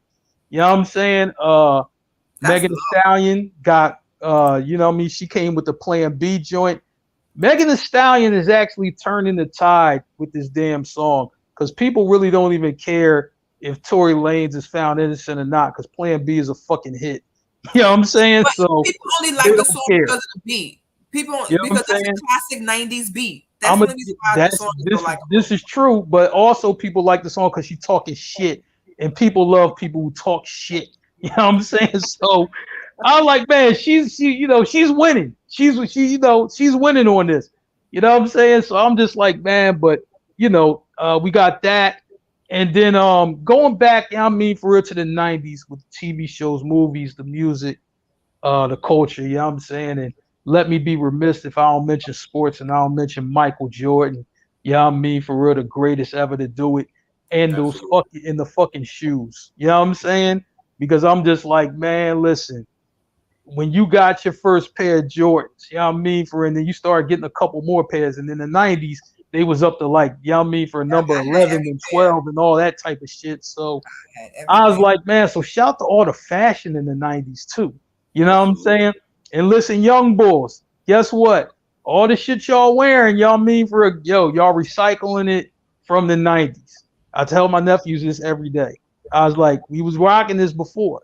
You know what I'm saying? That's Megan Thee low. Stallion got you know what I mean, she came with the Plan B joint. Megan Thee Stallion is actually turning the tide with this damn song because people really don't even care if Tory Lanez is found innocent or not because Plan B is a fucking hit. You know what I'm saying? But So people only they like the don't song care. because of the beat. People You know what I'm because that's a saying? classic '90s beat. That's I'm the a only reason why the that's song is so this likable. is true, but also people like the song because she's talking shit, and people love people who talk shit. You know what I'm saying? So I'm like, man, she's winning. She's winning on this. You know what I'm saying? So I'm just like, man, but we got that. And then going back, you know what I mean, for real to the 90s with TV shows, movies, the music, the culture, you know what I'm saying? And let me be remiss if I don't mention sports and I don't mention Michael Jordan. You know what I mean? For real, the greatest ever to do it. And those Absolutely. fucking in the fucking shoes. You know what I'm saying? Because I'm just like, man, listen, when you got your first pair of Jordans, you know what I mean? And then you start getting a couple more pairs. And in the 90s, they was up to like, you know what I mean, for number I had 11 every and pair. 12 and all that type of shit. So I had every I was pair. like, man, so shout to all the fashion in the 90s too. You know what I'm Absolutely. saying? And listen, young bulls, guess what? All the shit y'all wearing, y'all mean for y'all recycling it from the 90s. I tell my nephews this every day. I was like, we was rocking this before.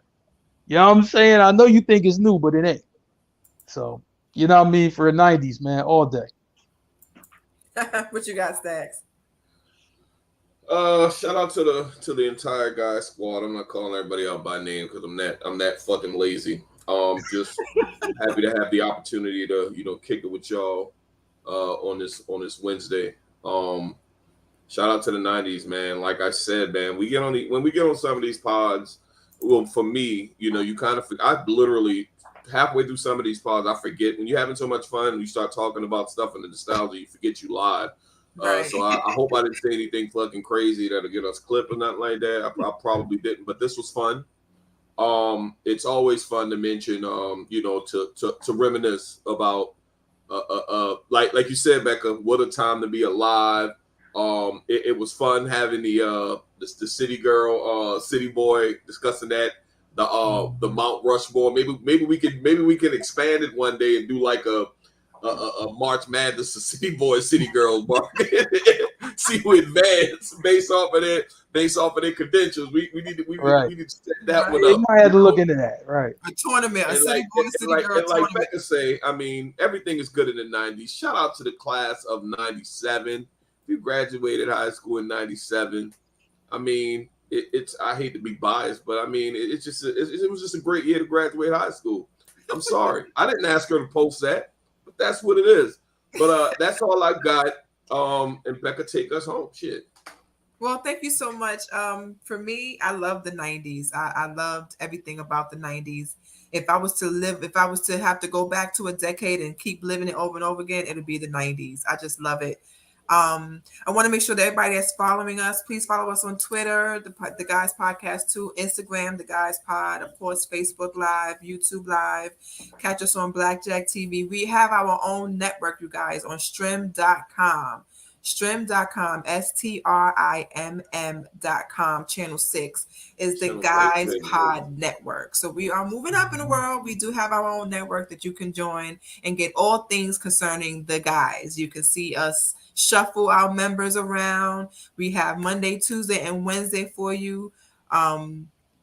You know what I'm saying? I know you think it's new, but it ain't. So, you know what I mean? For the 90s, man, all day. What you got, Stacks? Shout out to the entire guy squad. I'm not calling everybody out by name because I'm that fucking lazy. Just happy to have the opportunity to kick it with y'all on this Wednesday. Um, Shout out to the '90s, man. Like I said, man, when we get on some of these pods. Well, for me, you kind of I literally halfway through some of these pods, I forget when you're having so much fun. You start talking about stuff and the nostalgia, you forget you live. Right. So I hope I didn't say anything fucking crazy that'll get us clipped or nothing like that. I probably didn't, but this was fun. It's always fun to mention, to reminisce about, like you said, Becca, what a time to be alive. It was fun having the city girl, city boy discussing that the Mount Rushmore. Maybe we can expand it one day and do like a March Madness of City Boys, City Girls, see who advance based off of their credentials. Right. We need to set that Right. one They up. might have to look into that. Right. A tournament, a And city like boy, and city girl like tournament. Becca say, I mean, everything is good in the '90s. Shout out to the class of '97. If you graduated high school in '97, I mean, it's. I hate to be biased, but I mean, it was just a great year to graduate high school. I'm sorry, I didn't ask her to post that, but that's what it is. But that's all I got. And Becca, take us home. Shit. Well, thank you so much. For me, I love the '90s. I loved everything about the '90s. If I was to have to go back to a decade and keep living it over and over again, it'd be the '90s. I just love it. I want to make sure that everybody that's following us, please follow us on Twitter, the Guys Podcast too, Instagram, the Guys Pod, of course, Facebook Live, YouTube Live. Catch us on Blackjack TV. We have our own network, you guys, on Strim.com. Strim.com, STRIMM.com, channel 6 is the Guys Pod Network. So we are moving up in the world. We do have our own network that you can join and get all things concerning the guys. You can see us shuffle our members around. We have Monday, Tuesday, and Wednesday for you.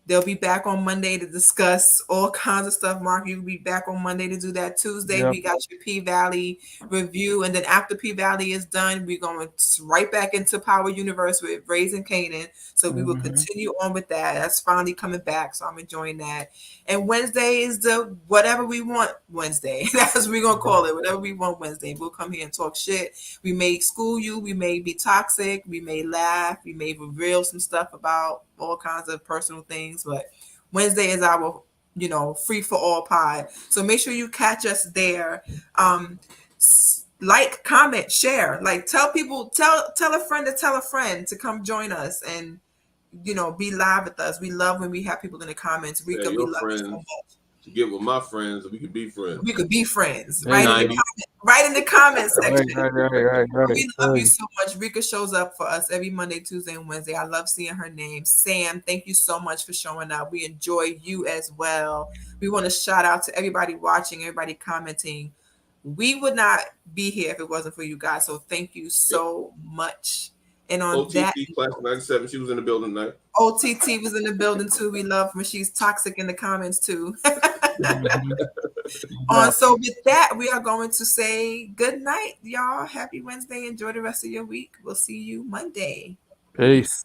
They'll be back on Monday to discuss all kinds of stuff. Mark, you'll be back on Monday to do that. Tuesday, we got your P-Valley review. And then after P-Valley is done, we're going right back into Power Universe with Raising Canaan. So we will continue on with that. That's finally coming back. So I'm enjoying that. And Wednesday is the whatever we want Wednesday. That's what we're going to call it. Whatever we want Wednesday. We'll come here and talk shit. We may school you. We may be toxic. We may laugh. We may reveal some stuff about all kinds of personal things. But Wednesday is our, free for all pod. So make sure you catch us there. Like, comment, share. Like, tell people, tell a friend to come join us and be live with us. We love when we have people in the comments. Rika, we love you so much. To get with my friends, we could be friends. We could be friends. Right in the comment section. Right. We love you so much. Rika shows up for us every Monday, Tuesday, and Wednesday. I love seeing her name. Sam, thank you so much for showing up. We enjoy you as well. We want to shout out to everybody watching, everybody commenting. We would not be here if it wasn't for you guys. So thank you so much. And on OTT that, class 97, she was in the building tonight. OTT was in the building too. We love when she's toxic in the comments too. So with that, we are going to say good night, y'all. Happy Wednesday. Enjoy the rest of your week. We'll see you Monday. Peace.